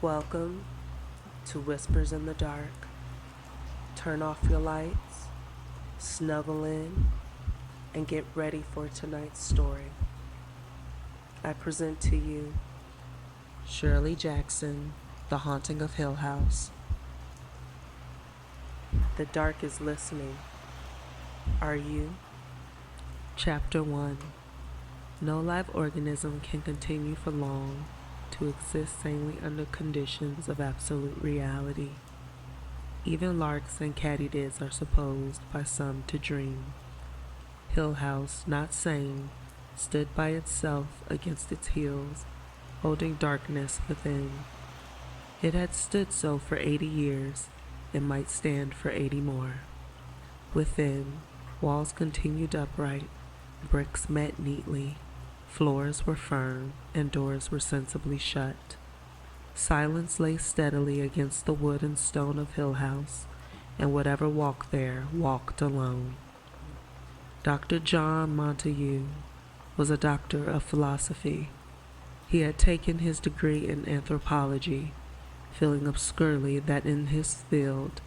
Welcome to Whispers in the Dark. Turn off your lights, snuggle in, and get ready for tonight's story. I present to you Shirley Jackson, The Haunting of Hill House. The dark is listening. Are you? Chapter 1. No live organism can continue for long to exist sanely under conditions of absolute reality. Even larks and katydids are supposed by some to dream. Hill House, not sane, stood by itself against its heels, holding darkness within. It had stood so for 80 years, and might stand for 80 more. Within, walls continued upright, bricks met neatly, floors were firm, and doors were sensibly shut. Silence lay steadily against the wood and stone of Hill House, and whatever walked there walked alone. Dr. John Montague was a doctor of philosophy. He had taken his degree in anthropology, feeling obscurely that in his field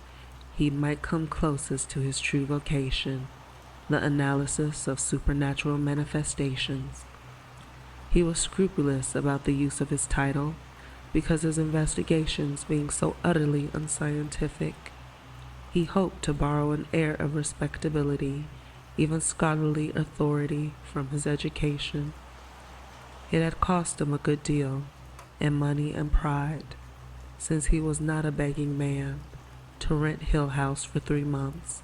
he might come closest to his true vocation, the analysis of supernatural manifestations. He was scrupulous about the use of his title because his investigations being so utterly unscientific, he hoped to borrow an air of respectability, even scholarly authority, from his education. It had cost him a good deal, in money and pride, since he was not a begging man, to rent Hill House for 3 months,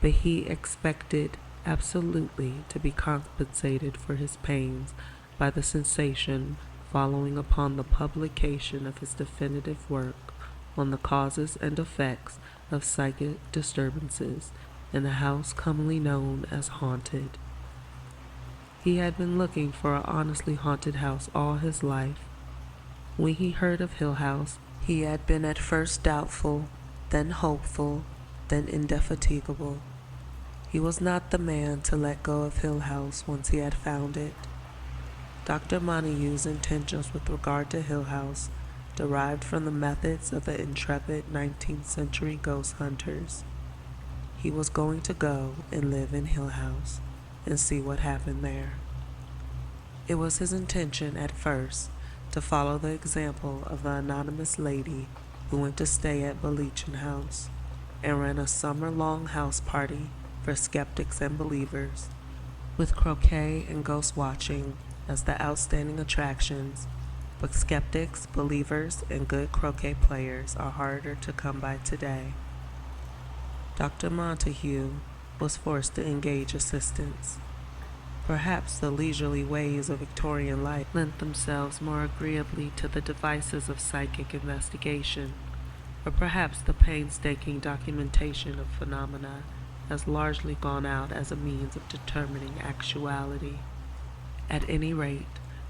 but he expected absolutely to be compensated for his pains by the sensation following upon the publication of his definitive work on the causes and effects of psychic disturbances in a house commonly known as haunted. He had been looking for an honestly haunted house all his life. When he heard of Hill House, he had been at first doubtful, then hopeful, then indefatigable. He was not the man to let go of Hill House once he had found it. Dr. Montague's intentions with regard to Hill House derived from the methods of the intrepid 19th century ghost hunters. He was going to go and live in Hill House and see what happened there. It was his intention at first to follow the example of the anonymous lady who went to stay at Belechin House and ran a summer-long house party for skeptics and believers, with croquet and ghost watching as the outstanding attractions, but skeptics, believers, and good croquet players are harder to come by today. Dr. Montague was forced to engage assistance. Perhaps the leisurely ways of Victorian life lent themselves more agreeably to the devices of psychic investigation, or perhaps the painstaking documentation of phenomena has largely gone out as a means of determining actuality. At any rate,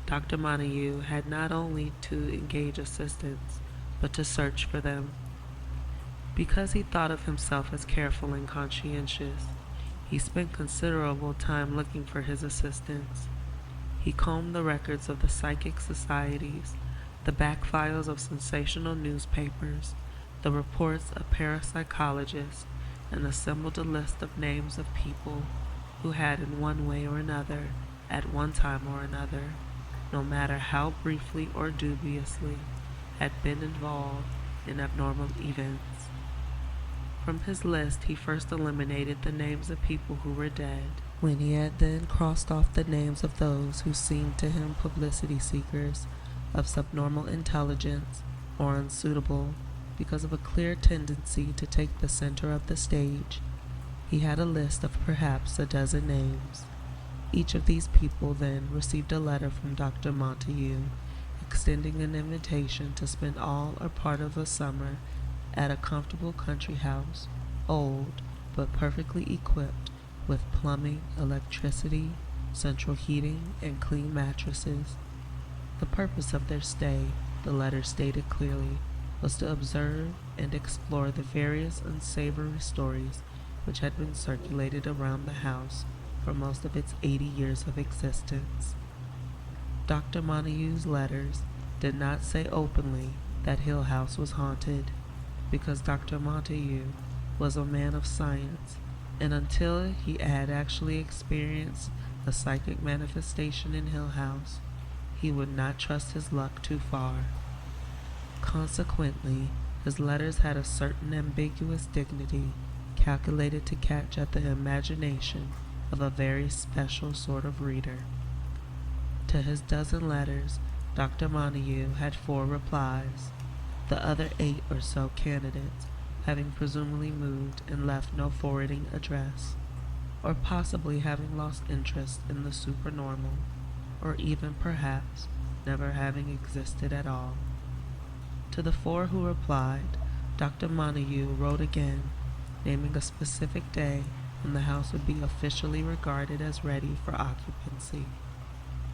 Dr. Montague had not only to engage assistants, but to search for them. Because he thought of himself as careful and conscientious, he spent considerable time looking for his assistants. He combed the records of the psychic societies, the back files of sensational newspapers, the reports of parapsychologists, and assembled a list of names of people who had in one way or another, at one time or another, no matter how briefly or dubiously, had been involved in abnormal events. From his list he first eliminated the names of people who were dead. When he had then crossed off the names of those who seemed to him publicity seekers, of subnormal intelligence, or unsuitable because of a clear tendency to take the center of the stage, he had a list of perhaps a dozen names. Each of these people then received a letter from Dr. Montague, extending an invitation to spend all or part of a summer at a comfortable country house, old but perfectly equipped with plumbing, electricity, central heating, and clean mattresses. The purpose of their stay, the letter stated clearly, was to observe and explore the various unsavory stories which had been circulated around the house for most of its 80 years of existence. Dr. Montague's letters did not say openly that Hill House was haunted because Dr. Montague was a man of science, and until he had actually experienced a psychic manifestation in Hill House, he would not trust his luck too far. Consequently, his letters had a certain ambiguous dignity calculated to catch at the imagination of a very special sort of reader. To his dozen letters, Dr. Montague had 4 replies, the other 8 or so candidates having presumably moved and left no forwarding address, or possibly having lost interest in the supernormal, or even perhaps never having existed at all. To the 4 who replied, Dr. Montague wrote again, naming a specific day when the house would be officially regarded as ready for occupancy,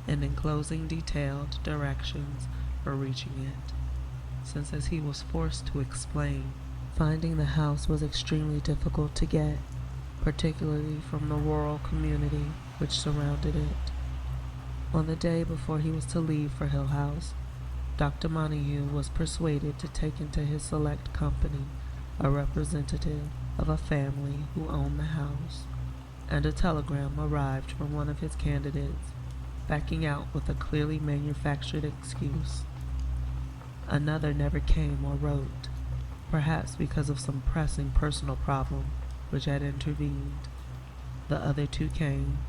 and enclosing detailed directions for reaching it, since, as he was forced to explain, finding the house was extremely difficult to get, particularly from the rural community which surrounded it. On the day before he was to leave for Hill House, Dr. Montague was persuaded to take into his select company a representative of a family who owned the house, and a telegram arrived from one of his candidates, backing out with a clearly manufactured excuse. Another never came or wrote, perhaps because of some pressing personal problem which had intervened. The other 2 came.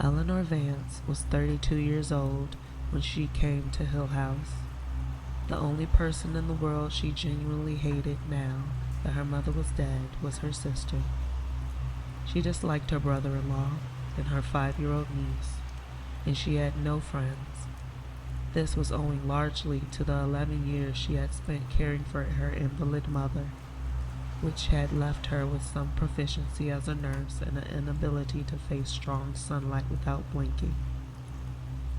Eleanor Vance was 32 years old when she came to Hill House. The only person in the world she genuinely hated now that her mother was dead was her sister. She disliked her brother-in-law and her 5-year-old niece, and she had no friends. This was owing largely to the 11 years she had spent caring for her invalid mother, which had left her with some proficiency as a nurse and an inability to face strong sunlight without blinking.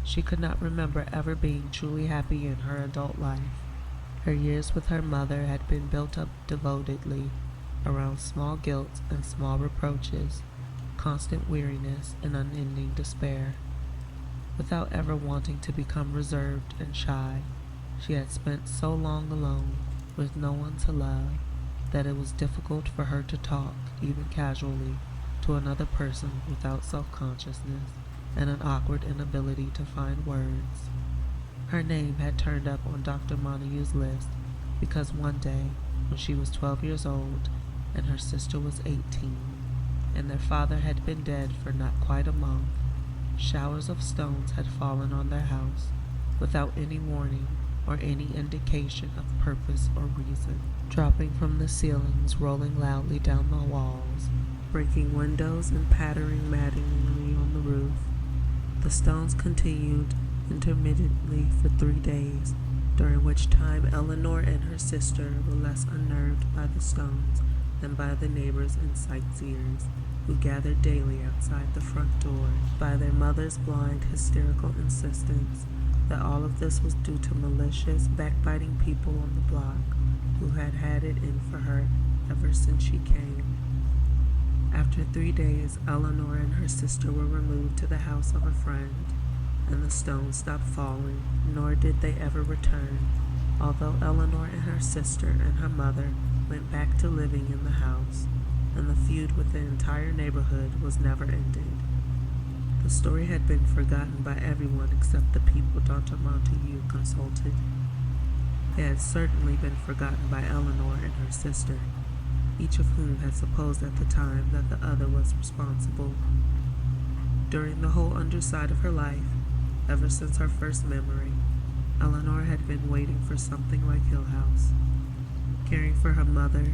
She could not remember ever being truly happy in her adult life. Her years with her mother had been built up devotedly around small guilt and small reproaches, constant weariness and unending despair. Without ever wanting to become reserved and shy, she had spent so long alone with no one to love that it was difficult for her to talk, even casually, to another person without self-consciousness and an awkward inability to find words. Her name had turned up on Dr. Montague's list because one day, when she was 12 years old and her sister was 18, and their father had been dead for not quite a month, showers of stones had fallen on their house without any warning or any indication of purpose or reason, dropping from the ceilings, rolling loudly down the walls, breaking windows and pattering maddeningly on the roof. The stones continued intermittently for 3 days, during which time Eleanor and her sister were less unnerved by the stones than by the neighbors and sightseers who gathered daily outside the front door, by their mother's blind, hysterical insistence that all of this was due to malicious, backbiting people on the block who had had it in for her ever since she came. After 3 days, Eleanor and her sister were removed to the house of a friend, and the stones stopped falling, nor did they ever return, although Eleanor and her sister and her mother went back to living in the house, and the feud with the entire neighborhood was never ended. The story had been forgotten by everyone except the people Dr. Montague consulted. It had certainly been forgotten by Eleanor and her sister, each of whom had supposed at the time that the other was responsible. During the whole underside of her life, ever since her first memory, Eleanor had been waiting for something like Hill House, caring for her mother,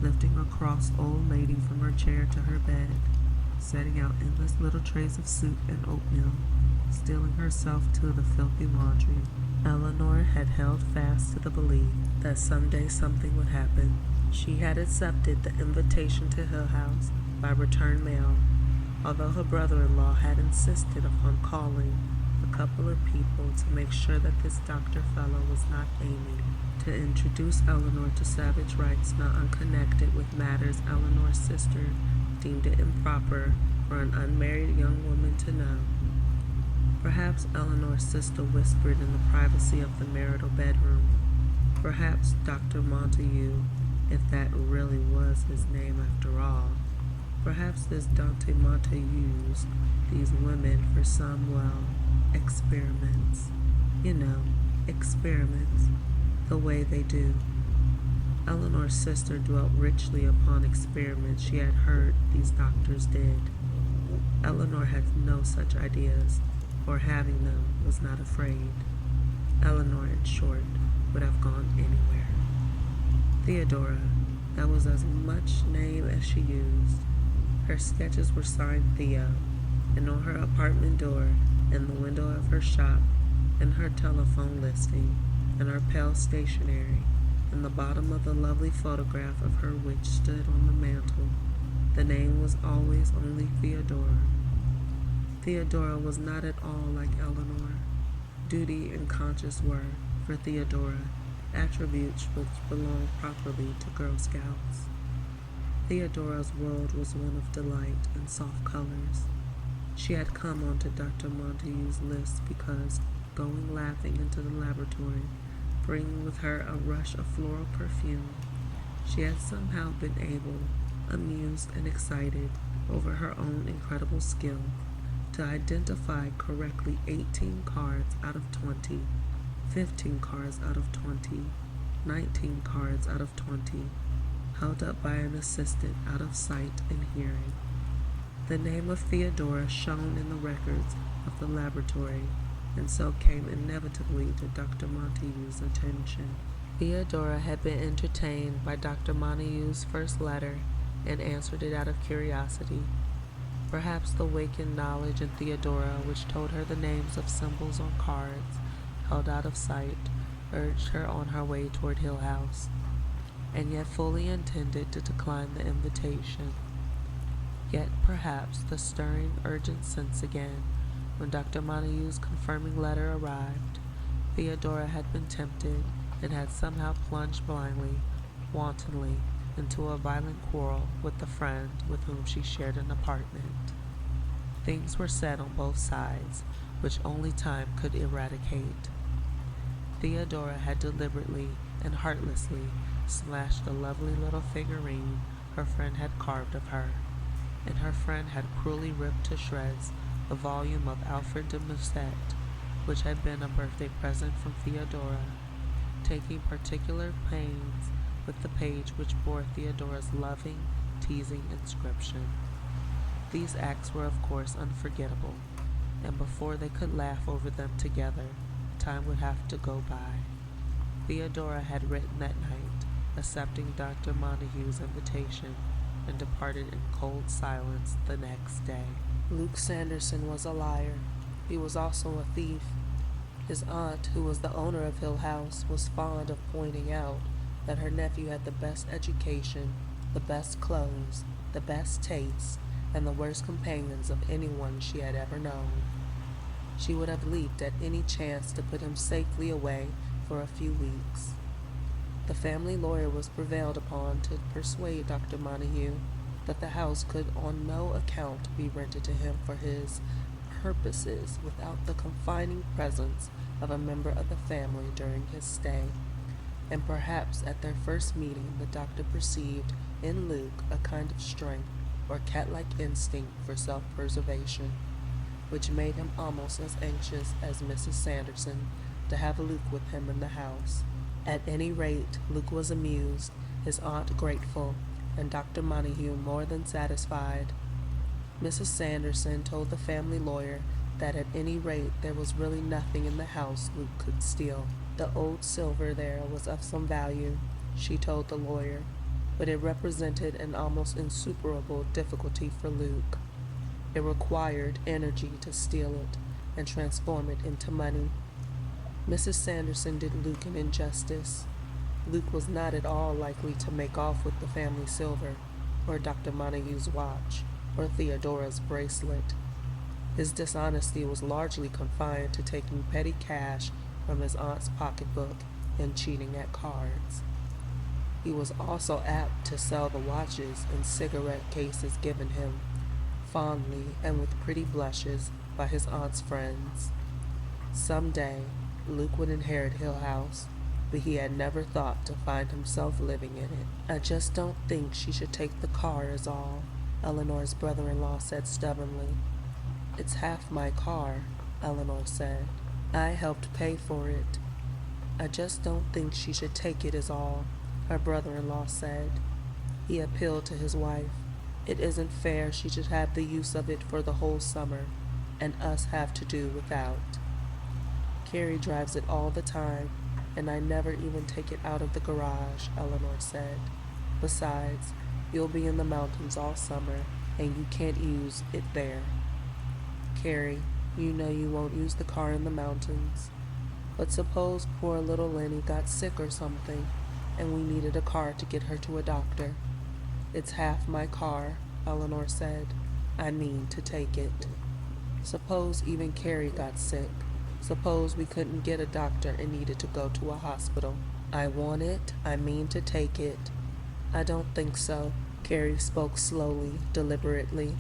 lifting a cross old lady from her chair to her bed, setting out endless little trays of soup and oatmeal, steeling herself to the filthy laundry. Eleanor had held fast to the belief that someday something would happen. She had accepted the invitation to Hill House by return mail, although her brother-in-law had insisted upon calling a couple of people to make sure that this doctor fellow was not aiming to introduce Eleanor to savage rites not unconnected with matters Eleanor's sister deemed it improper for an unmarried young woman to know. Perhaps Eleanor's sister whispered in the privacy of the marital bedroom. Perhaps Dr. Montague, if that really was his name after all. Perhaps this Dante Montague used these women for some, well, experiments. You know, experiments, the way they do. Eleanor's sister dwelt richly upon experiments she had heard these doctors did. Eleanor had no such ideas, or having them was not afraid. Eleanor, in short, would have gone anywhere. Theodora, that was as much name as she used. Her sketches were signed Theo, and on her apartment door, in the window of her shop, in her telephone listing, in her pale stationery, in the bottom of the lovely photograph of her which stood on the mantel, the name was always only Theodora. Theodora was not at all like Eleanor. Duty and conscience were, for Theodora, attributes which belonged properly to Girl Scouts. Theodora's world was one of delight and soft colors. She had come onto Dr. Montague's list because, going laughing into the laboratory, bringing with her a rush of floral perfume, she had somehow been able, amused and excited over her own incredible skill, to identify correctly 18 cards out of 20, 15 cards out of 20, 19 cards out of 20, held up by an assistant out of sight and hearing. The name of Theodora shone in the records of the laboratory, and so came inevitably to Dr. Montague's attention. Theodora had been entertained by Dr. Montague's first letter and answered it out of curiosity. Perhaps the wakened knowledge in Theodora, which told her the names of symbols on cards held out of sight, urged her on her way toward Hill House, and yet fully intended to decline the invitation. Yet perhaps the stirring, urgent sense again, when Dr. Montague's confirming letter arrived. Theodora had been tempted and had somehow plunged blindly, wantonly, into a violent quarrel with the friend with whom she shared an apartment. Things were said on both sides, which only time could eradicate. Theodora had deliberately and heartlessly smashed the lovely little figurine her friend had carved of her, and her friend had cruelly ripped to shreds the volume of Alfred de Musset, which had been a birthday present from Theodora, taking particular pains with the page which bore Theodora's loving, teasing inscription. These acts were of course unforgettable, and before they could laugh over them together, time would have to go by. Theodora had written that night, accepting Dr. Montague's invitation, and departed in cold silence the next day. Luke Sanderson was a liar. He was also a thief. His aunt, who was the owner of Hill House, was fond of pointing out that her nephew had the best education, the best clothes, the best taste, and the worst companions of anyone she had ever known. She would have leaped at any chance to put him safely away for a few weeks. The family lawyer was prevailed upon to persuade Dr. Montague that the house could on no account be rented to him for his purposes without the confining presence of a member of the family during his stay. And perhaps at their first meeting the doctor perceived in Luke a kind of strength or cat-like instinct for self-preservation, which made him almost as anxious as Mrs. Sanderson to have Luke with him in the house. At any rate, Luke was amused, his aunt grateful, and Dr. Montague more than satisfied. Mrs. Sanderson told the family lawyer that at any rate there was really nothing in the house Luke could steal. The old silver there was of some value, she told the lawyer, but it represented an almost insuperable difficulty for Luke. It required energy to steal it and transform it into money. Mrs. Sanderson did Luke an injustice. Luke was not at all likely to make off with the family silver, or Dr. Montague's watch, or Theodora's bracelet. His dishonesty was largely confined to taking petty cash from his aunt's pocketbook and cheating at cards. He was also apt to sell the watches and cigarette cases given him, fondly and with pretty blushes, by his aunt's friends. Someday, Luke would inherit Hill House, but he had never thought to find himself living in it. I just don't think she should take the car is all, Eleanor's brother-in-law said stubbornly. It's half my car, Eleanor said. I helped pay for it. I just don't think she should take it is all, her brother-in-law said. He appealed to his wife. It isn't fair she should have the use of it for the whole summer, and us have to do without. Carrie drives it all the time, and I never even take it out of the garage, Eleanor said. Besides, you'll be in the mountains all summer, and you can't use it there. Carrie, you know you won't use the car in the mountains. But suppose poor little Lenny got sick or something, and we needed a car to get her to a doctor. It's half my car, Eleanor said. I mean to take it. Suppose even Carrie got sick. Suppose we couldn't get a doctor and needed to go to a hospital. I want it. I mean to take it. I don't think so. Carrie spoke slowly, deliberately.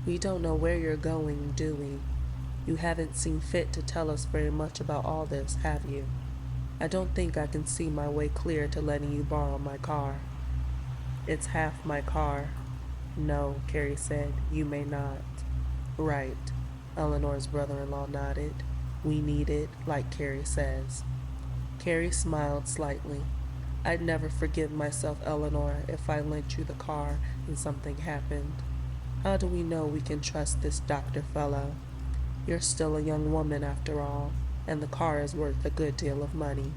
We don't know where you're going, do we? You haven't seen fit to tell us very much about all this, have you? I don't think I can see my way clear to letting you borrow my car. It's half my car. No, Carrie said, you may not. Right, Eleanor's brother-in-law nodded. We need it, like Carrie says. Carrie smiled slightly. I'd never forgive myself, Eleanor, if I lent you the car and something happened. How do we know we can trust this doctor fellow? You're still a young woman after all, and the car is worth a good deal of money.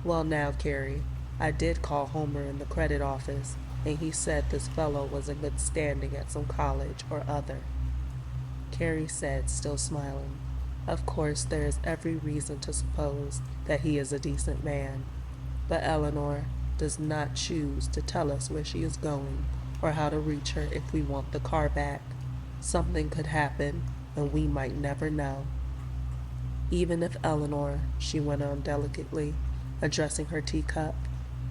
Well now, Carrie, I did call Homer in the credit office, and he said this fellow was in good standing at some college or other. Carrie said, still smiling, Of course there is every reason to suppose that he is a decent man, but Eleanor does not choose to tell us where she is going or how to reach her if we want the car back. Something could happen, and we might never know. Even if Eleanor, she went on delicately, addressing her teacup,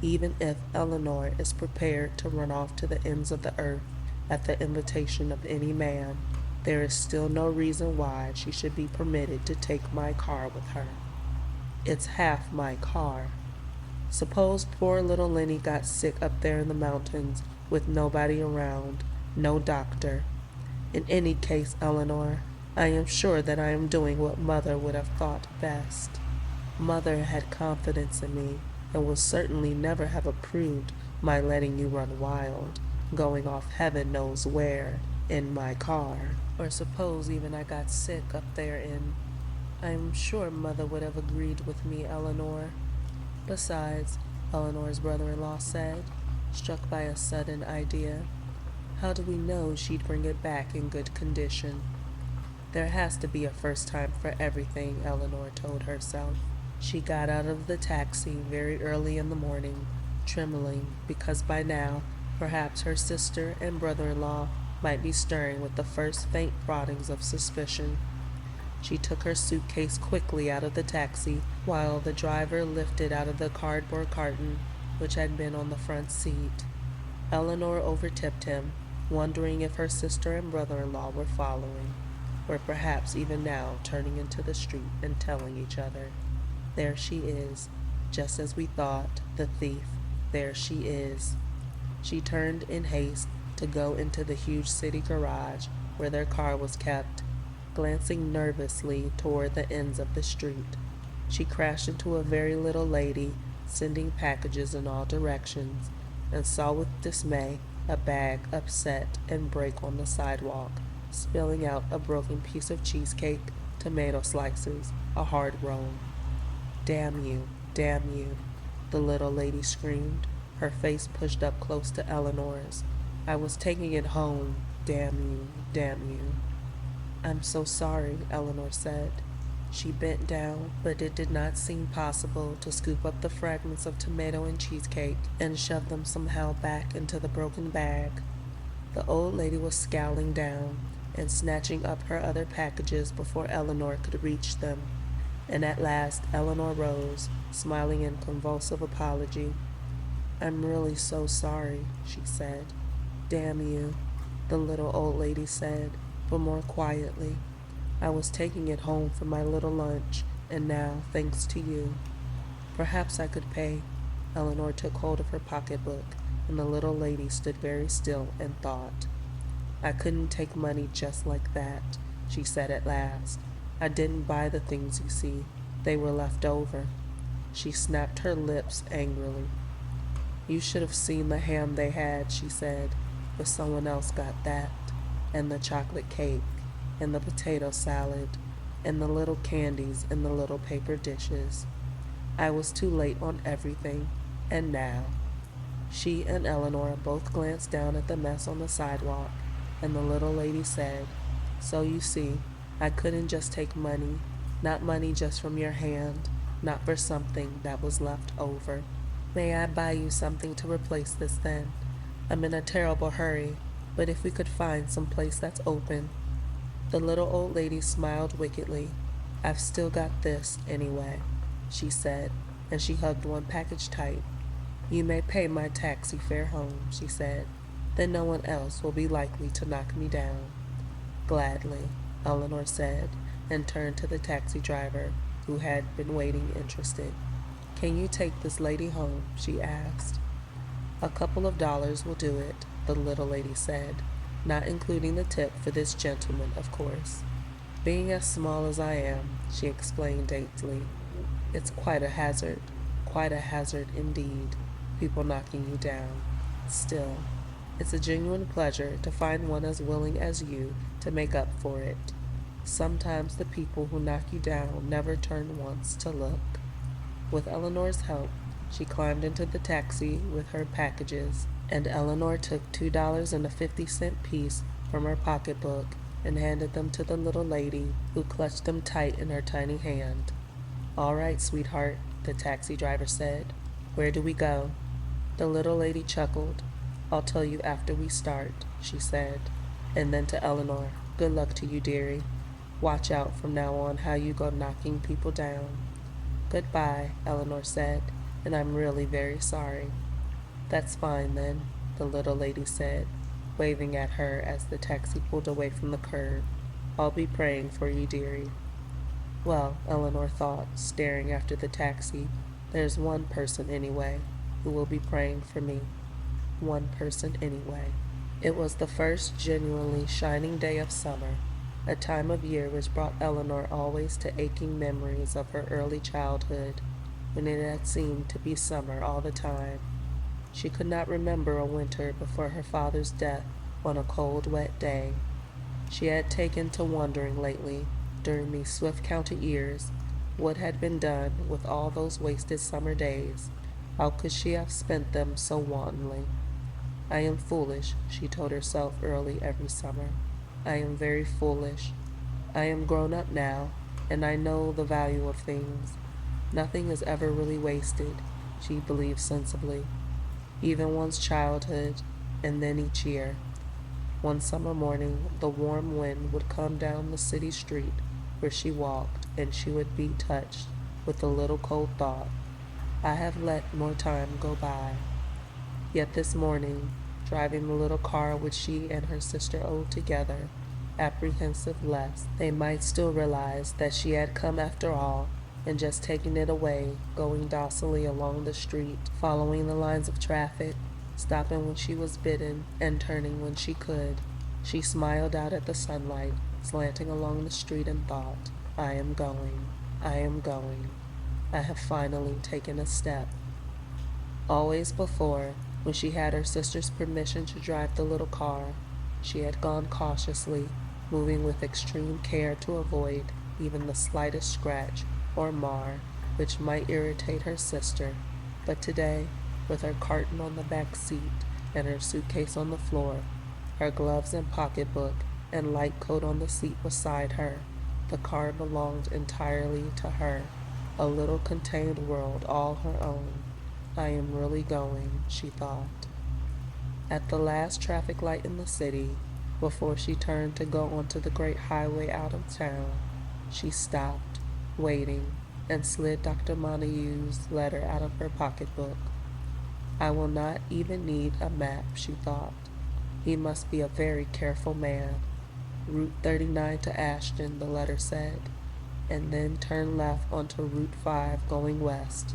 even if Eleanor is prepared to run off to the ends of the earth at the invitation of any man, there is still no reason why she should be permitted to take my car with her. It's half my car. Suppose poor little Lenny got sick up there in the mountains with nobody around, no doctor. In any case, Eleanor, I am sure that I am doing what Mother would have thought best. Mother had confidence in me and would certainly never have approved my letting you run wild, going off heaven knows where, in my car. Or suppose even I got sick up there in... I am sure Mother would have agreed with me, Eleanor. Besides, Eleanor's brother-in-law said, struck by a sudden idea, how do we know she'd bring it back in good condition? There has to be a first time for everything, Eleanor told herself. She got out of the taxi very early in the morning, trembling because by now, perhaps her sister and brother-in-law might be stirring with the first faint proddings of suspicion. She took her suitcase quickly out of the taxi while the driver lifted out of the cardboard carton which had been on the front seat. Eleanor overtipped him, wondering if her sister and brother-in-law were following, or perhaps even now turning into the street and telling each other, there she is, just as we thought, the thief, there she is. She turned in haste to go into the huge city garage where their car was kept, glancing nervously toward the ends of the street. She crashed into a very little lady, sending packages in all directions, and saw with dismay a bag upset and break on the sidewalk, spilling out a broken piece of cheesecake, tomato slices, a hard roll. Damn you, the little lady screamed, her face pushed up close to Eleanor's. I was taking it home, damn you. I'm so sorry, Eleanor said. She bent down, but it did not seem possible to scoop up the fragments of tomato and cheesecake and shove them somehow back into the broken bag. The old lady was scowling down and snatching up her other packages before Eleanor could reach them, and at last Eleanor rose, smiling in convulsive apology. I'm really so sorry, she said. Damn you, the little old lady said, but more quietly. I was taking it home for my little lunch, and now, thanks to you, perhaps I could pay. Eleanor took hold of her pocketbook, and the little lady stood very still and thought. I couldn't take money just like that, she said at last. I didn't buy the things you see. They were left over. She snapped her lips angrily. You should have seen the ham they had, she said, but someone else got that, and the chocolate cake, and the potato salad, and the little candies in the little paper dishes. I was too late on everything, and now. She and Eleanor both glanced down at the mess on the sidewalk, and the little lady said, So you see, I couldn't just take money, not money just from your hand, not for something that was left over. May I buy you something to replace this then? I'm in a terrible hurry, but if we could find some place that's open. The little old lady smiled wickedly. I've still got this, anyway, she said, and she hugged one package tight. You may pay my taxi fare home, she said. Then no one else will be likely to knock me down. Gladly, Eleanor said, and turned to the taxi driver, who had been waiting interested. Can you take this lady home? She asked. A couple of dollars will do it, the little lady said, not including the tip for this gentleman, of course. Being as small as I am, she explained daintily, it's quite a hazard indeed, people knocking you down. Still, it's a genuine pleasure to find one as willing as you to make up for it. Sometimes the people who knock you down never turn once to look. With Eleanor's help, she climbed into the taxi with her packages, and Eleanor took $2.50 piece from her pocketbook and handed them to the little lady, who clutched them tight in her tiny hand. All right, sweetheart, the taxi driver said. Where do we go? The little lady chuckled. I'll tell you after we start, she said. And then to Eleanor, good luck to you, dearie. Watch out from now on how you go knocking people down. Goodbye, Eleanor said, and I'm really very sorry. That's fine then, the little lady said, waving at her as the taxi pulled away from the curb. I'll be praying for you, dearie. Well, Eleanor thought, staring after the taxi, there's one person anyway who will be praying for me. One person anyway. It was the first genuinely shining day of summer, a time of year which brought Eleanor always to aching memories of her early childhood, when it had seemed to be summer all the time. She could not remember a winter before her father's death on a cold, wet day. She had taken to wondering lately, during these swift-counted years, what had been done with all those wasted summer days. How could she have spent them so wantonly? I am foolish, she told herself early every summer. I am very foolish. I am grown up now, and I know the value of things. Nothing is ever really wasted, she believed sensibly. Even one's childhood, and then each year. One summer morning, the warm wind would come down the city street where she walked, and she would be touched with a little cold thought. I have let more time go by. Yet this morning, driving the little car which she and her sister owed together, apprehensive lest they might still realize that she had come after all, and just taking it away, going docilely along the street, following the lines of traffic, stopping when she was bidden, and turning when she could, she smiled out at the sunlight, slanting along the street, and thought, I am going. I have finally taken a step. Always before, when she had her sister's permission to drive the little car, she had gone cautiously, moving with extreme care to avoid even the slightest scratch or mar which might irritate her sister. But today, with her carton on the back seat and her suitcase on the floor, her gloves and pocketbook and light coat on the seat beside her, the car belonged entirely to her, a little contained world all her own. I am really going, she thought. At the last traffic light in the city, before she turned to go onto the great highway out of town, she stopped, waiting, and slid Dr. Montague's letter out of her pocketbook. I will not even need a map, she thought. He must be a very careful man. Route 39 to Ashton, the letter said, and then turn left onto Route 5 going west.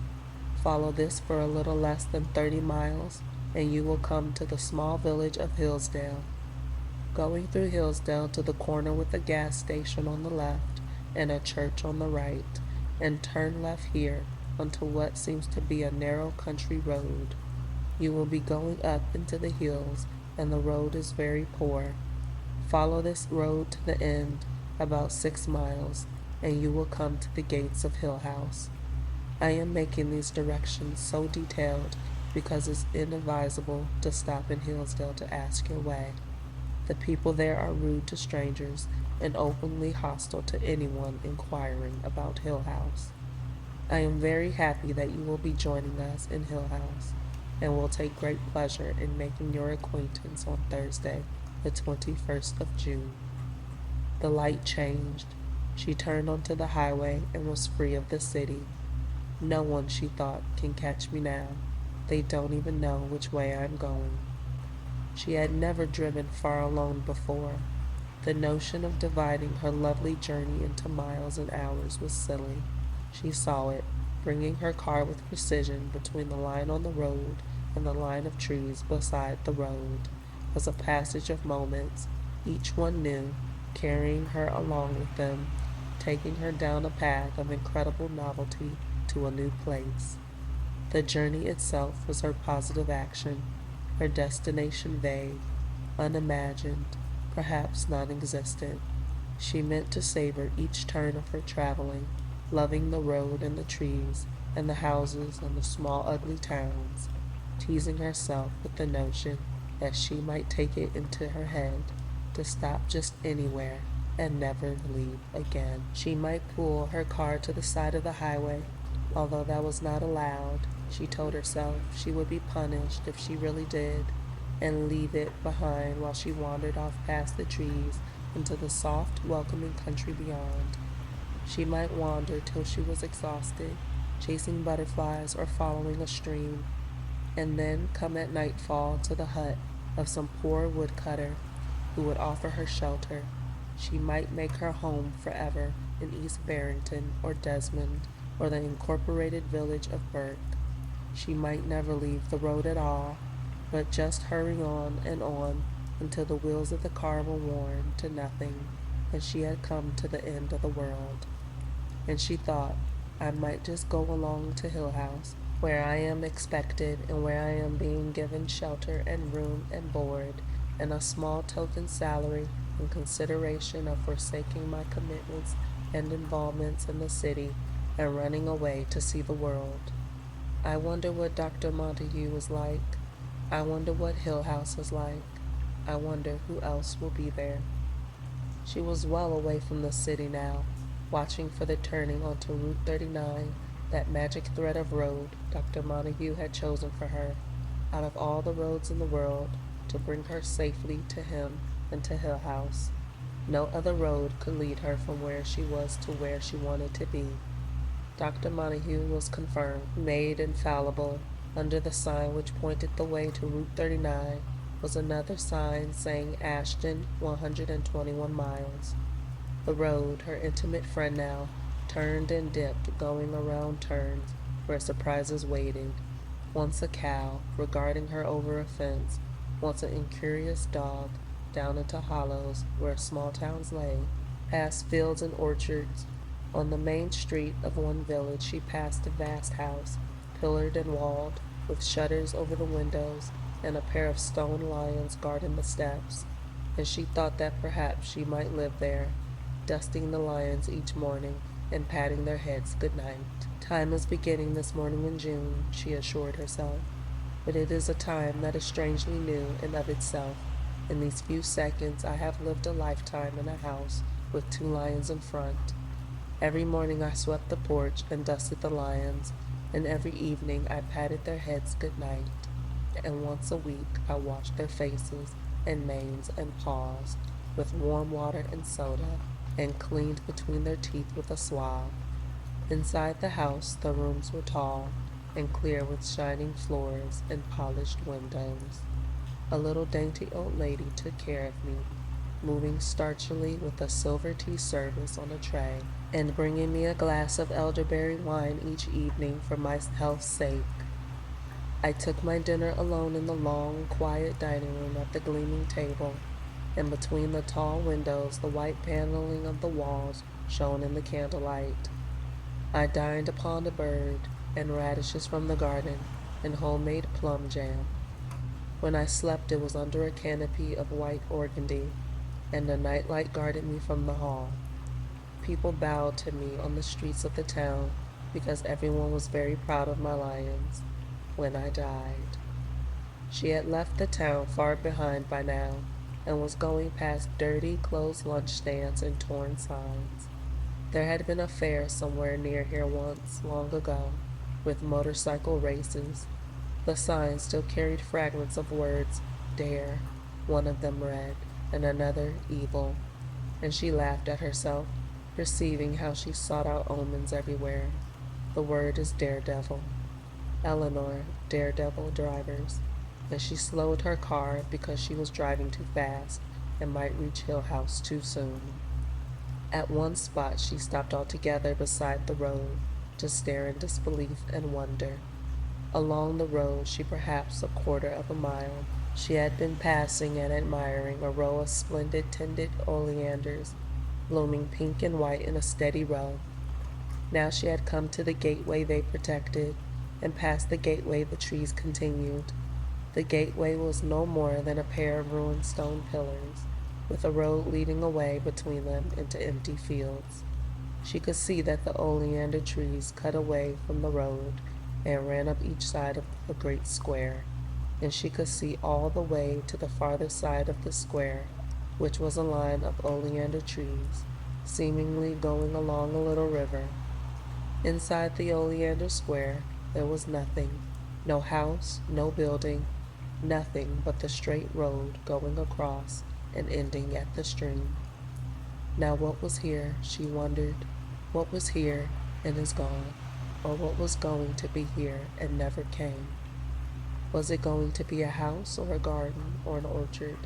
Follow this for a little less than 30 miles, and you will come to the small village of Hillsdale. Going through Hillsdale to the corner with a gas station on the left and a church on the right, and turn left here onto what seems to be a narrow country road. You will be going up into the hills, and the road is very poor. Follow this road to the end, about 6 miles, and you will come to the gates of Hill House. I am making these directions so detailed because it's inadvisable to stop in Hillsdale to ask your way. The people there are rude to strangers and openly hostile to anyone inquiring about Hill House. I am very happy that you will be joining us in Hill House, and will take great pleasure in making your acquaintance on Thursday, the 21st of June. The light changed. She turned onto the highway and was free of the city. No one, she thought, can catch me now. They don't even know which way I'm going. She had never driven far alone before. The notion of dividing her lovely journey into miles and hours was silly. She saw it, bringing her car with precision between the line on the road and the line of trees beside the road, as a passage of moments, each one new, carrying her along with them, taking her down a path of incredible novelty to a new place. The journey itself was her positive action, her destination vague, unimagined, perhaps non-existent. She meant to savor each turn of her traveling, loving the road and the trees and the houses and the small ugly towns, teasing herself with the notion that she might take it into her head to stop just anywhere and never leave again. She might pull her car to the side of the highway, although that was not allowed. She told herself she would be punished if she really did, and leave it behind while she wandered off past the trees into the soft, welcoming country beyond. She might wander till she was exhausted, chasing butterflies or following a stream, and then come at nightfall to the hut of some poor woodcutter who would offer her shelter. She might make her home forever in East Barrington or Desmond or the incorporated village of Burke. She might never leave the road at all, but just hurry on until the wheels of the car were worn to nothing and she had come to the end of the world. And she thought, I might just go along to Hill House, where I am expected and where I am being given shelter and room and board and a small token salary in consideration of forsaking my commitments and involvements in the city and running away to see the world. I wonder what Dr. Montague is like. I wonder what Hill House is like. I wonder who else will be there. She was well away from the city now, watching for the turning onto Route 39, that magic thread of road Dr. Montague had chosen for her, out of all the roads in the world, to bring her safely to him and to Hill House. No other road could lead her from where she was to where she wanted to be. Dr. Montague was confirmed, made infallible. Under the sign which pointed the way to Route 39 was another sign saying Ashton, 121 miles. The road, her intimate friend now, turned and dipped, going around turns where surprises waited. Once a cow, regarding her over a fence, once an incurious dog, down into hollows where small towns lay, past fields and orchards. On the main street of one village she passed a vast house, pillared and walled, with shutters over the windows, and a pair of stone lions guarding the steps, and she thought that perhaps she might live there, dusting the lions each morning and patting their heads good night. Time is beginning this morning in June, she assured herself, but it is a time that is strangely new and of itself. In these few seconds I have lived a lifetime in a house with 2 lions in front. Every morning I swept the porch and dusted the lions, and every evening I patted their heads good night, and once a week I washed their faces and manes and paws with warm water and soda, and cleaned between their teeth with a swab. Inside the house the rooms were tall and clear with shining floors and polished windows. A little dainty old lady took care of me. moving starchily with a silver tea service on a tray, and bringing me a glass of elderberry wine each evening for my health's sake. I took my dinner alone in the long, quiet dining room at the gleaming table, and between the tall windows the white paneling of the walls shone in the candlelight. I dined upon a bird, and radishes from the garden, and homemade plum jam. When I slept it was under a canopy of white organdy, and a nightlight guarded me from the hall. People bowed to me on the streets of the town because everyone was very proud of my lions when I died. She had left the town far behind by now and was going past dirty, closed lunch stands and torn signs. There had been a fair somewhere near here once, long ago, with motorcycle races. The signs still carried fragments of words, dare, one of them read, and another evil, and she laughed at herself, perceiving how she sought out omens everywhere. The word is daredevil. Eleanor, daredevil drivers, and she slowed her car because she was driving too fast and might reach Hill House too soon. At one spot she stopped altogether beside the road to stare in disbelief and wonder. Along the road, perhaps a quarter of a mile, she had been passing and admiring a row of splendid tinted oleanders, blooming pink and white in a steady row. Now she had come to the gateway they protected, and past the gateway the trees continued. The gateway was no more than a pair of ruined stone pillars, with a road leading away between them into empty fields. She could see that the oleander trees cut away from the road and ran up each side of the great square, and she could see all the way to the farther side of the square, which was a line of oleander trees, seemingly going along a little river. Inside the oleander square there was nothing, no house, no building, nothing but the straight road going across and ending at the stream. Now what was here, she wondered, what was here and is gone, or what was going to be here and never came? Was it going to be a house or a garden or an orchard?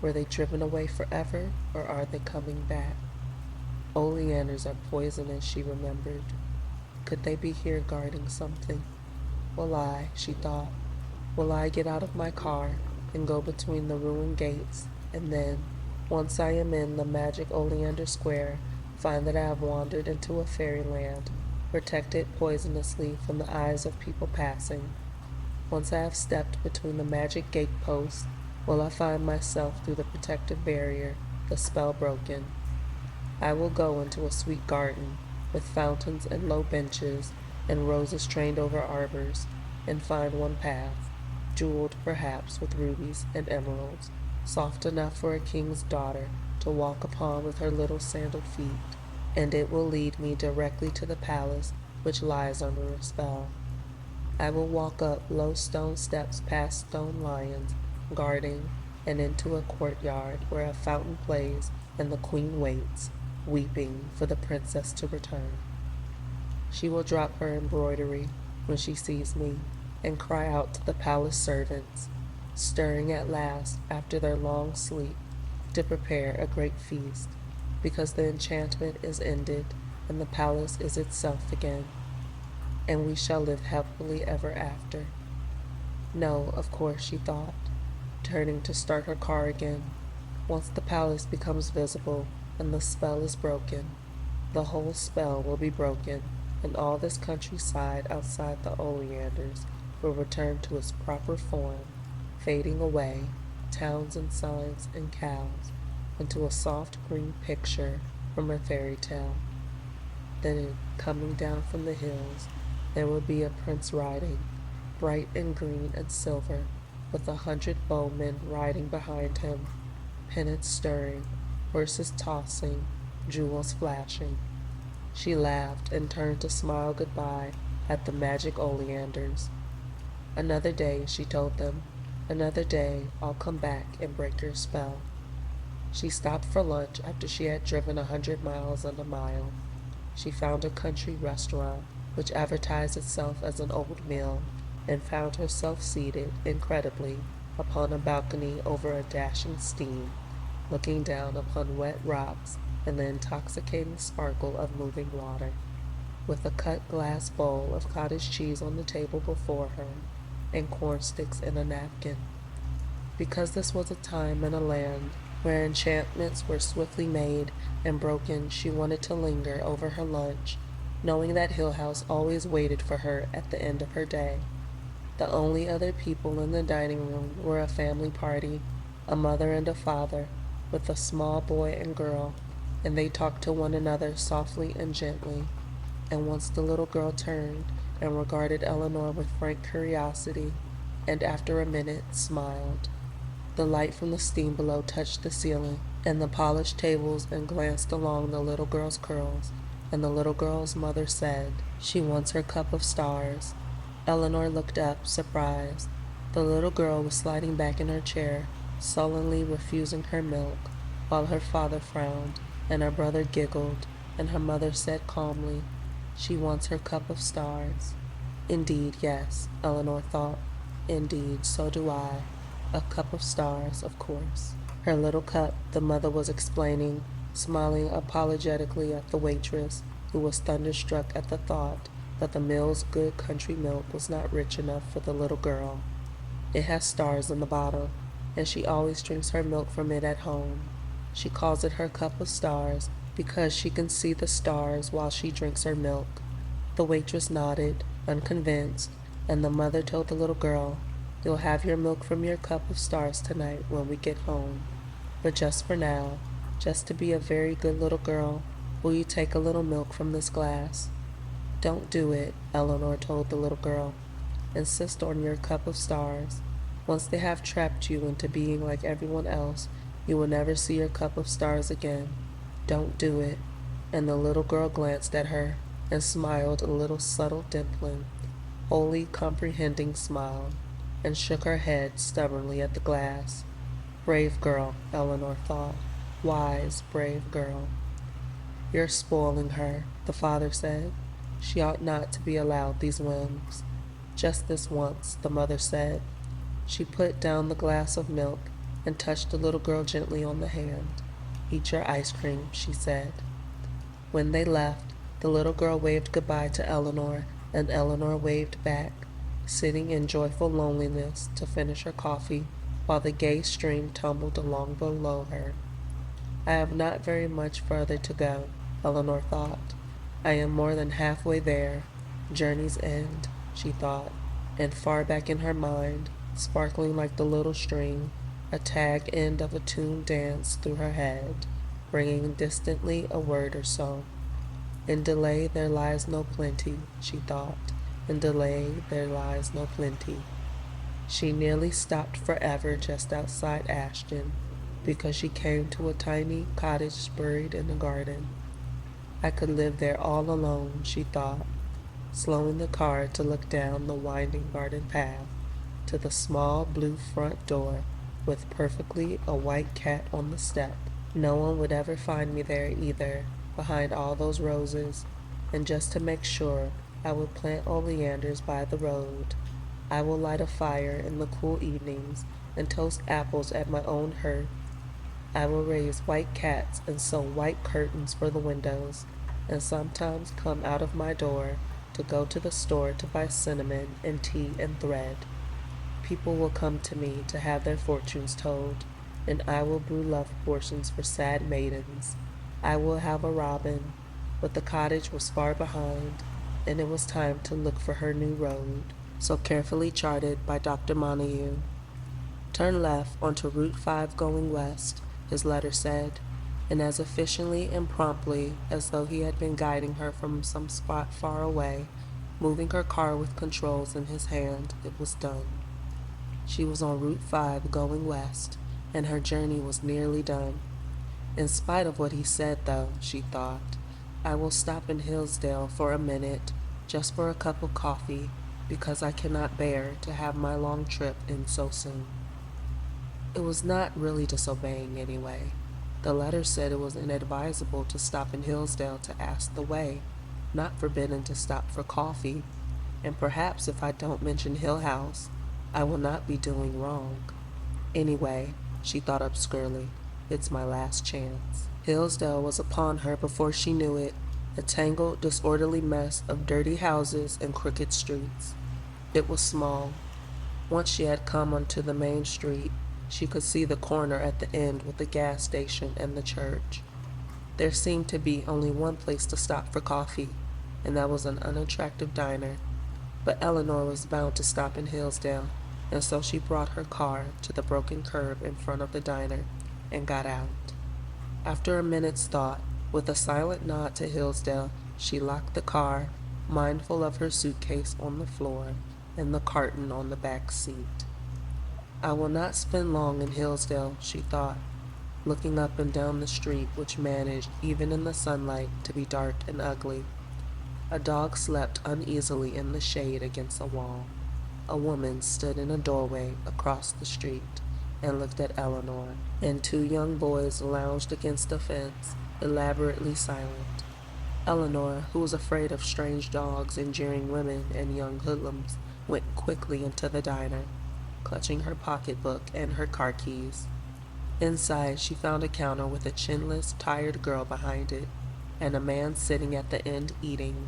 Were they driven away forever, or are they coming back? Oleanders are poisonous, she remembered. Could they be here guarding something? She thought, will I get out of my car and go between the ruined gates, and then, once I am in the magic oleander square, find that I have wandered into a fairyland, protected poisonously from the eyes of people passing? Once I have stepped between the magic gateposts, will I find myself through the protective barrier, the spell broken? I will go into a sweet garden, with fountains and low benches, and roses trained over arbors, and find one path, jeweled perhaps with rubies and emeralds, soft enough for a king's daughter to walk upon with her little sandaled feet, and it will lead me directly to the palace which lies under a spell. I will walk up low stone steps past stone lions, guarding, and into a courtyard where a fountain plays and the queen waits, weeping for the princess to return. She will drop her embroidery when she sees me, and cry out to the palace servants, stirring at last after their long sleep, to prepare a great feast, because the enchantment is ended and the palace is itself again, and we shall live happily ever after. No, of course, she thought, turning to start her car again. Once the palace becomes visible and the spell is broken, the whole spell will be broken, and all this countryside outside the oleanders will return to its proper form, fading away, towns and signs and cows, into a soft green picture from a fairy tale. Then, coming down from the hills, there will be a prince riding, bright and green and silver, with 100 bowmen riding behind him, pennants stirring, horses tossing, jewels flashing. She laughed and turned to smile goodbye at the magic oleanders. Another day, she told them, another day I'll come back and break your spell. She stopped for lunch after she had driven 100 miles and a mile. She found a country restaurant which advertised itself as an old mill, and found herself seated, incredibly, upon a balcony over a dashing stream, looking down upon wet rocks and the intoxicating sparkle of moving water, with a cut glass bowl of cottage cheese on the table before her and corn sticks in a napkin. Because this was a time and a land where enchantments were swiftly made and broken, she wanted to linger over her lunch, knowing that Hill House always waited for her at the end of her day. The only other people in the dining room were a family party, a mother and a father, with a small boy and girl, and they talked to one another softly and gently. And once the little girl turned and regarded Eleanor with frank curiosity, and after a minute smiled. The light from the steam below touched the ceiling and the polished tables and glanced along the little girl's curls, and the little girl's mother said, "She wants her cup of stars." Eleanor looked up, surprised. The little girl was sliding back in her chair, sullenly refusing her milk, while her father frowned, and her brother giggled, and her mother said calmly, "She wants her cup of stars." Indeed, yes, Eleanor thought. Indeed, so do I. A cup of stars, of course. Her little cup, the mother was explaining, smiling apologetically at the waitress, who was thunderstruck at the thought that the mill's good country milk was not rich enough for the little girl. It has stars in the bottle, and she always drinks her milk from it at home. She calls it her cup of stars because she can see the stars while she drinks her milk. The waitress nodded, unconvinced, and the mother told the little girl, "You'll have your milk from your cup of stars tonight when we get home. But just for now, just to be a very good little girl, will you take a little milk from this glass?" "Don't do it," Eleanor told the little girl. "Insist on your cup of stars. Once they have trapped you into being like everyone else, you will never see your cup of stars again. Don't do it." And the little girl glanced at her and smiled a little subtle dimpling, wholly comprehending smile, and shook her head stubbornly at the glass. Brave girl, Eleanor thought. Wise, brave girl. "You're spoiling her," the father said. "She ought not to be allowed these whims." "Just this once," the mother said. She put down the glass of milk and touched the little girl gently on the hand. "Eat your ice cream," she said. When they left, the little girl waved goodbye to Eleanor, and Eleanor waved back, sitting in joyful loneliness to finish her coffee while the gay stream tumbled along below her. I have not very much further to go, Eleanor thought. I am more than halfway there. Journey's end, she thought, and far back in her mind, sparkling like the little stream, a tag end of a tune danced through her head, bringing distantly a word or so. In delay there lies no plenty, she thought. In delay there lies no plenty. She nearly stopped forever just outside Ashton, because she came to a tiny cottage buried in a garden. I could live there all alone, she thought, slowing the car to look down the winding garden path to the small blue front door with perfectly a white cat on the step. No one would ever find me there either, behind all those roses, and just to make sure, I will plant oleanders by the road. I will light a fire in the cool evenings and toast apples at my own hearth. I will raise white cats and sew white curtains for the windows, and sometimes come out of my door to go to the store to buy cinnamon and tea and thread. People will come to me to have their fortunes told, and I will brew love potions for sad maidens. I will have a robin, but the cottage was far behind, and it was time to look for her new road, so carefully charted by Dr. Montague. Turn left onto Route 5 going west, his letter said, and as efficiently and promptly as though he had been guiding her from some spot far away, moving her car with controls in his hand, it was done. She was on Route 5 going west, and her journey was nearly done. In spite of what he said, though, she thought, I will stop in Hillsdale for a minute, just for a cup of coffee, because I cannot bear to have my long trip in so soon. It was not really disobeying anyway. The letter said it was inadvisable to stop in Hillsdale to ask the way, not forbidden to stop for coffee, and perhaps if I don't mention Hill House, I will not be doing wrong. Anyway, she thought obscurely, It's my last chance. Hillsdale was upon her before she knew it, a tangled, disorderly mess of dirty houses and crooked streets. It was small. Once she had come onto the main street, she could see the corner at the end with the gas station and the church. There seemed to be only one place to stop for coffee, and that was an unattractive diner. But Eleanor was bound to stop in Hillsdale, and so she brought her car to the broken curb in front of the diner and got out. After a minute's thought, with a silent nod to Hillsdale, she locked the car, mindful of her suitcase on the floor and the carton on the back seat. I will not spend long in Hillsdale, she thought, looking up and down the street which managed, even in the sunlight, to be dark and ugly. A dog slept uneasily in the shade against a wall. A woman stood in a doorway across the street and looked at Eleanor, and two young boys lounged against a fence, elaborately silent. Eleanor, who was afraid of strange dogs and jeering women and young hoodlums, went quickly into the diner, clutching her pocketbook and her car keys. Inside, she found a counter with a chinless, tired girl behind it, and a man sitting at the end eating.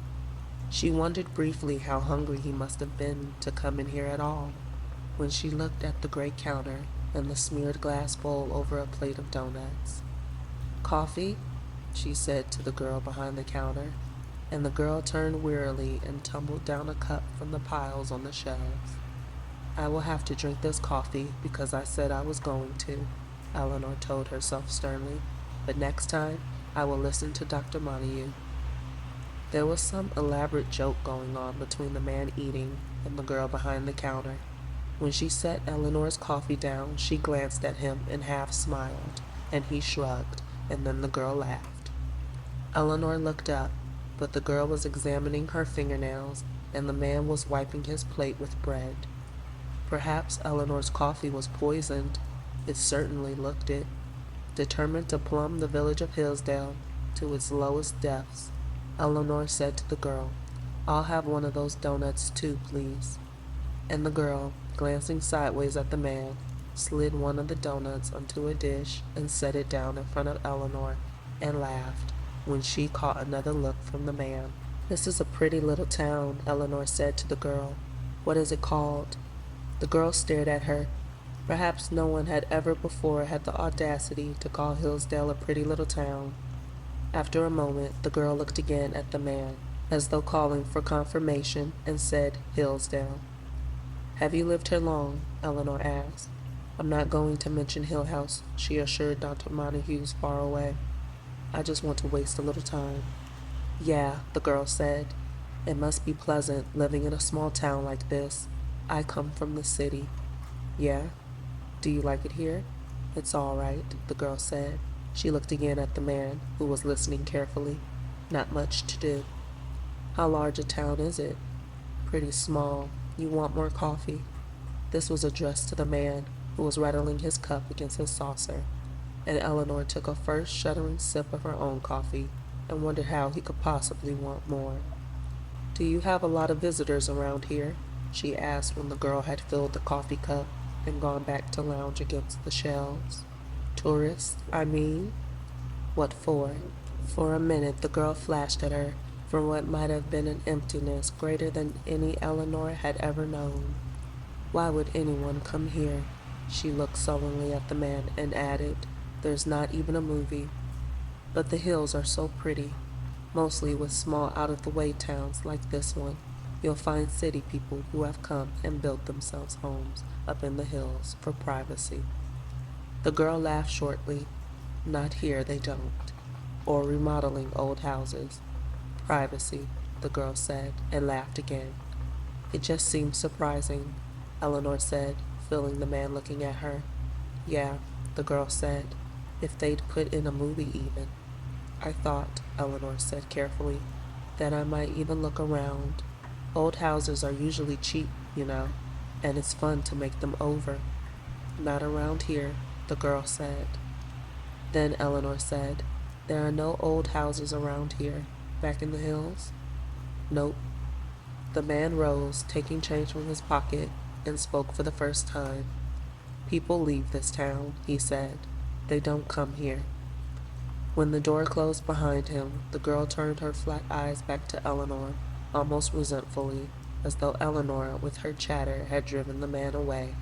She wondered briefly how hungry he must have been to come in here at all, when she looked at the gray counter and the smeared glass bowl over a plate of donuts. "Coffee?" she said to the girl behind the counter, and the girl turned wearily and tumbled down a cup from the piles on the shelves. "I will have to drink this coffee because I said I was going to," Eleanor told herself sternly, "but next time I will listen to Dr. Montague." There was some elaborate joke going on between the man eating and the girl behind the counter. When she set Eleanor's coffee down, she glanced at him and half smiled, and he shrugged, and then the girl laughed. Eleanor looked up, but the girl was examining her fingernails, and the man was wiping his plate with bread. Perhaps Eleanor's coffee was poisoned. It certainly looked it. Determined to plumb the village of Hillsdale to its lowest depths, Eleanor said to the girl, "I'll have one of those donuts too, please." And the girl, glancing sideways at the man, slid one of the donuts onto a dish and set it down in front of Eleanor and laughed when she caught another look from the man. "This is a pretty little town," Eleanor said to the girl. "What is it called?" The girl stared at her. Perhaps no one had ever before had the audacity to call Hillsdale a pretty little town. After a moment, the girl looked again at the man, as though calling for confirmation, and said, "Hillsdale." "Have you lived here long?" Eleanor asked. "I'm not going to mention Hill House," she assured Dr. Montague's far away. "I just want to waste a little time." "Yeah," the girl said. "It must be pleasant living in a small town like this. I come from the city." "Yeah? Do you like it here?" "It's all right," the girl said. She looked again at the man, who was listening carefully. "Not much to do." "How large a town is it?" "Pretty small. You want more coffee?" This was addressed to the man, who was rattling his cup against his saucer, and Eleanor took a first shuddering sip of her own coffee and wondered how he could possibly want more. "Do you have a lot of visitors around here?" she asked when the girl had filled the coffee cup and gone back to lounge against the shelves. "Tourists, I mean?" "What for?" For a minute the girl flashed at her from what might have been an emptiness greater than any Eleanor had ever known. "Why would anyone come here?" She looked sullenly at the man and added, "There's not even a movie." "But the hills are so pretty. Mostly with small out-of-the-way towns like this one, you'll find city people who have come and built themselves homes up in the hills for privacy." The girl laughed shortly. "Not here, they don't. Or remodeling old houses. Privacy," the girl said, and laughed again. "It just seems surprising," Eleanor said, feeling the man looking at her. "Yeah," the girl said, "if they'd put in a movie even." "I thought," Eleanor said carefully, "that I might even look around. Old houses are usually cheap, you know, and it's fun to make them over." "Not around here," the girl said. Then Eleanor said, "There are no old houses around here, back in the hills?" "Nope." The man rose, taking change from his pocket, and spoke for the first time. "People leave this town," he said. They don't come here. When the door closed behind him, the girl turned her flat eyes back to Eleanor, almost resentfully, as though Eleanor, with her chatter, had driven the man away.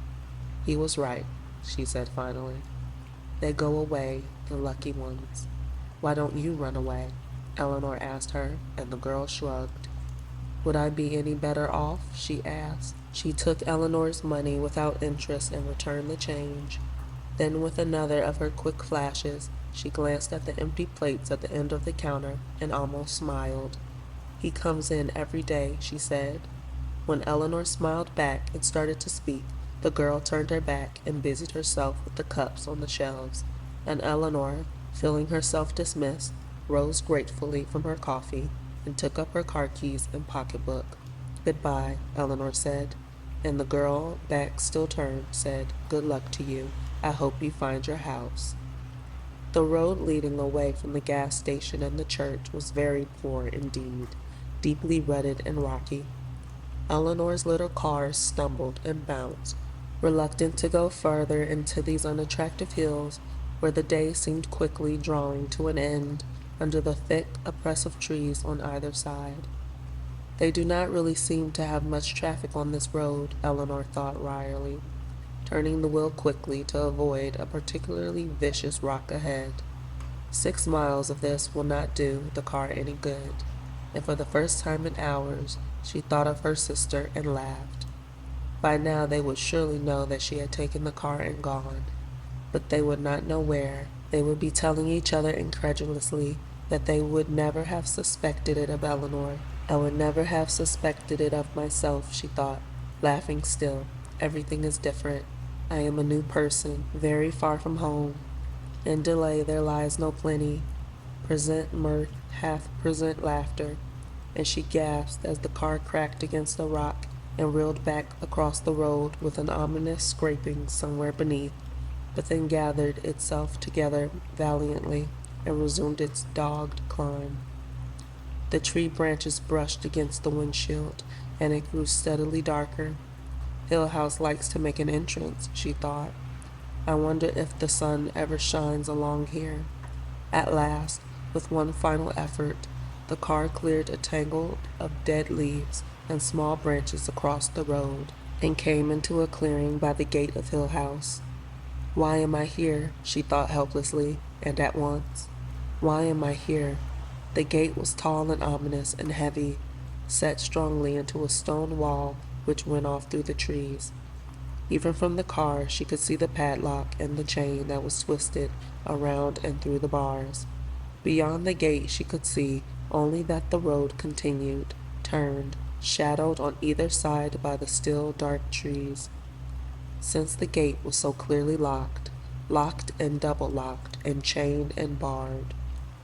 He was right, she said finally. They go away, the lucky ones. Why don't you run away? Eleanor asked her, and the girl shrugged. Would I be any better off? She asked. She took Eleanor's money without interest and returned the change. Then, with another of her quick flashes, she glanced at the empty plates at the end of the counter and almost smiled. He comes in every day, she said. When Eleanor smiled back and started to speak, the girl turned her back and busied herself with the cups on the shelves, and Eleanor, feeling herself dismissed, rose gratefully from her coffee and took up her car keys and pocketbook. Goodbye, Eleanor said, and the girl, back still turned, said, Good luck to you. I hope you find your house. The road leading away from the gas station and the church was very poor indeed, deeply rutted and rocky. Eleanor's little car stumbled and bounced, reluctant to go further into these unattractive hills where the day seemed quickly drawing to an end under the thick, oppressive trees on either side. They do not really seem to have much traffic on this road, Eleanor thought wryly, turning the wheel quickly to avoid a particularly vicious rock ahead. 6 miles of this will not do the car any good, and for the first time in hours she thought of her sister and laughed. By now they would surely know that she had taken the car and gone, but they would not know where. They would be telling each other incredulously that they would never have suspected it of Eleanor. I would never have suspected it of myself, she thought, laughing still. Everything is different. I am a new person, very far from home. In delay there lies no plenty. Present mirth, half present laughter, and she gasped as the car cracked against a rock and reeled back across the road with an ominous scraping somewhere beneath, but then gathered itself together valiantly and resumed its dogged climb. The tree branches brushed against the windshield, and it grew steadily darker. Hill House likes to make an entrance, she thought. I wonder if the sun ever shines along here. At last, with one final effort, the car cleared a tangle of dead leaves and small branches across the road and came into a clearing by the gate of Hill House. Why am I here? She thought helplessly, and at once. Why am I here? The gate was tall and ominous and heavy, set strongly into a stone wall which went off through the trees. Even from the car she could see the padlock and the chain that was twisted around and through the bars. Beyond the gate she could see only that the road continued, turned, shadowed on either side by the still dark trees. Since the gate was so clearly locked and double-locked and chained and barred,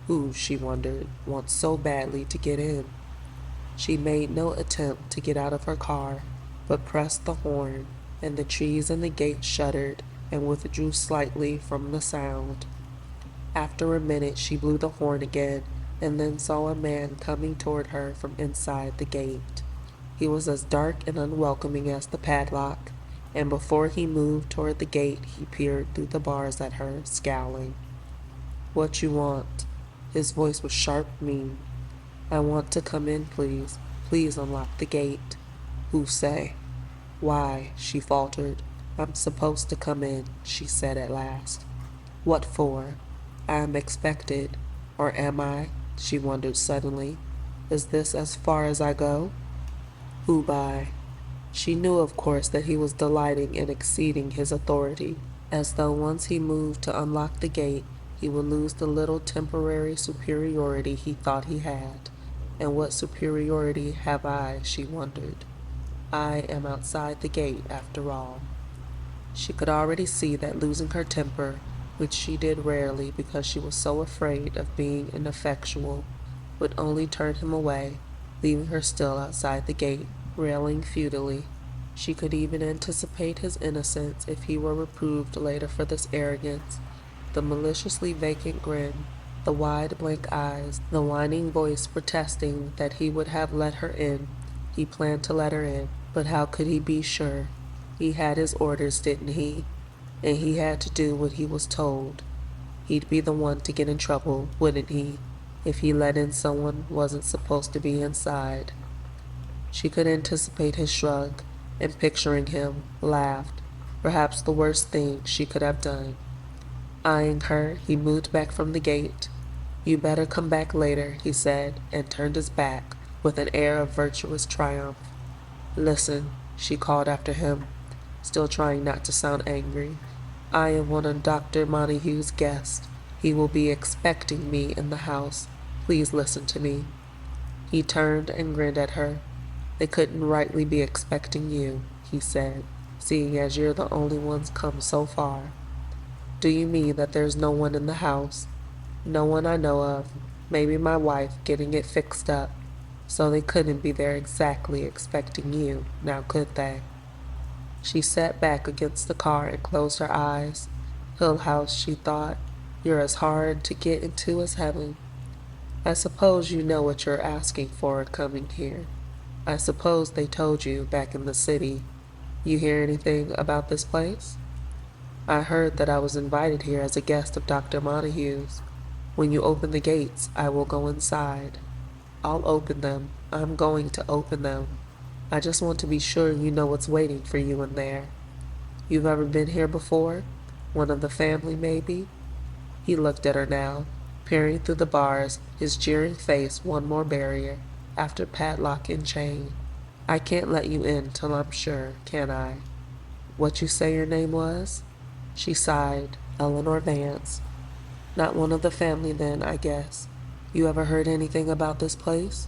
who, she wondered, wants so badly to get in? She made no attempt to get out of her car, but pressed the horn, and the trees and the gate shuddered and withdrew slightly from the sound. After a minute she blew the horn again, and then saw a man coming toward her from inside the gate. He was as dark and unwelcoming as the padlock, and before he moved toward the gate he peered through the bars at her, scowling. What you want? His voice was sharp, mean. I want to come in, please. Please unlock the gate. Who say? Why, she faltered. I'm supposed to come in, she said at last. What for? I am expected. Or am I? She wondered suddenly. Is this as far as I go? Who by? She knew, of course, that he was delighting in exceeding his authority, as though once he moved to unlock the gate, he would lose the little temporary superiority he thought he had. And what superiority have I, she wondered. I am outside the gate, after all. She could already see that losing her temper, which she did rarely because she was so afraid of being ineffectual, would only turn him away, leaving her still outside the gate, railing futilely. She could even anticipate his innocence if he were reproved later for this arrogance. The maliciously vacant grin, the wide blank eyes, the whining voice protesting that he would have let her in. He planned to let her in, but how could he be sure? He had his orders, didn't he? And he had to do what he was told. He'd be the one to get in trouble, wouldn't he, if he let in someone wasn't supposed to be inside. She could anticipate his shrug, and picturing him, laughed, perhaps the worst thing she could have done. Eyeing her, he moved back from the gate. "You better come back later," he said, and turned his back with an air of virtuous triumph. "Listen," she called after him, still trying not to sound angry. "I am one of Dr. Montague's guests. He will be expecting me in the house. Please listen to me." He turned and grinned at her. "They couldn't rightly be expecting you," he said, "seeing as you're the only ones come so far." "Do you mean that there's no one in the house?" "No one I know of. Maybe my wife getting it fixed up. So they couldn't be there exactly expecting you, now could they?" She sat back against the car and closed her eyes. Hill House, she thought. You're as hard to get into as heaven. I suppose you know what you're asking for coming here. I suppose they told you back in the city. You hear anything about this place? I heard that I was invited here as a guest of Dr. Montague's. When you open the gates, I will go inside. I'll open them. I'm going to open them. I just want to be sure you know what's waiting for you in there. You've ever been here before? One of the family, maybe? He looked at her now, peering through the bars, his jeering face one more barrier, after padlock and chain. I can't let you in till I'm sure, can I? What you say your name was? She sighed. Eleanor Vance. Not one of the family then, I guess. You ever heard anything about this place?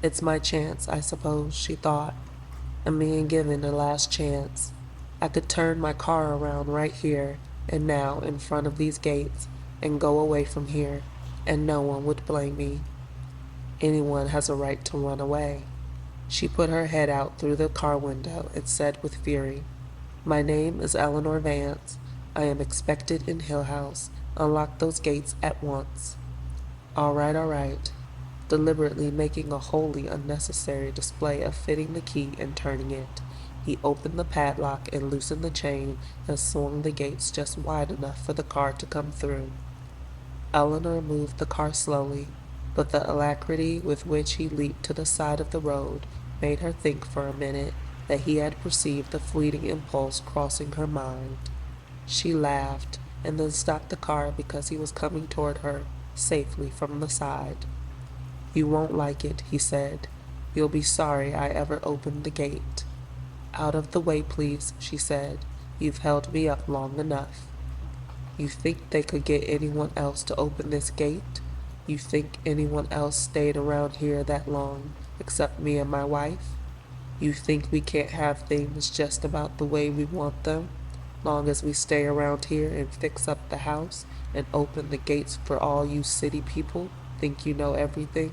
It's my chance, I suppose, she thought. I'm being given a last chance. I could turn my car around right here and now in front of these gates and go away from here, and no one would blame me. Anyone has a right to run away. She put her head out through the car window and said with fury, "My name is Eleanor Vance. I am expected in Hill House. Unlock those gates at once." All right. Deliberately making a wholly unnecessary display of fitting the key and turning it, he opened the padlock and loosened the chain and swung the gates just wide enough for the car to come through. Eleanor moved the car slowly, but the alacrity with which he leaped to the side of the road made her think for a minute that he had perceived the fleeting impulse crossing her mind. She laughed, and then stopped the car because he was coming toward her safely from the side. "You won't like it," he said. "You'll be sorry I ever opened the gate." "Out of the way, please," she said. "You've held me up long enough." "You think they could get anyone else to open this gate? You think anyone else stayed around here that long, except me and my wife? You think we can't have things just about the way we want them, long as we stay around here and fix up the house and open the gates for all you city people think you know everything?"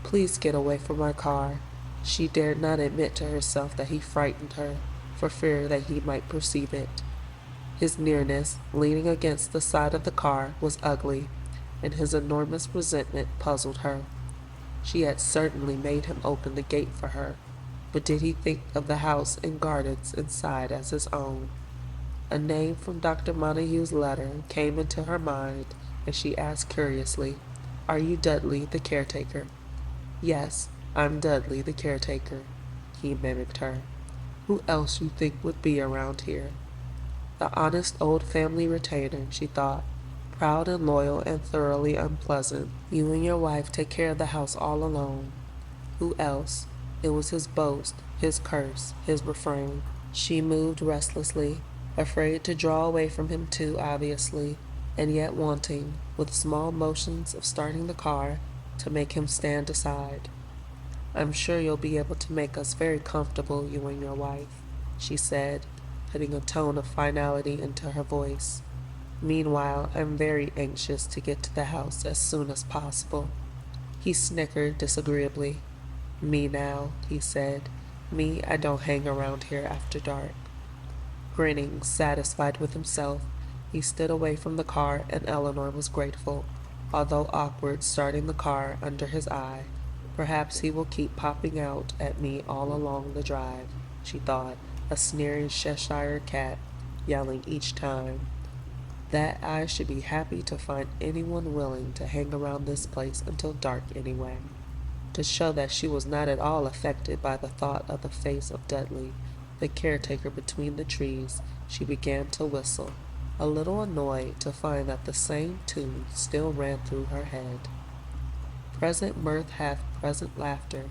"Please get away from my car." She dared not admit to herself that he frightened her, for fear that he might perceive it. His nearness, leaning against the side of the car, was ugly, and his enormous resentment puzzled her. She had certainly made him open the gate for her, but did he think of the house and gardens inside as his own? A name from Dr. Montague's letter came into her mind, and she asked curiously, "Are you Dudley, the caretaker?" "Yes, I'm Dudley, the caretaker," he mimicked her. "Who else you think would be around here?" The honest old family retainer, she thought, proud and loyal and thoroughly unpleasant. You and your wife take care of the house all alone. Who else? It was his boast, his curse, his refrain. She moved restlessly, afraid to draw away from him too obviously, and yet wanting, with small motions of starting the car, to make him stand aside. "I'm sure you'll be able to make us very comfortable, you and your wife," she said, putting a tone of finality into her voice. "Meanwhile, I'm very anxious to get to the house as soon as possible." He snickered disagreeably. "Me now," he said. "Me, I don't hang around here after dark." Grinning, satisfied with himself, he stood away from the car, and Eleanor was grateful, although awkward starting the car under his eye. Perhaps he will keep popping out at me all along the drive, she thought, a sneering Cheshire cat, yelling each time. That I should be happy to find anyone willing to hang around this place until dark anyway. To show that she was not at all affected by the thought of the face of Dudley, the caretaker between the trees, she began to whistle, a little annoyed to find that the same tune still ran through her head. Present mirth hath present laughter,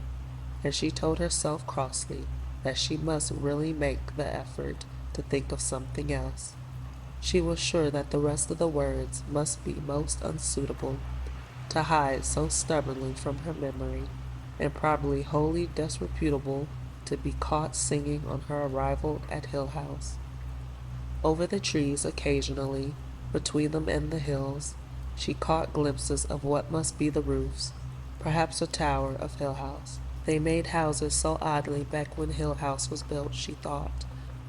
and she told herself crossly that she must really make the effort to think of something else. She was sure that the rest of the words must be most unsuitable to hide so stubbornly from her memory, and probably wholly disreputable to be caught singing on her arrival at Hill House. Over the trees occasionally, between them and the hills, she caught glimpses of what must be the roofs, perhaps a tower of Hill House. They made houses so oddly back when Hill House was built, she thought.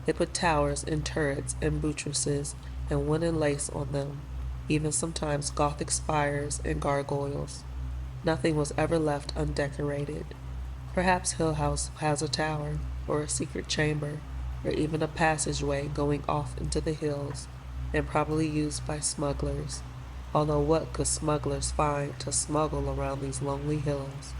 They put towers and turrets and buttresses and wooden lace on them, even sometimes gothic spires and gargoyles. Nothing was ever left undecorated. Perhaps Hill House has a tower, or a secret chamber, or even a passageway going off into the hills, and probably used by smugglers, although what could smugglers find to smuggle around these lonely hills?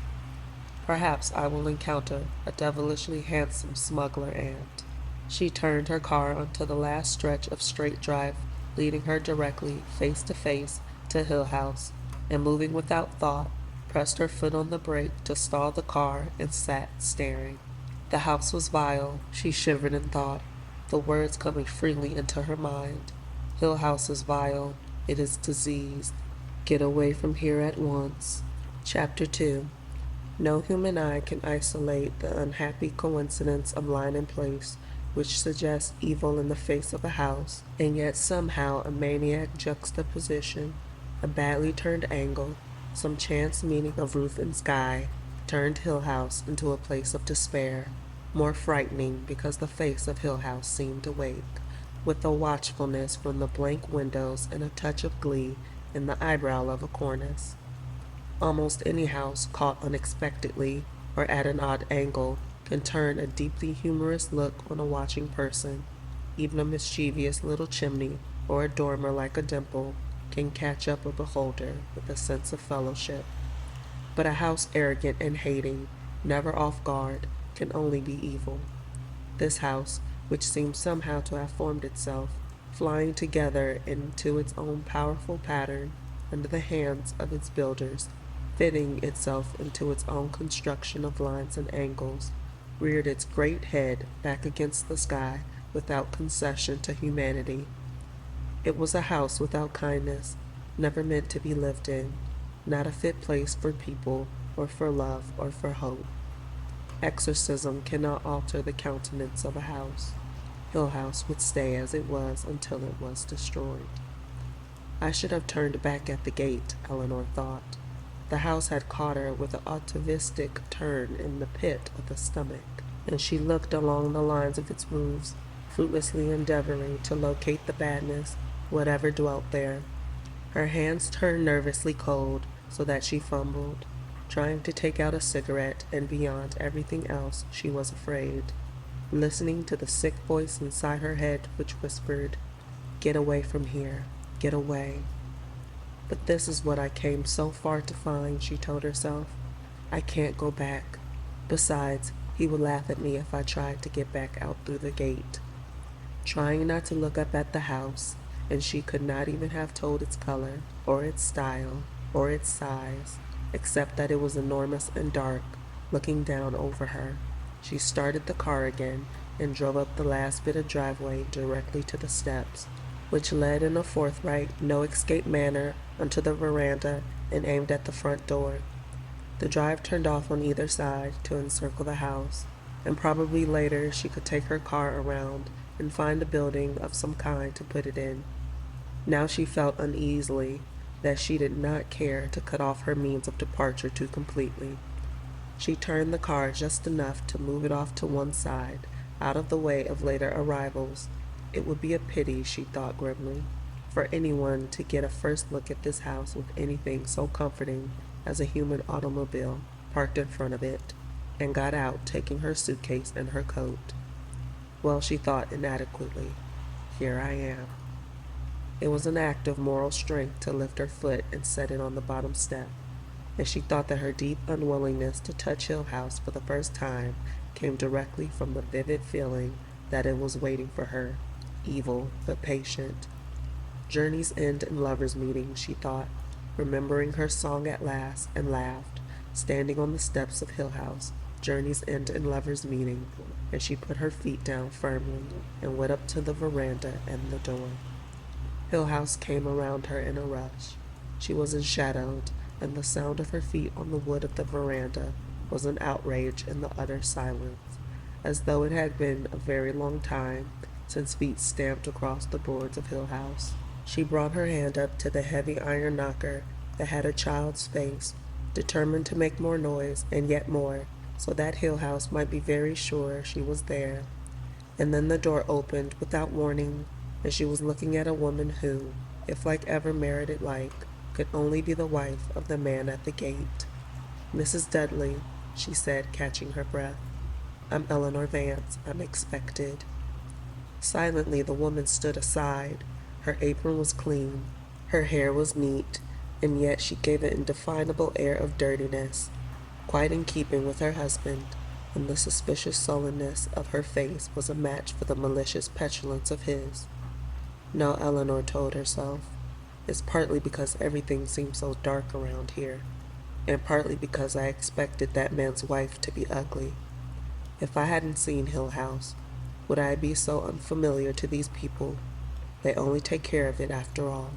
Perhaps I will encounter a devilishly handsome smuggler aunt. She turned her car onto the last stretch of straight drive, leading her directly, face to face, to Hill House, and moving without thought, pressed her foot on the brake to stall the car and sat staring. The house was vile, she shivered in thought, the words coming freely into her mind. Hill House is vile, it is diseased. Get away from here at once. Chapter 2. No human eye can isolate the unhappy coincidence of line and place, which suggests evil in the face of a house, and yet somehow a maniac juxtaposition, a badly turned angle, some chance meeting of roof and sky, turned Hill House into a place of despair, more frightening because the face of Hill House seemed awake, with a watchfulness from the blank windows and a touch of glee in the eyebrow of a cornice. Almost any house caught unexpectedly or at an odd angle can turn a deeply humorous look on a watching person. Even a mischievous little chimney or a dormer like a dimple can catch up a beholder with a sense of fellowship. But a house arrogant and hating, never off guard, can only be evil. This house, which seemed somehow to have formed itself, flying together into its own powerful pattern under the hands of its builders, fitting itself into its own construction of lines and angles, reared its great head back against the sky without concession to humanity. It was a house without kindness, never meant to be lived in, not a fit place for people or for love or for hope. Exorcism cannot alter the countenance of a house. Hill House would stay as it was until it was destroyed. I should have turned back at the gate, Eleanor thought. The house had caught her with an atavistic turn in the pit of the stomach, and she looked along the lines of its roofs, fruitlessly endeavoring to locate the badness, whatever dwelt there. Her hands turned nervously cold, so that she fumbled, trying to take out a cigarette, and beyond everything else she was afraid, listening to the sick voice inside her head which whispered, "Get away from here, get away." But this is what I came so far to find, she told herself. I can't go back. Besides, he would laugh at me if I tried to get back out through the gate. Trying not to look up at the house, and she could not even have told its color, or its style, or its size, except that it was enormous and dark, looking down over her. She started the car again and drove up the last bit of driveway directly to the steps, which led in a forthright, no-escape manner onto the veranda and aimed at the front door. The drive turned off on either side to encircle the house, and probably later she could take her car around and find a building of some kind to put it in. Now she felt uneasily that she did not care to cut off her means of departure too completely. She turned the car just enough to move it off to one side, out of the way of later arrivals. It would be a pity, she thought grimly, for anyone to get a first look at this house with anything so comforting as a human automobile parked in front of it, and got out, taking her suitcase and her coat. Well, she thought inadequately, here I am. It was an act of moral strength to lift her foot and set it on the bottom step, and she thought that her deep unwillingness to touch Hill House for the first time came directly from the vivid feeling that it was waiting for her, evil but patient. Journeys end in lovers' meeting, she thought, remembering her song at last, and laughed, standing on the steps of Hill House. Journeys end in lovers' meeting, and she put her feet down firmly and went up to the veranda and the door. Hill House came around her in a rush. She was enshadowed, and the sound of her feet on the wood of the veranda was an outrage in the utter silence, as though it had been a very long time since feet stamped across the boards of Hill House. She brought her hand up to the heavy iron knocker that had a child's face, determined to make more noise and yet more, so that Hill House might be very sure she was there. And then the door opened without warning, and she was looking at a woman who, if like ever merited like, could only be the wife of the man at the gate. "Mrs. Dudley," she said, catching her breath. "I'm Eleanor Vance. I'm expected." Silently the woman stood aside. Her apron was clean, her hair was neat, and yet she gave an indefinable air of dirtiness, quite in keeping with her husband, and the suspicious sullenness of her face was a match for the malicious petulance of his. No, Eleanor told herself, it's partly because everything seems so dark around here, and partly because I expected that man's wife to be ugly. If I hadn't seen Hill House, would I be so unfamiliar to these people? They only take care of it after all.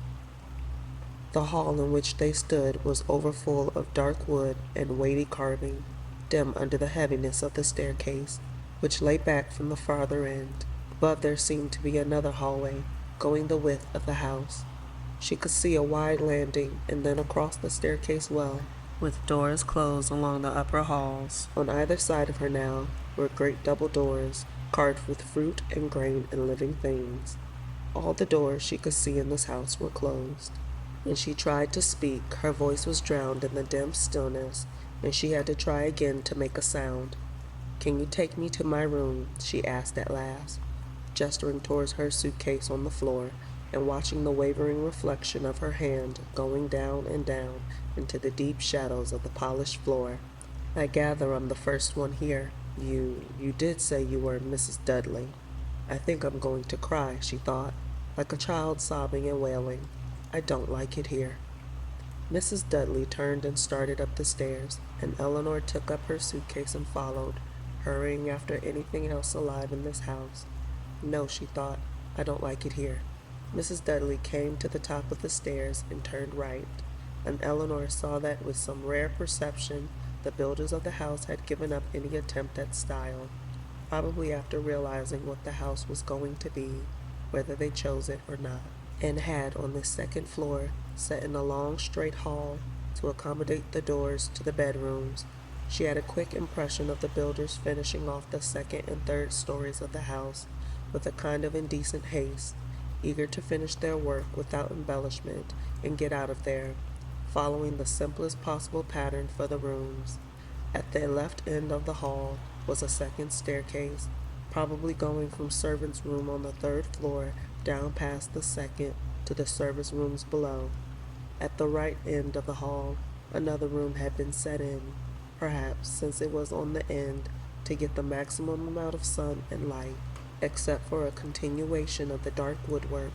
The hall in which they stood was overfull of dark wood and weighty carving, dim under the heaviness of the staircase, which lay back from the farther end. Above there seemed to be another hallway, going the width of the house. She could see a wide landing, and then across the staircase well, with doors closed along the upper halls. On either side of her now were great double doors, carved with fruit and grain and living things. All the doors she could see in this house were closed. When she tried to speak, her voice was drowned in the dim stillness, and she had to try again to make a sound. "Can you take me to my room?" she asked at last, gesturing towards her suitcase on the floor and watching the wavering reflection of her hand going down and down into the deep shadows of the polished floor. "I gather I'm the first one here. You did say you were Mrs. Dudley." "I think I'm going to cry," she thought, like a child sobbing and wailing. "I don't like it here." Mrs. Dudley turned and started up the stairs, and Eleanor took up her suitcase and followed, hurrying after anything else alive in this house. "No," she thought, "I don't like it here." Mrs. Dudley came to the top of the stairs and turned right, and Eleanor saw that with some rare perception the builders of the house had given up any attempt at style, probably after realizing what the house was going to be, whether they chose it or not, and had on this second floor, set in a long straight hall to accommodate the doors to the bedrooms. She had a quick impression of the builders finishing off the second and third stories of the house with a kind of indecent haste, eager to finish their work without embellishment and get out of there, following the simplest possible pattern for the rooms. At the left end of the hall was a second staircase, probably going from servants' room on the third floor down past the second to the service rooms below. At the right end of the hall, another room had been set in, perhaps since it was on the end, to get the maximum amount of sun and light, except for a continuation of the dark woodwork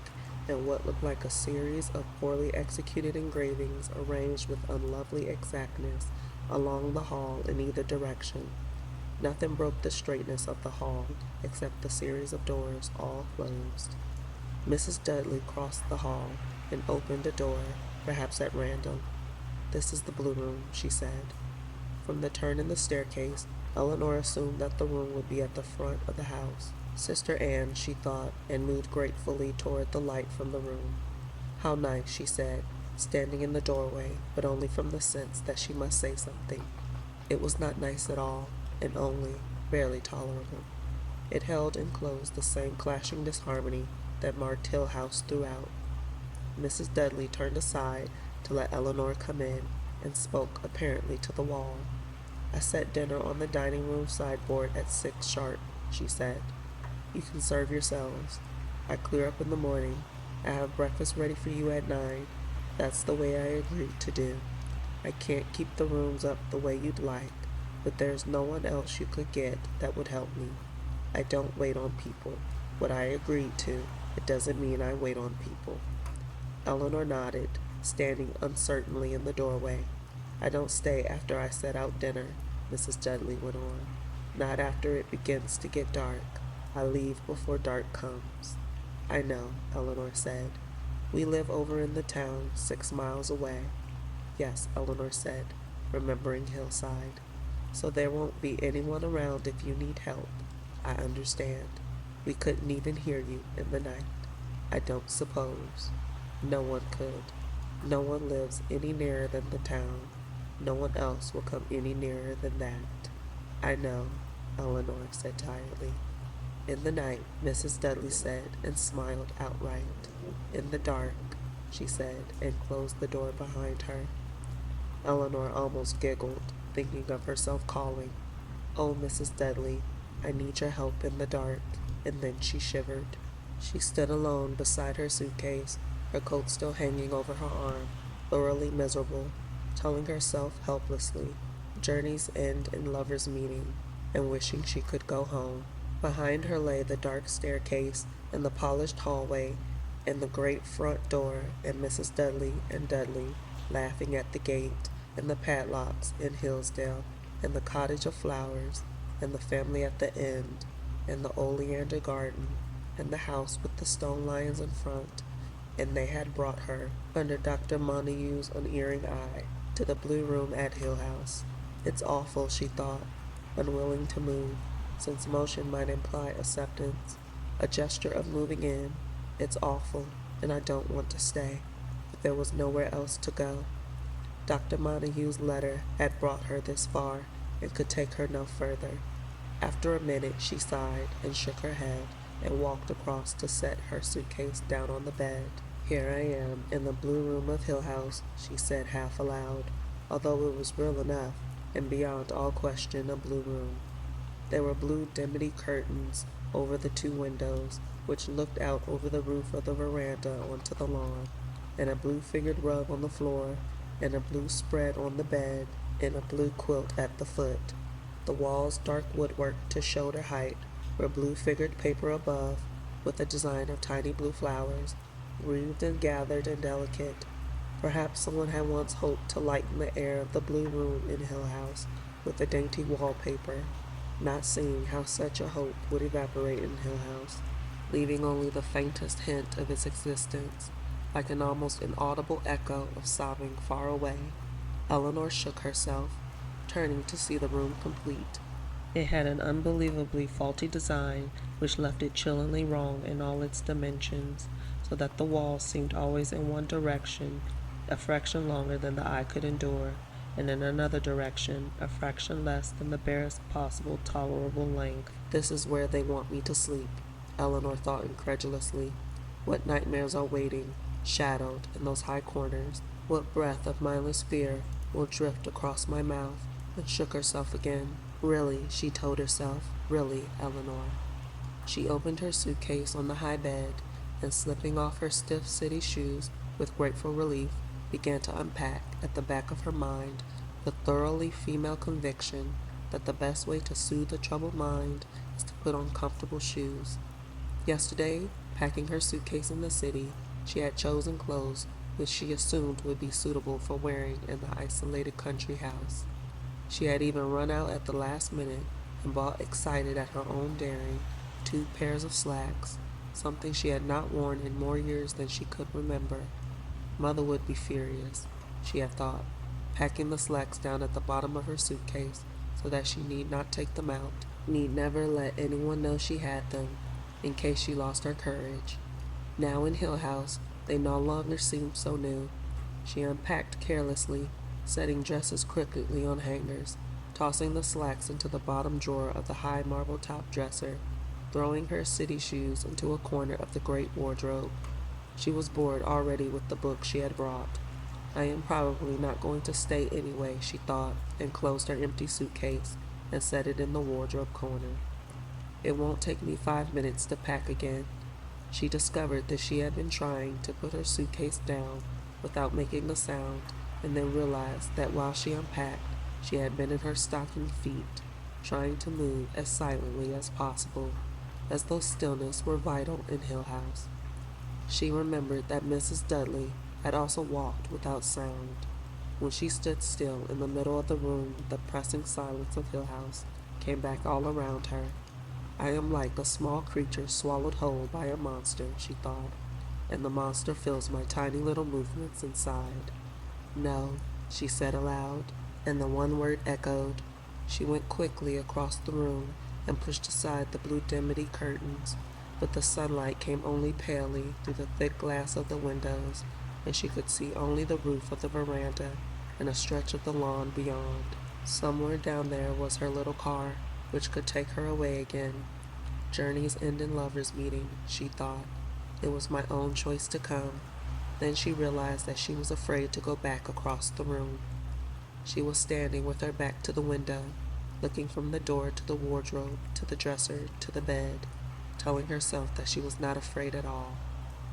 and what looked like a series of poorly executed engravings arranged with unlovely exactness along the hall in either direction. Nothing broke the straightness of the hall except the series of doors, all closed. Mrs. Dudley crossed the hall and opened a door, perhaps at random. "This is the blue room," she said. From the turn in the staircase, Eleanor assumed that the room would be at the front of the house. Sister Anne, she thought, and moved gratefully toward the light from the room. "How nice," she said, standing in the doorway, but only from the sense that she must say something. It was not nice at all, and only barely tolerable. It held and closed the same clashing disharmony that marked Hill House throughout. Mrs. Dudley turned aside to let Eleanor come in, and spoke apparently to the wall. "I set dinner on the dining room sideboard at 6 sharp," she said. "You can serve yourselves. I clear up in the morning. I have breakfast ready for you at 9. That's the way I agreed to do. I can't keep the rooms up the way you'd like, but there's no one else you could get that would help me. I don't wait on people. What I agreed to, it doesn't mean I wait on people. Eleanor nodded, standing uncertainly in the doorway. I don't stay after I set out dinner, Mrs. Dudley went on. Not after it begins to get dark. I leave before dark comes. I know, Eleanor said. We live over in the town 6 miles away. Yes, Eleanor said, remembering Hillside. So there won't be anyone around if you need help. I understand. We couldn't even hear you in the night. I don't suppose. No one could. No one lives any nearer than the town. No one else will come any nearer than that. I know, Eleanor said tiredly. In the night, Mrs. Dudley said, and smiled outright. In the dark, she said, and closed the door behind her. Eleanor almost giggled, thinking of herself calling, "Oh, Mrs. Dudley, I need your help in the dark," and then she shivered. She stood alone beside her suitcase, her coat still hanging over her arm, thoroughly miserable, telling herself helplessly, journey's end and lover's meeting, and wishing she could go home. Behind her lay the dark staircase and the polished hallway and the great front door, and Mrs. Dudley and Dudley laughing at the gate, and the padlocks in Hillsdale, and the cottage of flowers, and the family at the end, and the oleander garden, and the house with the stone lions in front, and they had brought her, under Dr. Montague's unerring eye, to the blue room at Hill House. It's awful, she thought, unwilling to move, since motion might imply acceptance, a gesture of moving in. It's awful, and I don't want to stay, but there was nowhere else to go. Dr. Montague's letter had brought her this far, and could take her no further. After a minute, she sighed and shook her head, and walked across to set her suitcase down on the bed. Here I am, in the blue room of Hill House, she said half aloud, although it was real enough, and beyond all question a blue room. There were blue dimity curtains over the 2 windows, which looked out over the roof of the veranda onto the lawn, and a blue-figured rug on the floor, and a blue spread on the bed, and a blue quilt at the foot. The walls dark woodwork to shoulder height, were blue-figured paper above, with a design of tiny blue flowers, wreathed and gathered and delicate. Perhaps someone had once hoped to lighten the air of the blue room in Hill House with a dainty wallpaper, not seeing how such a hope would evaporate in Hill House, leaving only the faintest hint of its existence, like an almost inaudible echo of sobbing far away. Eleanor shook herself, turning to see the room complete. It had an unbelievably faulty design which left it chillingly wrong in all its dimensions, so that the walls seemed always in one direction, a fraction longer than the eye could endure, and in another direction, a fraction less than the barest possible tolerable length. This is where they want me to sleep, Eleanor thought incredulously. What nightmares are waiting, shadowed in those high corners? What breath of mindless fear will drift across my mouth? And shook herself again. Really, she told herself, really, Eleanor. She opened her suitcase on the high bed, and slipping off her stiff city shoes with grateful relief, began to unpack at the back of her mind the thoroughly female conviction that the best way to soothe a troubled mind is to put on comfortable shoes. Yesterday, packing her suitcase in the city, she had chosen clothes which she assumed would be suitable for wearing in the isolated country house. She had even run out at the last minute and bought, excited at her own daring, 2 pairs of slacks, something she had not worn in more years than she could remember. Mother would be furious, she had thought, packing the slacks down at the bottom of her suitcase so that she need not take them out, need never let anyone know she had them, in case she lost her courage. Now in Hill House, they no longer seemed so new. She unpacked carelessly, setting dresses crookedly on hangers, tossing the slacks into the bottom drawer of the high marble-top dresser, throwing her city shoes into a corner of the great wardrobe. She was bored already with the book she had brought. I am probably not going to stay anyway, she thought, and closed her empty suitcase and set it in the wardrobe corner. It won't take me 5 minutes to pack again. She discovered that she had been trying to put her suitcase down without making a sound, and then realized that while she unpacked, she had been in her stocking feet, trying to move as silently as possible, as though stillness were vital in Hill House. She remembered that Mrs. Dudley had also walked without sound. When she stood still in the middle of the room, the pressing silence of Hill House came back all around her. I am like a small creature swallowed whole by a monster, she thought, and the monster feels my tiny little movements inside. No, she said aloud, and the one word echoed. She went quickly across the room and pushed aside the blue dimity curtains, but the sunlight came only palely through the thick glass of the windows, and she could see only the roof of the veranda and a stretch of the lawn beyond. Somewhere down there was her little car, which could take her away again. Journeys end in lovers' meeting, she thought. It was my own choice to come. Then she realized that she was afraid to go back across the room. She was standing with her back to the window, looking from the door to the wardrobe, to the dresser, to the bed, telling herself that she was not afraid at all,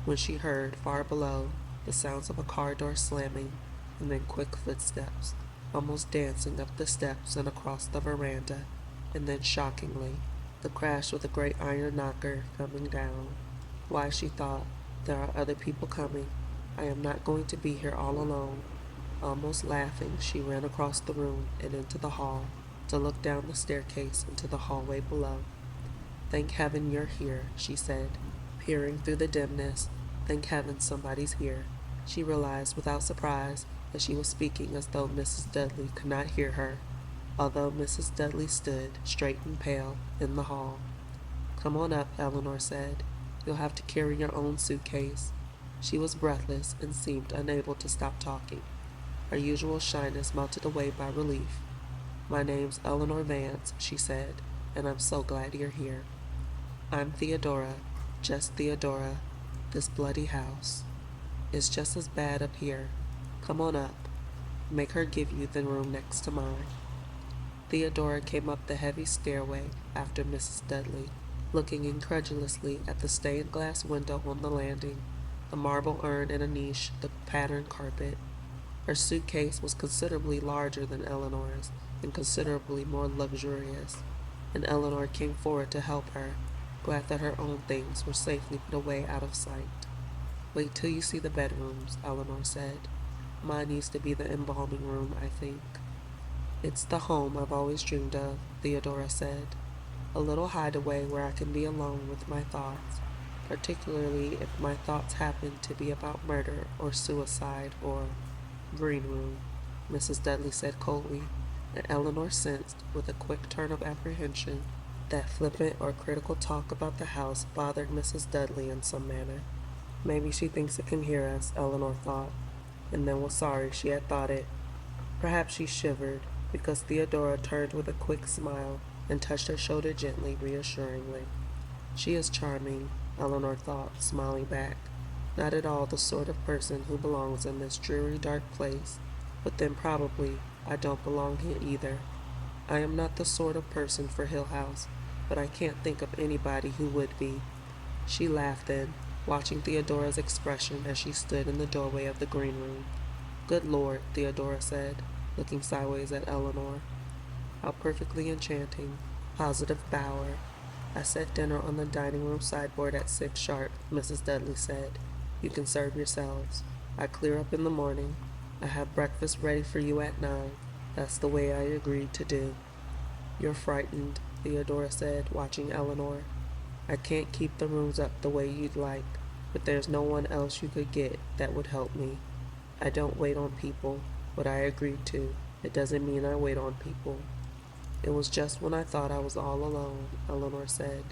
when she heard, far below, the sounds of a car door slamming, and then quick footsteps, almost dancing up the steps and across the veranda, and then, shockingly, the crash of the great iron knocker coming down. Why, she thought, there are other people coming. I am not going to be here all alone. Almost laughing, she ran across the room and into the hall to look down the staircase into the hallway below. Thank heaven you're here, she said, peering through the dimness. Thank heaven somebody's here. She realized without surprise that she was speaking as though Mrs. Dudley could not hear her, although Mrs. Dudley stood, straight and pale, in the hall. Come on up, Eleanor said. You'll have to carry your own suitcase. She was breathless and seemed unable to stop talking. Her usual shyness melted away by relief. My name's Eleanor Vance, she said, and I'm so glad you're here. I'm Theodora, just Theodora. This bloody house. It's just as bad up here. Come on up. Make her give you the room next to mine. Theodora came up the heavy stairway after Mrs. Dudley, looking incredulously at the stained glass window on the landing, the marble urn in a niche, the patterned carpet. Her suitcase was considerably larger than Eleanor's and considerably more luxurious, and Eleanor came forward to help her, glad that her own things were safely put away out of sight. Wait till you see the bedrooms, Eleanor said. Mine used to be the embalming room, I think. It's the home I've always dreamed of, Theodora said. A little hideaway where I can be alone with my thoughts, particularly if my thoughts happen to be about murder or suicide or green room, Mrs. Dudley said coldly, and Eleanor sensed, with a quick turn of apprehension, that flippant or critical talk about the house bothered Mrs. Dudley in some manner. Maybe she thinks it can hear us, Eleanor thought, and then was sorry she had thought it. Perhaps she shivered, because Theodora turned with a quick smile and touched her shoulder gently, reassuringly. She is charming, Eleanor thought, smiling back. Not at all the sort of person who belongs in this dreary, dark place, but then probably I don't belong here either. I am not the sort of person for Hill House, but I can't think of anybody who would be. She laughed then, watching Theodora's expression as she stood in the doorway of the green room. Good Lord, Theodora said, looking sideways at Eleanor. How perfectly enchanting. Positive bower. I set dinner on the dining room sideboard at 6 sharp, Mrs. Dudley said. You can serve yourselves. I clear up in the morning. I have breakfast ready for you at 9. That's the way I agreed to do. You're frightened, Theodora said, watching Eleanor. I can't keep the rooms up the way you'd like, but there's no one else you could get that would help me. I don't wait on people, but I agreed to. It doesn't mean I wait on people. It was just when I thought I was all alone, Eleanor said.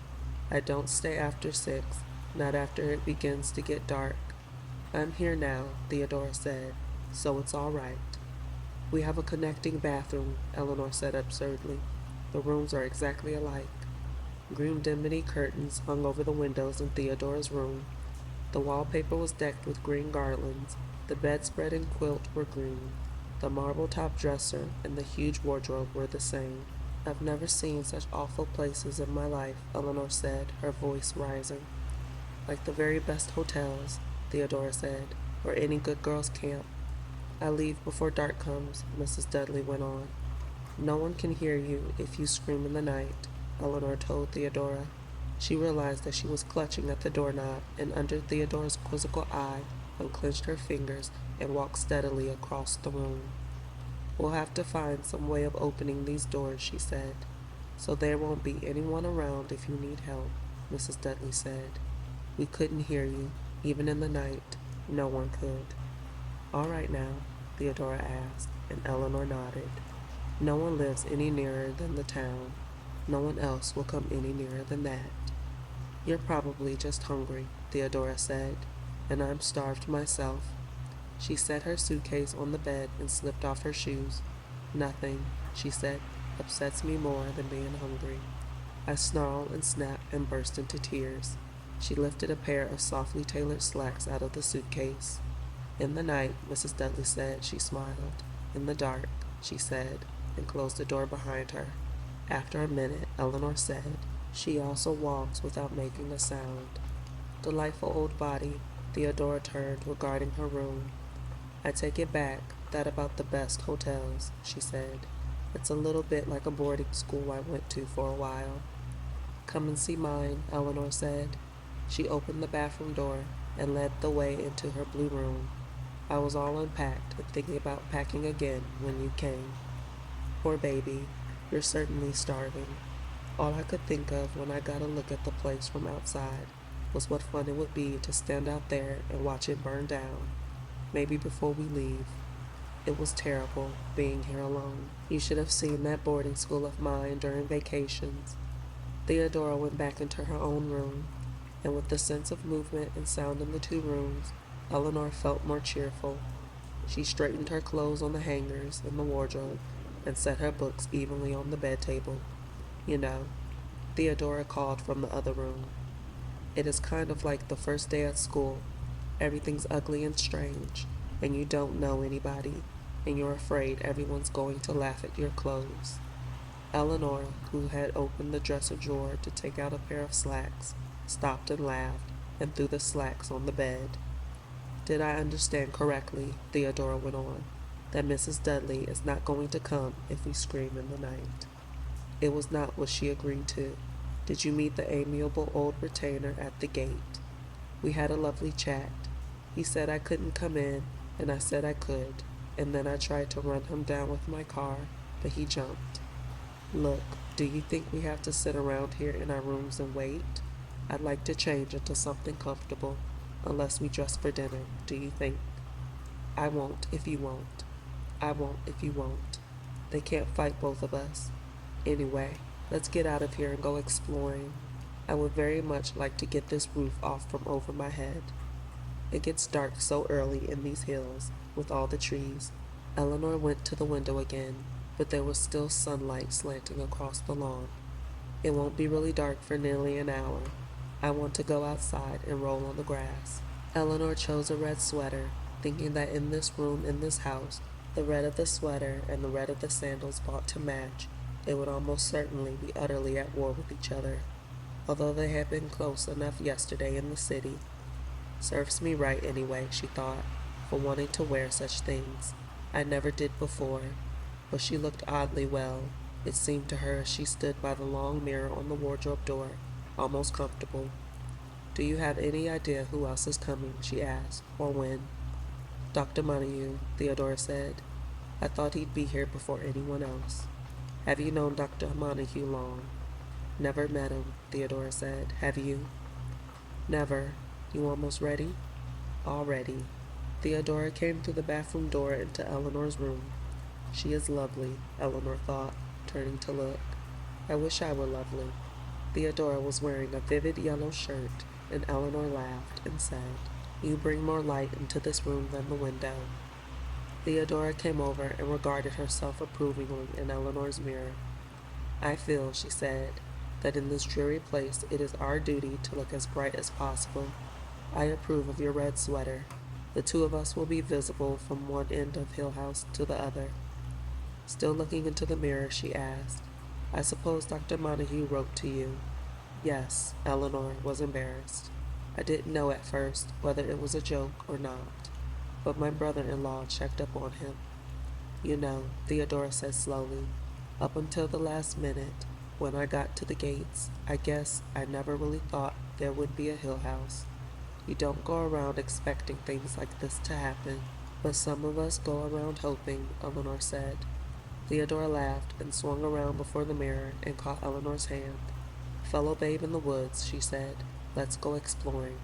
I don't stay after 6, not after it begins to get dark. I'm here now, Theodora said, so it's all right. We have a connecting bathroom, Eleanor said absurdly. The rooms are exactly alike. Green dimity curtains hung over the windows in Theodora's room. The wallpaper was decked with green garlands. The bedspread and quilt were green. The marble-top dresser and the huge wardrobe were the same. I've never seen such awful places in my life, Eleanor said, her voice rising. like the very best hotels, Theodora said, or any good girls' camp. I leave before dark comes, Mrs. Dudley went on. No one can hear you if you scream in the night, Eleanor told Theodora. She realized that she was clutching at the doorknob, and under Theodora's quizzical eye, unclenched her fingers and walked steadily across the room. We'll have to find some way of opening these doors, she said, so there won't be anyone around if you need help, Mrs. Dudley said. We couldn't hear you, even in the night. No one could. All right now, Theodora asked, and Eleanor nodded. No one lives any nearer than the town. No one else will come any nearer than that. You're probably just hungry, Theodora said, and I'm starved myself. She set her suitcase on the bed and slipped off her shoes. Nothing, she said, upsets me more than being hungry. I snarled and snapped and burst into tears. She lifted a pair of softly tailored slacks out of the suitcase. In the night, Mrs. Dudley said, she smiled. In the dark, she said, and closed the door behind her. After a minute, Eleanor said, she also walks without making a sound. Delightful old body, Theodora turned, regarding her room. I take it back, that about the best hotels, she said. It's a little bit like a boarding school I went to for a while. Come and see mine, Eleanor said. She opened the bathroom door and led the way into her blue room. I was all unpacked and thinking about packing again when you came. Poor baby, you're certainly starving. All I could think of when I got a look at the place from outside was what fun it would be to stand out there and watch it burn down, maybe before we leave. It was terrible, being here alone. You should have seen that boarding school of mine during vacations. Theodora went back into her own room, and with the sense of movement and sound in the two rooms, Eleanor felt more cheerful. She straightened her clothes on the hangers in the wardrobe and set her books evenly on the bed table. You know, Theodora called from the other room. It is kind of like the first day at school. Everything's ugly and strange, and you don't know anybody, and you're afraid everyone's going to laugh at your clothes. Eleanor, who had opened the dresser drawer to take out a pair of slacks, stopped and laughed, and threw the slacks on the bed. Did I understand correctly, Theodora went on, that Mrs. Dudley is not going to come if we scream in the night? It was not what she agreed to. Did you meet the amiable old retainer at the gate? We had a lovely chat. He said I couldn't come in, and I said I could, and then I tried to run him down with my car, but he jumped. Look, do you think we have to sit around here in our rooms and wait? I'd like to change into something comfortable, unless we dress for dinner, do you think? I won't if you won't. I won't if you won't. They can't fight both of us. Anyway, let's get out of here and go exploring. I would very much like to get this roof off from over my head. It gets dark so early in these hills, with all the trees. Eleanor went to the window again, but there was still sunlight slanting across the lawn. It won't be really dark for nearly an hour. I want to go outside and roll on the grass. Eleanor chose a red sweater, thinking that in this room, in this house, the red of the sweater and the red of the sandals bought to match, they would almost certainly be utterly at war with each other, although they had been close enough yesterday in the city. Serves me right anyway, she thought, for wanting to wear such things. I never did before, but she looked oddly well. It seemed to her as she stood by the long mirror on the wardrobe door, almost comfortable. Do you have any idea who else is coming? She asked, or when? Dr. Montague, Theodora said. I thought he'd be here before anyone else. Have you known Dr. Montague long? Never met him, Theodora said. Have you? Never. You almost ready? All ready. Theodora came through the bathroom door into Eleanor's room. She is lovely, Eleanor thought, turning to look. I wish I were lovely. Theodora was wearing a vivid yellow shirt, and Eleanor laughed and said, You bring more light into this room than the window. Theodora came over and regarded herself approvingly in Eleanor's mirror. I feel, she said, that in this dreary place it is our duty to look as bright as possible. I approve of your red sweater. The two of us will be visible from one end of Hill House to the other. Still looking into the mirror, she asked, I suppose Dr. Montague wrote to you? Yes, Eleanor was embarrassed. I didn't know at first whether it was a joke or not, but my brother-in-law checked up on him. You know, Theodora said slowly, up until the last minute, when I got to the gates, I guess I never really thought there would be a Hill House. You don't go around expecting things like this to happen, but some of us go around hoping, Eleanor said. Theodora laughed and swung around before the mirror and caught Eleanor's hand. Fellow babe in the woods, she said. Let's go exploring.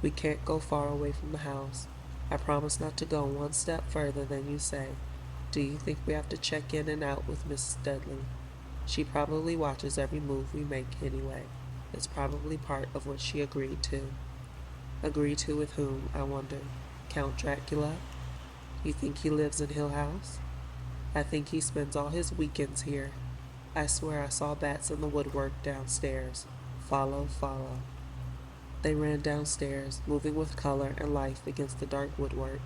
We can't go far away from the house. I promise not to go one step further than you say. Do you think we have to check in and out with Mrs. Dudley? She probably watches every move we make anyway. It's probably part of what she agreed to. Agreed to with whom, I wonder? Count Dracula? You think he lives in Hill House? I think he spends all his weekends here. I swear I saw bats in the woodwork downstairs. Follow, follow. They ran downstairs, moving with color and life against the dark woodwork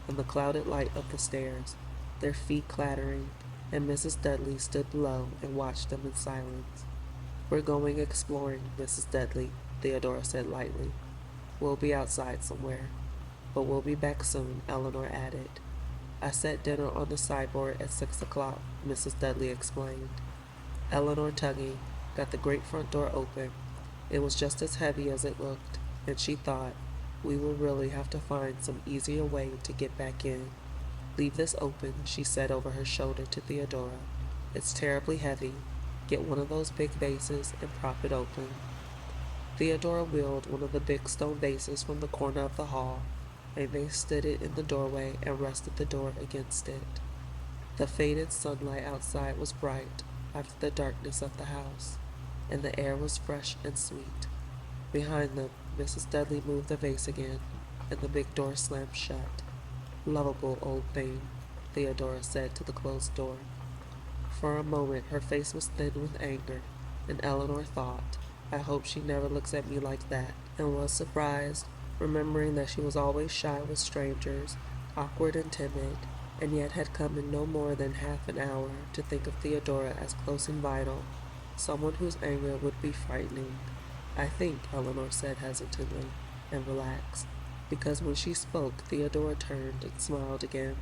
and the clouded light of the stairs, their feet clattering, and Mrs. Dudley stood below and watched them in silence. We're going exploring, Mrs. Dudley, Theodora said lightly. We'll be outside somewhere. But we'll be back soon, Eleanor added. I set dinner on the sideboard at 6 o'clock, Mrs. Dudley explained. Eleanor, tugging, got the great front door open. It was just as heavy as it looked, and she thought, we will really have to find some easier way to get back in. Leave this open, she said over her shoulder to Theodora. It's terribly heavy. Get one of those big vases and prop it open. Theodora wheeled one of the big stone vases from the corner of the hall, and they stood it in the doorway and rested the door against it. The faded sunlight outside was bright after the darkness of the house, and the air was fresh and sweet. Behind them, Mrs. Dudley moved the vase again, and the big door slammed shut. Lovable old thing, Theodora said to the closed door. For a moment her face was thin with anger, and Eleanor thought, I hope she never looks at me like that, and was surprised, remembering that she was always shy with strangers, awkward and timid, and yet had come in no more than half an hour to think of Theodora as close and vital, someone whose anger would be frightening. I think, Eleanor said hesitantly, and relaxed, because when she spoke, Theodora turned and smiled again.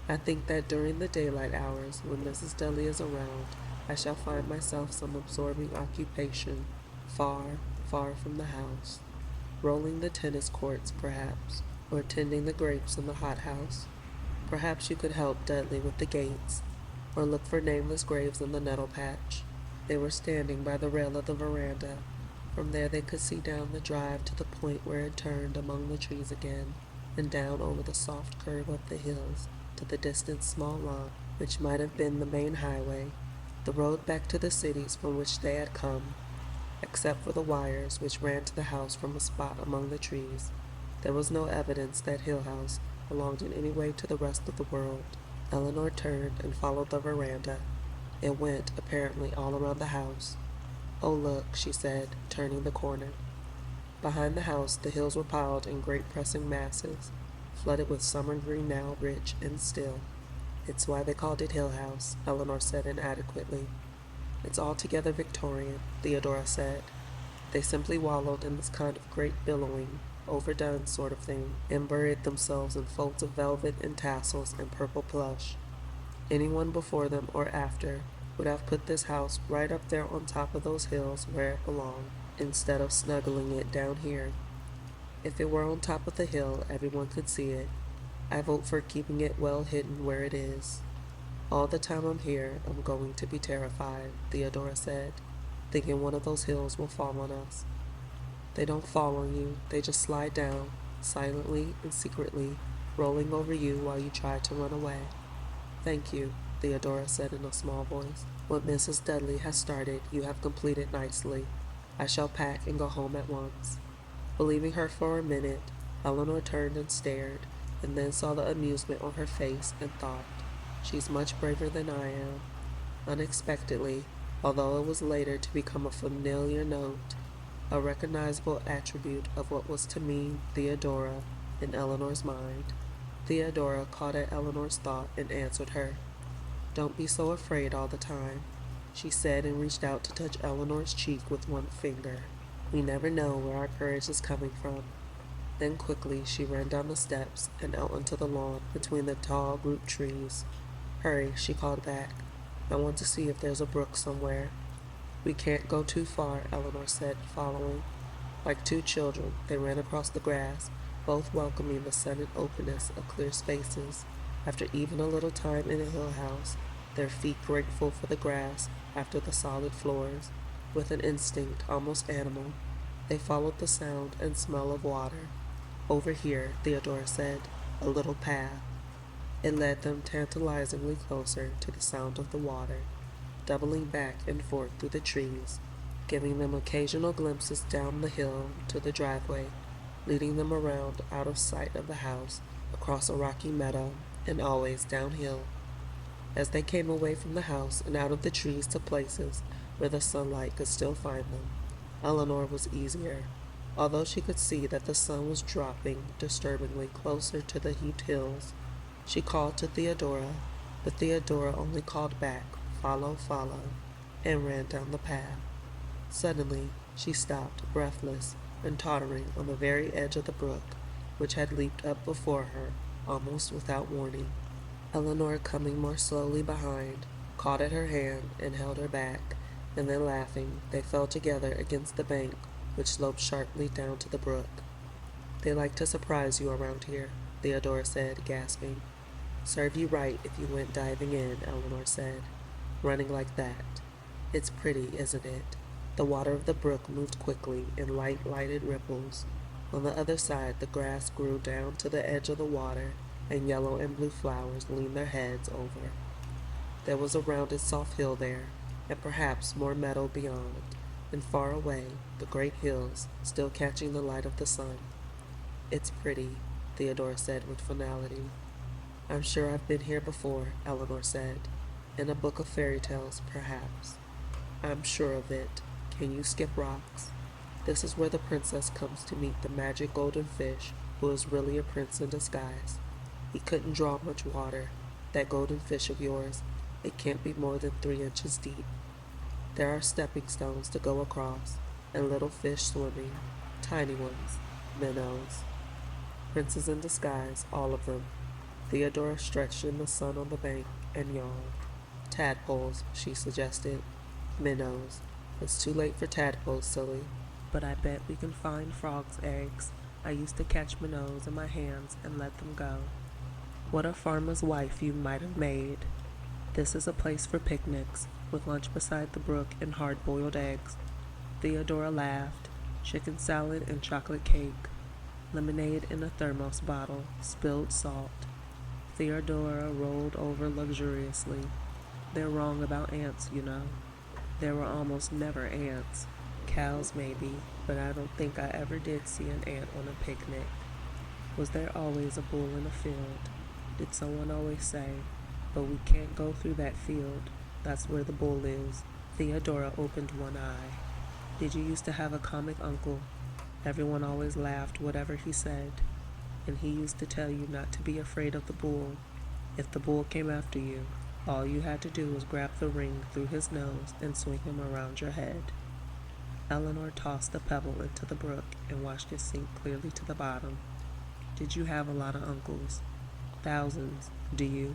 I think that during the daylight hours, when Mrs. Dudley is around, I shall find myself some absorbing occupation, far, far from the house. Rolling the tennis courts, perhaps, or tending the grapes in the hothouse. Perhaps you could help Dudley with the gates, or look for nameless graves in the nettle patch. They were standing by the rail of the veranda. From there they could see down the drive to the point where it turned among the trees again, and down over the soft curve of the hills to the distant small lawn, which might have been the main highway, the road back to the cities from which they had come. Except for the wires which ran to the house from a spot among the trees, there was no evidence that Hill House belonged in any way to the rest of the world. Eleanor turned and followed the veranda. It went, apparently, all around the house. Oh, look, she said, turning the corner. Behind the house, the hills were piled in great pressing masses, flooded with summer green now, rich and still. It's why they called it Hill House, Eleanor said inadequately. It's altogether Victorian, Theodora said. They simply wallowed in this kind of great billowing, overdone sort of thing, and buried themselves in folds of velvet and tassels and purple plush. Anyone before them or after would have put this house right up there on top of those hills where it belonged, instead of snuggling it down here. If it were on top of the hill, everyone could see it. I vote for keeping it well hidden where it is. All the time I'm here, I'm going to be terrified, Theodora said, thinking one of those hills will fall on us. They don't fall on you, they just slide down, silently and secretly, rolling over you while you try to run away. Thank you, Theodora said in a small voice. What Mrs. Dudley has started, you have completed nicely. I shall pack and go home at once. Believing her for a minute, Eleanor turned and stared, and then saw the amusement on her face and thought, she's much braver than I am. Unexpectedly, although it was later to become a familiar note, a recognizable attribute of what was to mean Theodora in Eleanor's mind, Theodora caught at Eleanor's thought and answered her. Don't be so afraid all the time, she said, and reached out to touch Eleanor's cheek with one finger. We never know where our courage is coming from. Then quickly she ran down the steps and out onto the lawn between the tall group trees. Hurry, she called back. I want to see if there's a brook somewhere. We can't go too far, Eleanor said, following. Like two children, they ran across the grass, both welcoming the sudden openness of clear spaces. After even a little time in the hill house, their feet grateful for the grass after the solid floors. With an instinct almost animal, they followed the sound and smell of water. Over here, Theodora said, a little path. It led them tantalizingly closer to the sound of the water, doubling back and forth through the trees, giving them occasional glimpses down the hill to the driveway, leading them around out of sight of the house, across a rocky meadow, and always downhill. As they came away from the house and out of the trees to places where the sunlight could still find them, Eleanor was easier. Although she could see that the sun was dropping disturbingly closer to the heaped hills, she called to Theodora, but Theodora only called back, follow, follow, and ran down the path. Suddenly, she stopped, breathless and tottering on the very edge of the brook, which had leaped up before her, almost without warning. Eleanor, coming more slowly behind, caught at her hand and held her back, and then laughing, they fell together against the bank, which sloped sharply down to the brook. They like to surprise you around here, Theodora said, gasping. Serve you right if you went diving in, Eleanor said, running like that. It's pretty, isn't it? The water of the brook moved quickly in lighted ripples. On the other side, the grass grew down to the edge of the water, and yellow and blue flowers leaned their heads over. There was a rounded soft hill there, and perhaps more meadow beyond, and far away, the great hills, still catching the light of the sun. It's pretty, Theodora said with finality. I'm sure I've been here before, Eleanor said. In a book of fairy tales, perhaps. I'm sure of it. Can you skip rocks? This is where the princess comes to meet the magic golden fish, who is really a prince in disguise. He couldn't draw much water. That golden fish of yours, it can't be more than 3 inches deep. There are stepping stones to go across, and little fish swimming, tiny ones, minnows. Princes in disguise, all of them. Theodora stretched in the sun on the bank and yawned. Tadpoles, she suggested. Minnows. It's too late for tadpoles, silly. But I bet we can find frogs' eggs. I used to catch minnows in my hands and let them go. What a farmer's wife you might have made. This is a place for picnics, with lunch beside the brook and hard-boiled eggs. Theodora laughed. Chicken salad and chocolate cake. Lemonade in a thermos bottle, spilled salt. Theodora rolled over luxuriously. They're wrong about ants, you know. There were almost never ants. Cows maybe, but I don't think I ever did see an ant on a picnic. Was there always a bull in a field? Did someone always say, but we can't go through that field. That's where the bull is. Theodora opened one eye. Did you used to have a comic uncle? Everyone always laughed whatever he said, and he used to tell you not to be afraid of the bull. If the bull came after you, all you had to do was grab the ring through his nose and swing him around your head. Eleanor tossed a pebble into the brook and watched it sink clearly to the bottom. Did you have a lot of uncles? Thousands, do you?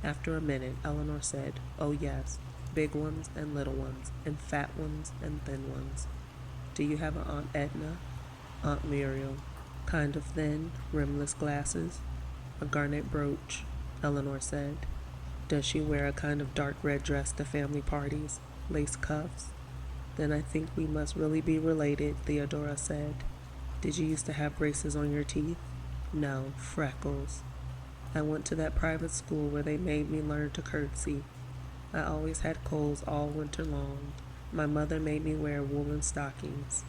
After a minute, Eleanor said, oh yes, big ones and little ones, and fat ones and thin ones. Do you have an Aunt Edna? Aunt Muriel? Kind of thin, rimless glasses? A garnet brooch, Eleanor said. Does she wear a kind of dark red dress to family parties? Lace cuffs? Then I think we must really be related, Theodora said. Did you used to have braces on your teeth? No, freckles. I went to that private school where they made me learn to curtsy. I always had colds all winter long. My mother made me wear woolen stockings.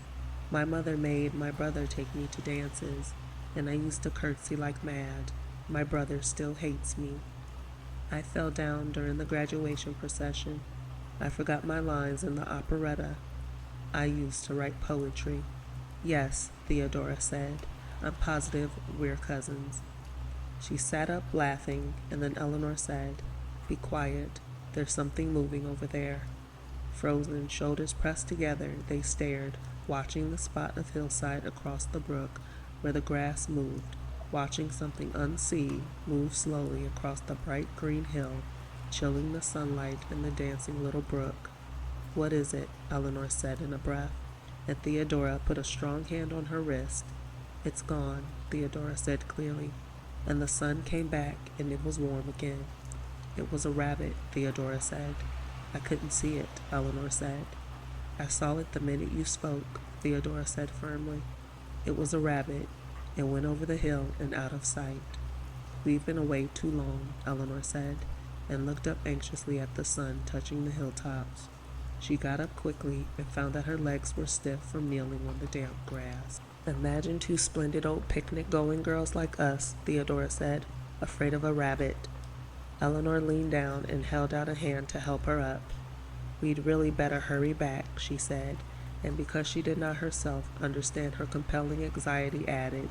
My mother made my brother take me to dances, and I used to curtsy like mad. My brother still hates me. I fell down during the graduation procession. I forgot my lines in the operetta. I used to write poetry. Yes, Theodora said. I'm positive we're cousins. She sat up laughing, and then Eleanor said, be quiet. There's something moving over there. Frozen, shoulders pressed together, they stared, watching the spot of hillside across the brook where the grass moved, watching something unseen move slowly across the bright green hill, chilling the sunlight in the dancing little brook. "What is it?" Eleanor said in a breath, and Theodora put a strong hand on her wrist. "It's gone," Theodora said clearly, and the sun came back and it was warm again. "It was a rabbit," Theodora said. "I couldn't see it," Eleanor said. "I saw it the minute you spoke," Theodora said firmly. "It was a rabbit. It went over the hill and out of sight." "We've been away too long," Eleanor said, and looked up anxiously at the sun touching the hilltops. She got up quickly and found that her legs were stiff from kneeling on the damp grass. "Imagine two splendid old picnic-going girls like us," Theodora said, "afraid of a rabbit." Eleanor leaned down and held out a hand to help her up. "We'd really better hurry back," she said, and because she did not herself understand her compelling anxiety, added,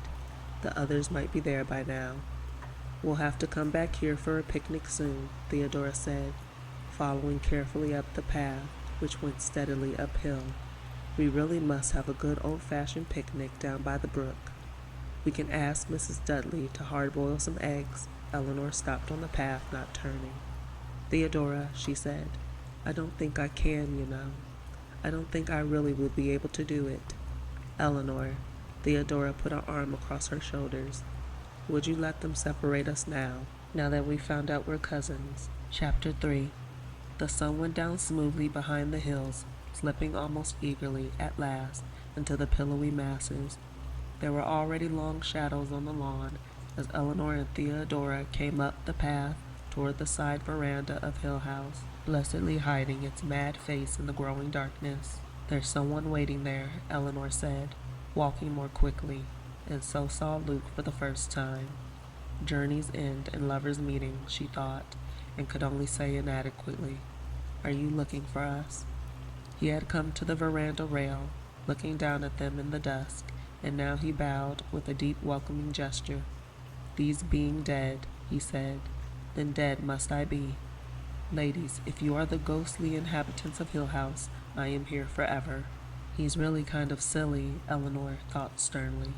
"The others might be there by now." "We'll have to come back here for a picnic soon," Theodora said, following carefully up the path, which went steadily uphill. "We really must have a good old-fashioned picnic down by the brook. We can ask Mrs. Dudley to hard-boil some eggs." Eleanor stopped on the path, not turning. "Theodora," she said, "I don't think I can, you know. I don't think I really will be able to do it." "Eleanor," Theodora put her arm across her shoulders, "would you let them separate us now that we've found out we're cousins?" Chapter 3. The sun went down smoothly behind the hills, slipping almost eagerly, at last, into the pillowy masses. There were already long shadows on the lawn as Eleanor and Theodora came up the path toward the side veranda of Hill House, blessedly hiding its mad face in the growing darkness. "There's someone waiting there," Eleanor said, walking more quickly, and so saw Luke for the first time. Journey's end and lover's meeting, she thought, and could only say inadequately, "Are you looking for us?" He had come to the veranda rail, looking down at them in the dusk, and now he bowed with a deep welcoming gesture. "These being dead," he said, "then dead must I be. Ladies, if you are the ghostly inhabitants of Hill House, I am here forever." "He's really kind of silly," Eleanor thought sternly,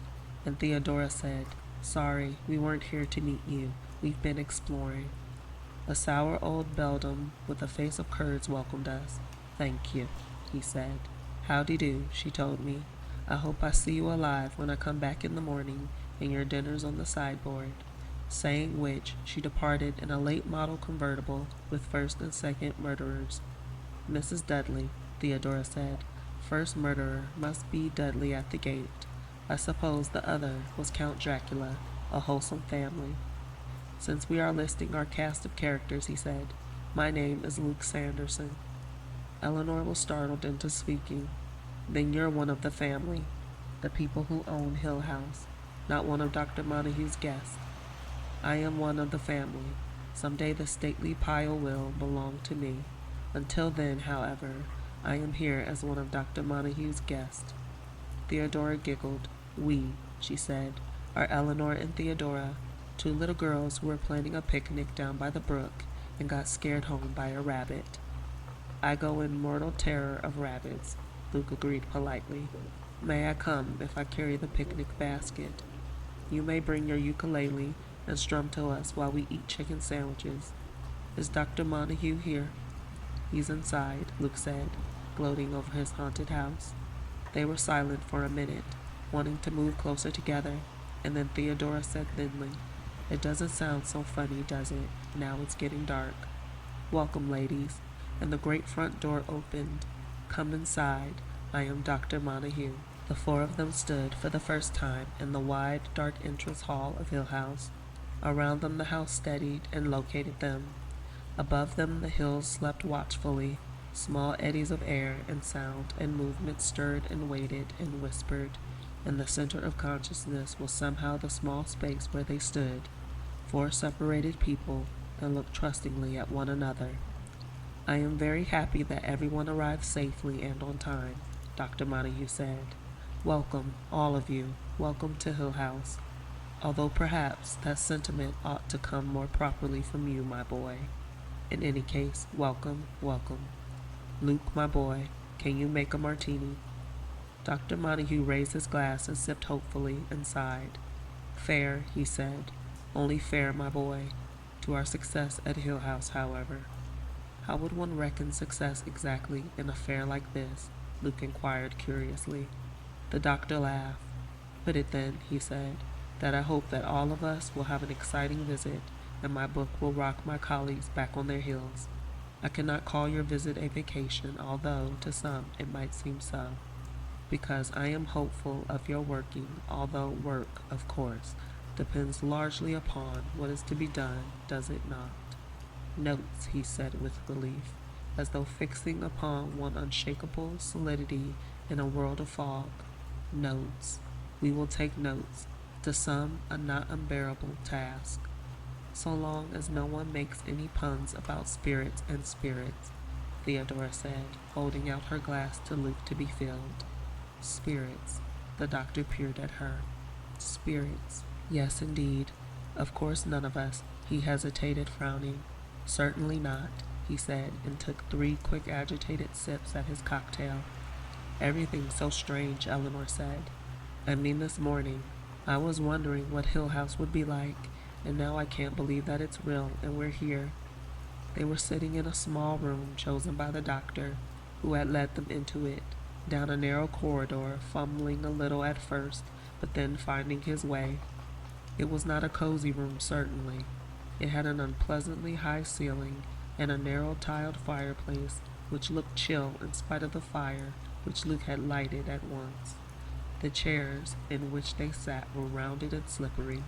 and Theodora said, "Sorry, we weren't here to meet you. We've been exploring." A sour old beldam with a face of curds welcomed us. "Thank you," he said. "Howdy-do," she told me. "I hope I see you alive when I come back in the morning and your dinner's on the sideboard." Saying which, she departed in a late-model convertible with first and second murderers. "Mrs. Dudley," Theodora said. "First murderer must be Dudley at the gate. I suppose the other was Count Dracula, a wholesome family." "Since we are listing our cast of characters," he said, "my name is Luke Sanderson." Eleanor was startled into speaking. "Then you're one of the family, the people who own Hill House, not one of Dr. Montague's guests." "I am one of the family. Someday the stately pile will belong to me. Until then, however, I am here as one of Dr. Montague's guests." Theodora giggled. "We," she said, "are Eleanor and Theodora, two little girls who were planning a picnic down by the brook and got scared home by a rabbit." "I go in mortal terror of rabbits," Luke agreed politely. "May I come if I carry the picnic basket? You may bring your ukulele and strum to us while we eat chicken sandwiches. Is Dr. Montague here?" "He's inside," Luke said, gloating over his haunted house. They were silent for a minute, wanting to move closer together, and then Theodora said thinly, "It doesn't sound so funny, does it? Now it's getting dark. Welcome, ladies," and the great front door opened. "Come inside. I am Dr. Montague." The four of them stood for the first time in the wide, dark entrance hall of Hill House. Around them the house steadied and located them. Above them the hills slept watchfully. Small eddies of air and sound and movement stirred and waited and whispered, and the center of consciousness was somehow the small space where they stood, four separated people, and looked trustingly at one another. "I am very happy that everyone arrived safely and on time," Dr. Montague said. "Welcome, all of you. Welcome to Hill House. Although perhaps that sentiment ought to come more properly from you, my boy. In any case, welcome, welcome. Luke, my boy, can you make a martini?" Dr. Montague raised his glass and sipped hopefully and sighed. Fair, he said. Only fair, my boy. To our success at Hill House, however. How would one reckon success exactly in a fair like this? Luke inquired curiously. The doctor laughed. Put it then, he said, that I hope that all of us will have an exciting visit, and my book will rock my colleagues back on their heels. I cannot call your visit a vacation, although to some it might seem so, because I am hopeful of your working, although work, of course, depends largely upon what is to be done, does it not? Notes, he said with relief, as though fixing upon one unshakable solidity in a world of fog. Notes. We will take notes. To some, a not unbearable task. So long as no one makes any puns about spirits and spirits, Theodora said, holding out her glass to Luke to be filled. Spirits. The doctor peered at her. Spirits. Yes, indeed. Of course none of us. He hesitated, frowning. Certainly not, he said, and took 3 quick agitated sips at his cocktail. Everything's so strange, Eleanor said. I mean, this morning, I was wondering what Hill House would be like, and now I can't believe that it's real and we're here. They were sitting in a small room chosen by the doctor, who had led them into it, down a narrow corridor, fumbling a little at first, but then finding his way. It was not a cozy room, certainly. It had an unpleasantly high ceiling and a narrow tiled fireplace, which looked chill in spite of the fire which Luke had lighted at once. The chairs in which they sat were rounded and slippery,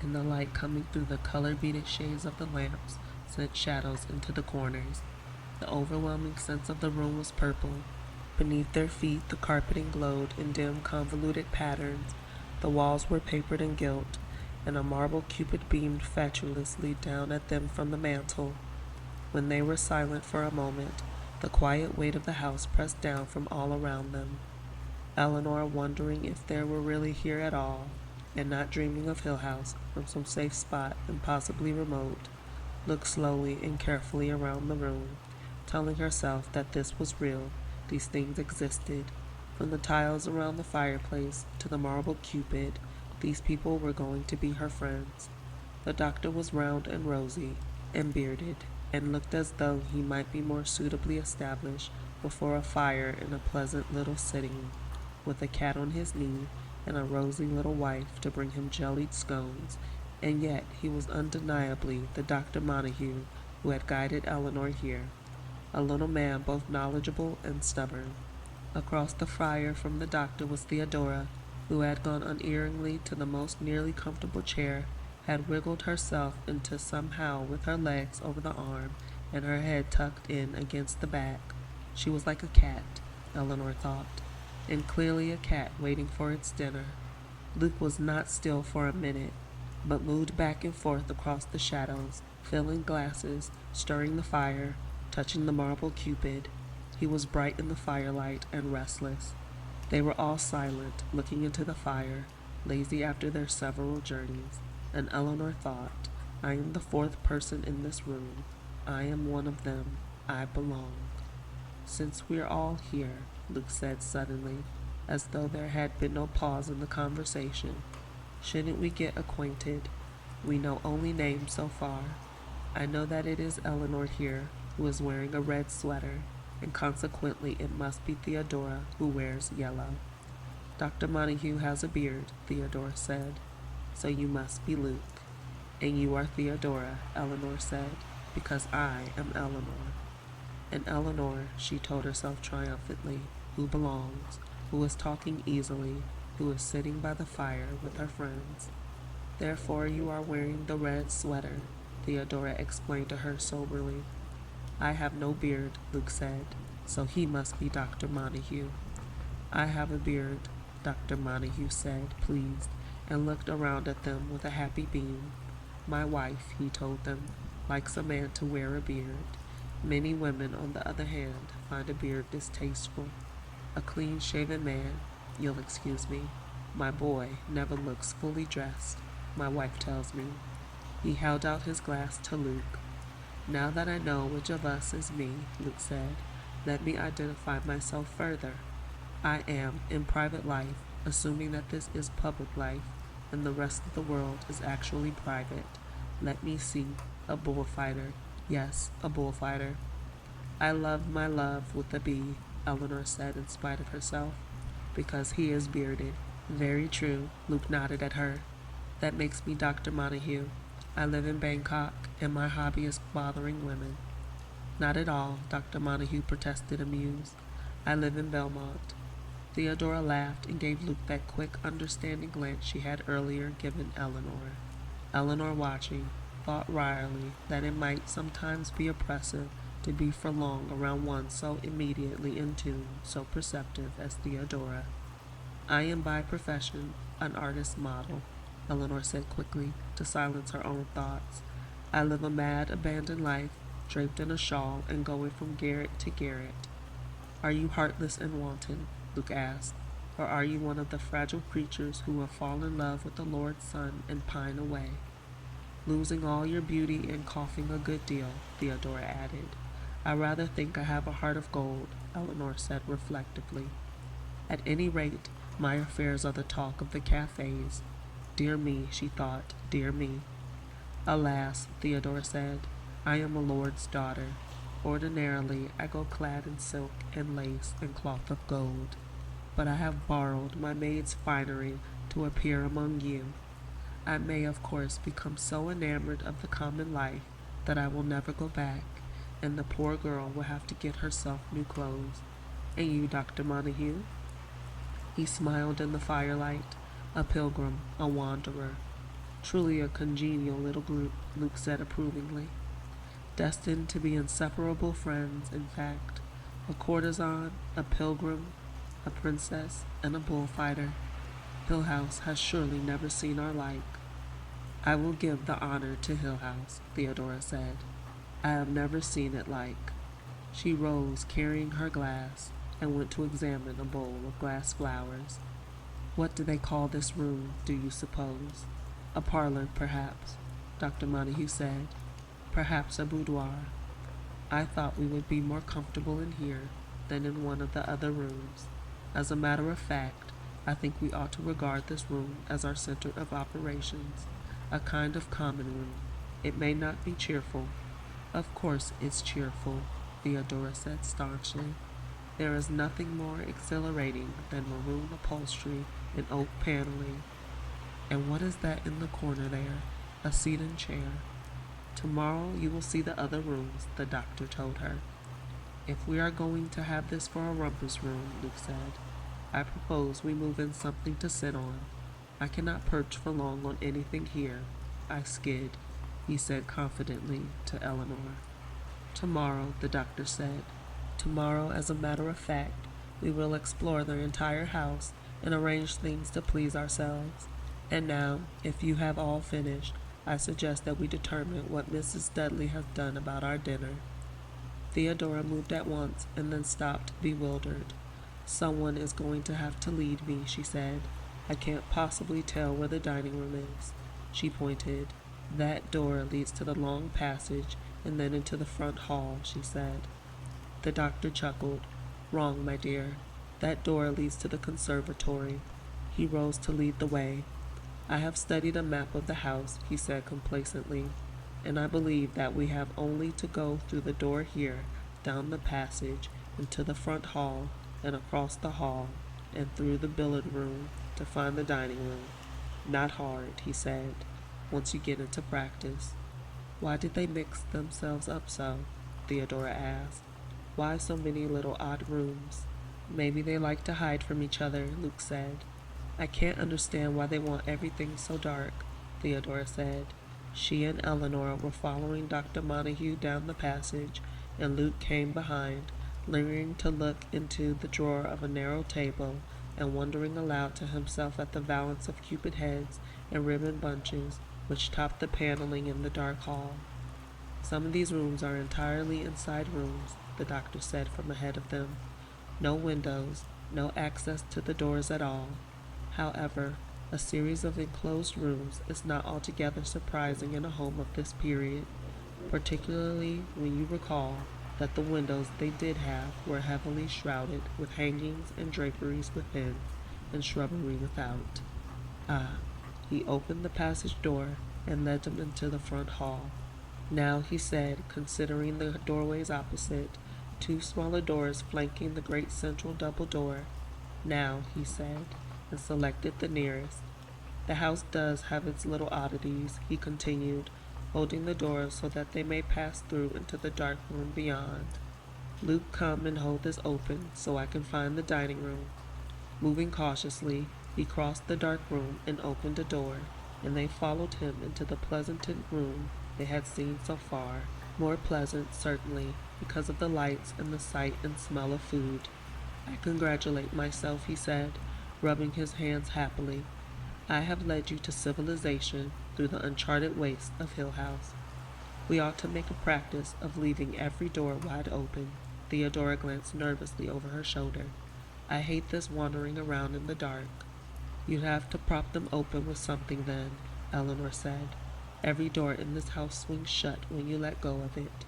and the light coming through the color-beaded shades of the lamps sent shadows into the corners. The overwhelming sense of the room was purple. Beneath their feet the carpeting glowed in dim convoluted patterns, the walls were papered and gilt, and a marble cupid beamed fatuously down at them from the mantel. When they were silent for a moment, the quiet weight of the house pressed down from all around them. Eleanor, wondering if they were really here at all, and not dreaming of Hill House from some safe spot and possibly remote, looked slowly and carefully around the room, telling herself that this was real, these things existed. From the tiles around the fireplace to the marble cupid, these people were going to be her friends. The doctor was round and rosy and bearded, and looked as though he might be more suitably established before a fire in a pleasant little sitting, with a cat on his knee and a rosy little wife to bring him jellied scones, and yet he was undeniably the Dr. Montague who had guided Eleanor here, a little man both knowledgeable and stubborn. Across the fire from the doctor was Theodora, who had gone unerringly to the most nearly comfortable chair, had wriggled herself into somehow with her legs over the arm and her head tucked in against the back. She was like a cat, Eleanor thought, and clearly a cat waiting for its dinner. Luke was not still for a minute, but moved back and forth across the shadows, filling glasses, stirring the fire, touching the marble cupid. He was bright in the firelight and restless. They were all silent, looking into the fire, lazy after their several journeys, and Eleanor thought, I am the 4th person in this room. I am one of them. I belong. Since we're all here, Luke said suddenly, as though there had been no pause in the conversation, shouldn't we get acquainted? We know only names so far. I know that it is Eleanor here, who is wearing a red sweater, and consequently it must be Theodora who wears yellow. Dr. Montague has a beard, Theodora said, so you must be Luke. And you are Theodora, Eleanor said, because I am Eleanor. And Eleanor, she told herself triumphantly, who belongs, who is talking easily, who is sitting by the fire with her friends. Therefore you are wearing the red sweater, Theodora explained to her soberly. I have no beard, Luke said, so he must be Dr. Montague. I have a beard, Dr. Montague said, pleased, and looked around at them with a happy beam. My wife, he told them, likes a man to wear a beard. Many women, on the other hand, find a beard distasteful. A clean-shaven man, you'll excuse me, my boy never looks fully dressed, my wife tells me. He held out his glass to Luke. Now that I know which of us is me, Luke said, let me identify myself further. I am in private life, assuming that this is public life, and the rest of the world is actually private. Let me see. A bullfighter. Yes, a bullfighter. I love my love with a B, Eleanor said in spite of herself. Because he is bearded. Very true, Luke nodded at her. That makes me Dr. Montague. I live in Bangkok, and my hobby is bothering women. Not at all, Dr. Montague protested, amused. I live in Belmont. Theodora laughed and gave Luke that quick, understanding glance she had earlier given Eleanor. Eleanor, watching, thought wryly that it might sometimes be oppressive to be for long around one so immediately in tune, so perceptive as Theodora. I am by profession an artist model, Eleanor said quickly, to silence her own thoughts. I live a mad, abandoned life, draped in a shawl and going from garret to garret. Are you heartless and wanton? Luke asked, or are you one of the fragile creatures who will fall in love with the Lord's Son and pine away? Losing all your beauty and coughing a good deal, Theodora added. I rather think I have a heart of gold, Eleanor said reflectively. At any rate, my affairs are the talk of the cafes. Dear me, she thought, dear me. Alas, Theodora said, I am a lord's daughter. Ordinarily, I go clad in silk and lace and cloth of gold. But I have borrowed my maid's finery to appear among you. I may, of course, become so enamored of the common life that I will never go back, and the poor girl will have to get herself new clothes. And you, Dr. Montague? He smiled in the firelight. A pilgrim, a wanderer. Truly a congenial little group, Luke said approvingly. Destined to be inseparable friends, in fact. A courtesan, a pilgrim, a princess, and a bullfighter. Hill House has surely never seen our like. I will give the honor to Hill House, Theodora said. I have never seen it like. She rose, carrying her glass, and went to examine a bowl of glass flowers. What do they call this room, do you suppose? A parlor, perhaps, Dr. Montague said. Perhaps a boudoir. I thought we would be more comfortable in here than in one of the other rooms. As a matter of fact, I think we ought to regard this room as our center of operations, a kind of common room. It may not be cheerful. Of course it's cheerful, Theodora said staunchly. There is nothing more exhilarating than maroon upholstery and oak paneling. And what is that in the corner there? A seat and chair. Tomorrow you will see the other rooms, the doctor told her. If we are going to have this for a rumpus room, Luke said, I propose we move in something to sit on. I cannot perch for long on anything here. I skid, he said confidently to Eleanor. Tomorrow, the doctor said. Tomorrow, as a matter of fact, we will explore the entire house and arrange things to please ourselves. And now, if you have all finished, I suggest that we determine what Mrs. Dudley has done about our dinner. Theodora moved at once and then stopped, bewildered. Someone is going to have to lead me, she said. I can't possibly tell where the dining room is. She pointed. That door leads to the long passage and then into the front hall, she said. The doctor chuckled. Wrong, my dear. That door leads to the conservatory. He rose to lead the way. I have studied a map of the house, he said complacently, and I believe that we have only to go through the door here, down the passage, into the front hall, and across the hall, and through the billiard room to find the dining room. Not hard, he said, once you get into practice. Why did they mix themselves up so? Theodora asked. Why so many little odd rooms? Maybe they like to hide from each other, Luke said. I can't understand why they want everything so dark, Theodora said. She and Eleanor were following Dr. Montague down the passage, and Luke came behind, lingering to look into the drawer of a narrow table and wondering aloud to himself at the valance of cupid heads and ribbon bunches which topped the paneling in the dark hall. Some of these rooms are entirely inside rooms, the doctor said from ahead of them. No windows, no access to the doors at all. However, a series of enclosed rooms is not altogether surprising in a home of this period, particularly when you recall that the windows they did have were heavily shrouded with hangings and draperies within and shrubbery without. Ah, he opened the passage door and led them into the front hall. Now, he said, considering the doorways opposite, two smaller doors flanking the great central double door. Now, he said, and selected the nearest. The house does have its little oddities, he continued, holding the door so that they may pass through into the dark room beyond. Luke, come and hold this open so I can find the dining room. Moving cautiously, he crossed the dark room and opened a door, and they followed him into the pleasanted room they had seen so far. More pleasant, certainly, because of the lights and the sight and smell of food. I congratulate myself, he said, rubbing his hands happily. I have led you to civilization through the uncharted wastes of Hill House. We ought to make a practice of leaving every door wide open. Theodora glanced nervously over her shoulder. I hate this wandering around in the dark. You'd have to prop them open with something then, Eleanor said. Every door in this house swings shut when you let go of it.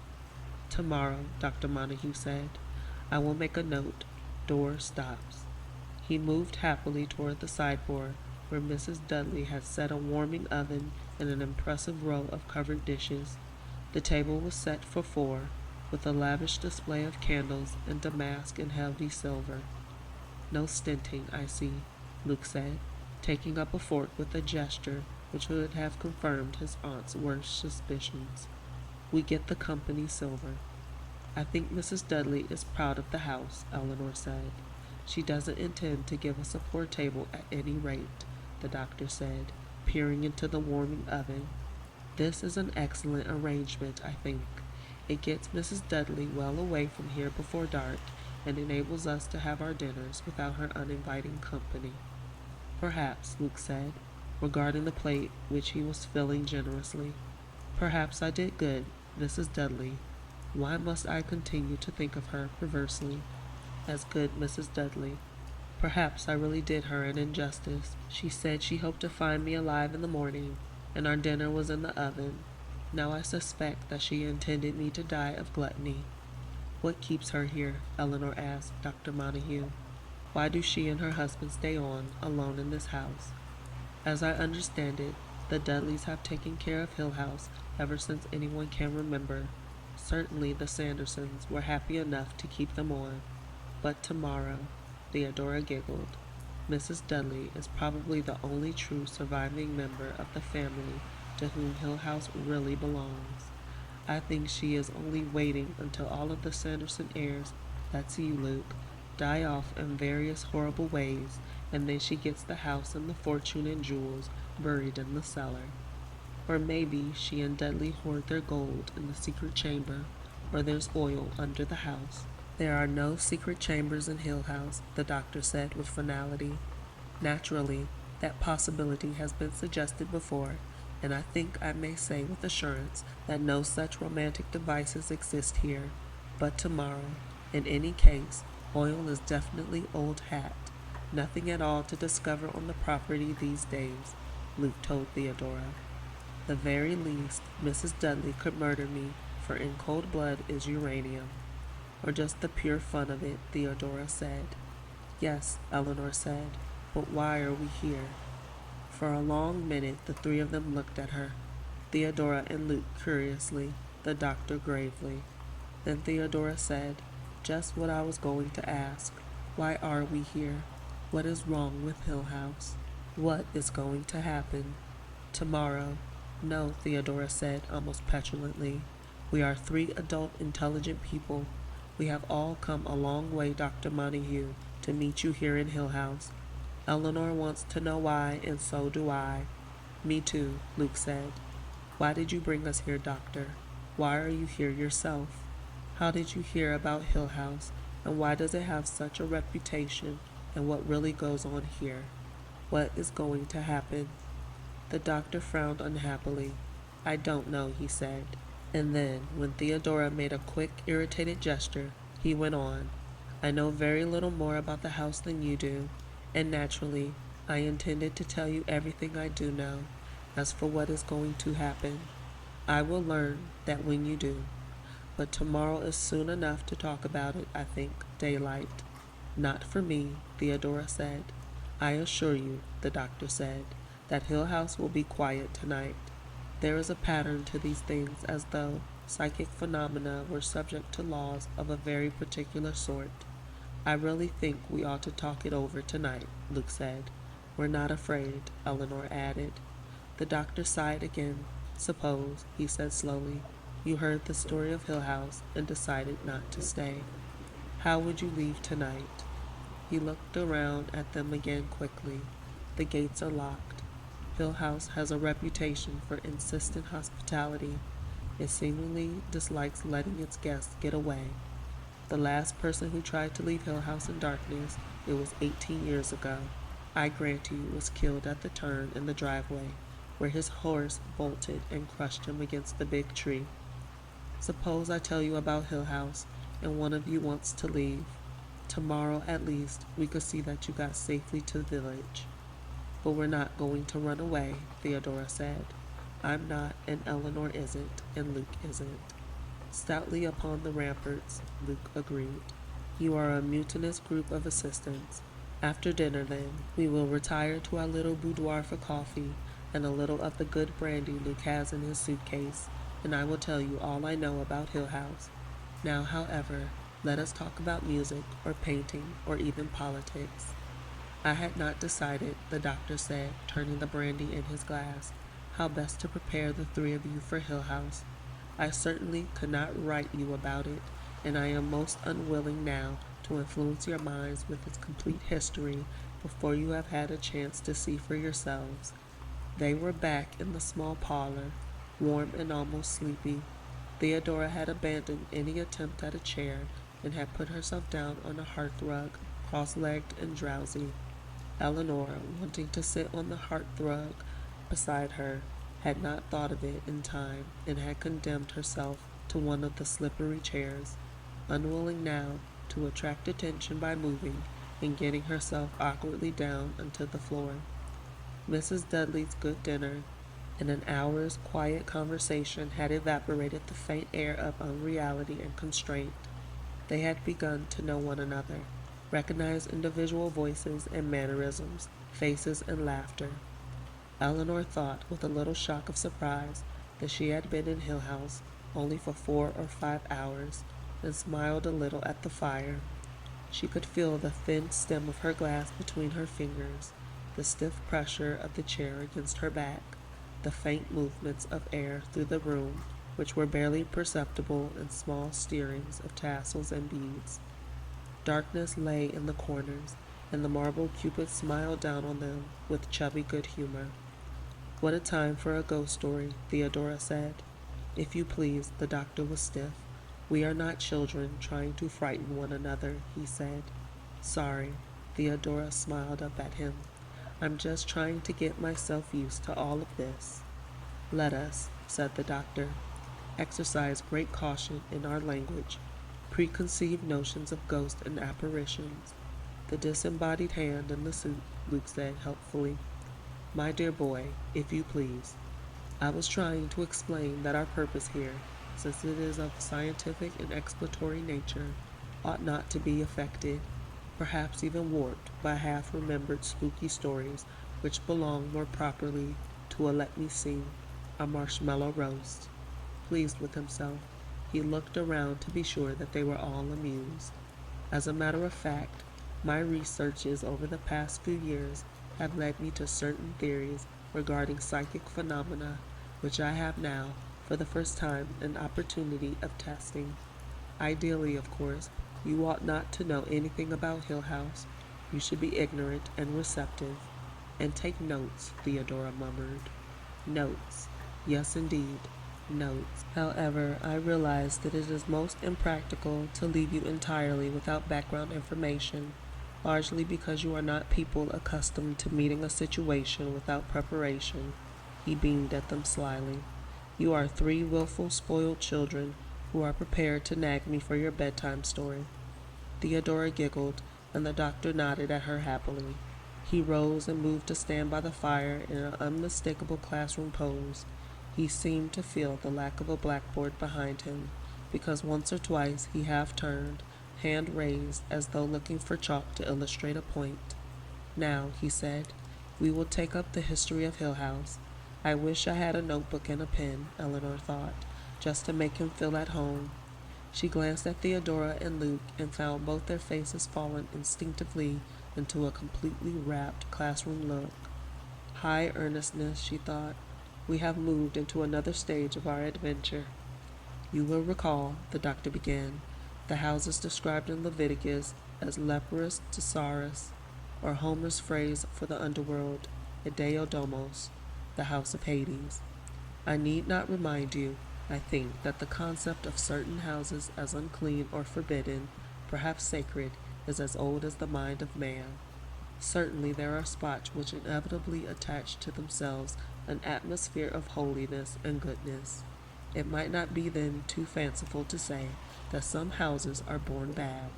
Tomorrow, Dr. Montague said, I will make a note. Door stops. He moved happily toward the sideboard, where Mrs. Dudley had set a warming oven and an impressive row of covered dishes. The table was set for four, with a lavish display of candles and damask and heavy silver. No stinting, I see, Luke said, taking up a fork with a gesture which would have confirmed his aunt's worst suspicions. We get the company silver. I think Mrs. Dudley is proud of the house, Eleanor said. She doesn't intend to give us a poor table at any rate, the doctor said, peering into the warming oven. This is an excellent arrangement, I think. It gets Mrs. Dudley well away from here before dark and enables us to have our dinners without her uninviting company. Perhaps, Luke said, regarding the plate which he was filling generously. Perhaps I did good, Mrs. Dudley. Why must I continue to think of her perversely as good Mrs. Dudley? Perhaps I really did her an injustice. She said she hoped to find me alive in the morning, and our dinner was in the oven. Now I suspect that she intended me to die of gluttony. What keeps her here? Eleanor asked Dr. Montague. Why do she and her husband stay on, alone in this house? As I understand it, the Dudleys have taken care of Hill House ever since anyone can remember. Certainly the Sandersons were happy enough to keep them on. But tomorrow, Theodora giggled, Mrs. Dudley is probably the only true surviving member of the family to whom Hill House really belongs. I think she is only waiting until all of the Sanderson heirs, that's you, Luke, die off in various horrible ways, and then she gets the house and the fortune and jewels buried in the cellar. Or maybe she and Dudley hoard their gold in the secret chamber, or there's oil under the house. There are no secret chambers in Hill House, the doctor said with finality. Naturally, that possibility has been suggested before, and I think I may say with assurance that no such romantic devices exist here. But tomorrow, in any case, oil is definitely old hat. Nothing at all to discover on the property these days, Luke told Theodora. The very least Mrs. Dudley could murder me for in cold blood is uranium. Or just the pure fun of it, Theodora said. Yes, Eleanor said, but why are we here? For a long minute the three of them looked at her, Theodora and Luke curiously, the doctor gravely. Then Theodora said, just what I was going to ask. Why are we here? What is wrong with Hill House? What is going to happen? Tomorrow. No, Theodora said almost petulantly. We are three adult, intelligent people. We have all come a long way, Dr. Montague, to meet you here in Hill House. Eleanor wants to know why, and so do I. Me too, Luke said. Why did you bring us here, Doctor? Why are you here yourself? How did you hear about Hill House, and why does it have such a reputation, and what really goes on here? What is going to happen? The doctor frowned unhappily. I don't know, he said. And then, when Theodora made a quick, irritated gesture, he went on. I know very little more about the house than you do, and naturally, I intended to tell you everything I do know. As for what is going to happen, I will learn that when you do. but tomorrow is soon enough to talk about it, I think. Daylight. Not for me, Theodora said. I assure you, the doctor said, that Hill House will be quiet tonight. There is a pattern to these things, as though psychic phenomena were subject to laws of a very particular sort. I really think we ought to talk it over tonight, Luke said. We're not afraid, Eleanor added. The doctor sighed again. Suppose, he said slowly, you heard the story of Hill House and decided not to stay. How would you leave tonight? He looked around at them again quickly. The gates are locked. Hill House has a reputation for insistent hospitality. It seemingly dislikes letting its guests get away. The last person who tried to leave Hill House in darkness, it was 18 years ago, I grant you, was killed at the turn in the driveway, where his horse bolted and crushed him against the big tree. Suppose I tell you about Hill House, and one of you wants to leave. Tomorrow, at least, we could see that you got safely to the village. But we're not going to run away, Theodora said. I'm not, and Eleanor isn't, and Luke isn't. Stoutly upon the ramparts, Luke agreed. You are a mutinous group of assistants. After dinner, then, we will retire to our little boudoir for coffee and a little of the good brandy Luke has in his suitcase, and I will tell you all I know about Hill House. Now, however, let us talk about music, or painting, or even politics. I had not decided, the doctor said, turning the brandy in his glass, how best to prepare the three of you for Hill House. I certainly could not write you about it, and I am most unwilling now to influence your minds with its complete history before you have had a chance to see for yourselves. They were back in the small parlor, warm and almost sleepy. Theodora had abandoned any attempt at a chair and had put herself down on a hearthrug, cross-legged and drowsy. Eleanor, wanting to sit on the hearthrug beside her, had not thought of it in time and had condemned herself to one of the slippery chairs, unwilling now to attract attention by moving and getting herself awkwardly down onto the floor. Mrs. Dudley's good dinner and an hour's quiet conversation had evaporated the faint air of unreality and constraint. They had begun to know one another, recognize individual voices and mannerisms, faces and laughter. Eleanor thought with a little shock of surprise that she had been in Hill House only for 4 or 5 hours, and smiled a little at the fire. She could feel the thin stem of her glass between her fingers, the stiff pressure of the chair against her back, the faint movements of air through the room, which were barely perceptible in small stirrings of tassels and beads. Darkness lay in the corners, and the marble Cupid smiled down on them with chubby good humor. What a time for a ghost story, Theodora said. If you please, the doctor was stiff. We are not children trying to frighten one another, he said. Sorry, Theodora smiled up at him. I'm just trying to get myself used to all of this. Let us, said the doctor, exercise great caution in our language. Preconceived notions of ghosts and apparitions. The disembodied hand in the suit, Luke said helpfully. My dear boy, if you please. I was trying to explain that our purpose here, since it is of a scientific and exploratory nature, ought not to be affected, perhaps even warped, by half-remembered spooky stories which belong more properly to a let-me-see, a marshmallow roast. Pleased with himself, he looked around to be sure that they were all amused. As a matter of fact, my researches over the past few years have led me to certain theories regarding psychic phenomena, which I have now, for the first time, an opportunity of testing. Ideally, of course, you ought not to know anything about Hill House. You should be ignorant and receptive. And take notes, Theodora murmured. Notes. Yes, indeed. Notes. However, I realize that it is most impractical to leave you entirely without background information, largely because you are not people accustomed to meeting a situation without preparation. He beamed at them slyly. You are 3 willful, spoiled children who are prepared to nag me for your bedtime story. Theodora giggled, and the doctor nodded at her happily. He rose and moved to stand by the fire in an unmistakable classroom pose. He seemed to feel the lack of a blackboard behind him, because once or twice he half turned, hand raised as though looking for chalk to illustrate a point. "Now," he said, "we will take up the history of Hill House." I wish I had a notebook and a pen, Eleanor thought, just to make him feel at home. She glanced at Theodora and Luke and found both their faces fallen instinctively into a completely rapt classroom look. High earnestness, she thought. We have moved into another stage of our adventure. "You will recall," the doctor began, "the houses described in Leviticus as leprous Tesaurus, or Homer's phrase for the underworld, Ideodomos, the house of Hades. I need not remind you, I think, that the concept of certain houses as unclean or forbidden, perhaps sacred, is as old as the mind of man. Certainly there are spots which inevitably attach to themselves an atmosphere of holiness and goodness. It might not be then too fanciful to say that some houses are born bad.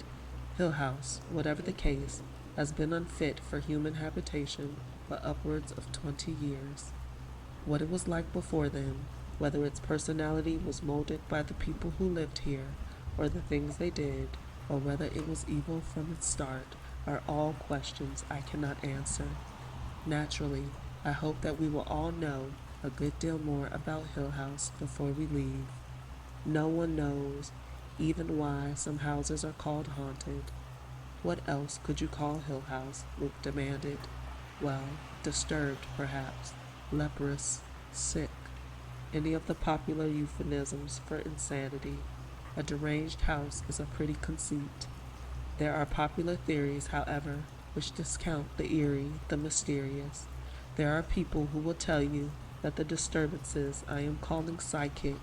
Hill House, whatever the case, has been unfit for human habitation for upwards of 20 years. What it was like before then, whether its personality was molded by the people who lived here, or the things they did, or whether it was evil from its start, are all questions I cannot answer. Naturally, I hope that we will all know a good deal more about Hill House before we leave. No one knows even why some houses are called haunted." "What else could you call Hill House?" Luke demanded. "Well, disturbed, perhaps, leprous, sick, any of the popular euphemisms for insanity. A deranged house is a pretty conceit. There are popular theories, however, which discount the eerie, the mysterious. There are people who will tell you that the disturbances I am calling psychic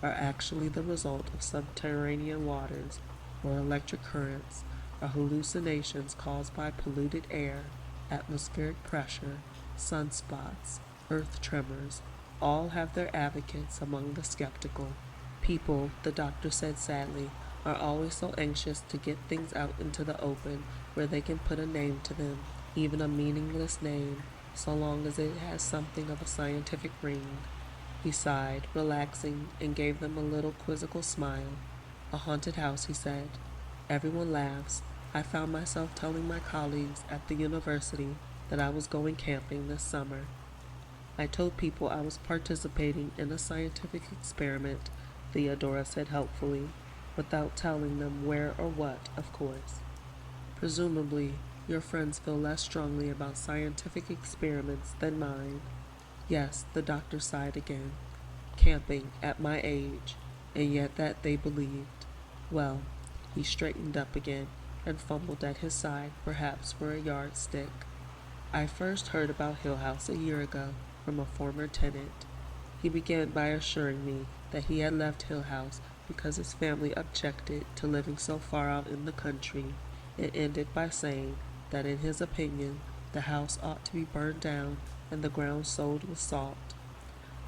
are actually the result of subterranean waters, or electric currents, or hallucinations caused by polluted air, atmospheric pressure, sunspots, earth tremors. All have their advocates among the skeptical. People, the doctor said sadly, are always so anxious to get things out into the open where they can put a name to them, even a meaningless name, so long as it has something of a scientific ring." He sighed, relaxing, and gave them a little quizzical smile. "A haunted house," he said. "Everyone laughs. I found myself telling my colleagues at the university that I was going camping this summer. I told people I was participating in a scientific experiment," Theodora said helpfully, "without telling them where or what, of course. Presumably, your friends feel less strongly about scientific experiments than mine." "Yes," the doctor sighed again. "Camping, at my age, and yet that they believed. Well," he straightened up again and fumbled at his side, perhaps for a yardstick. "I first heard about Hill House a year ago from a former tenant. He began by assuring me that he had left Hill House because his family objected to living so far out in the country, and ended by saying that in his opinion the house ought to be burned down and the ground sold with salt.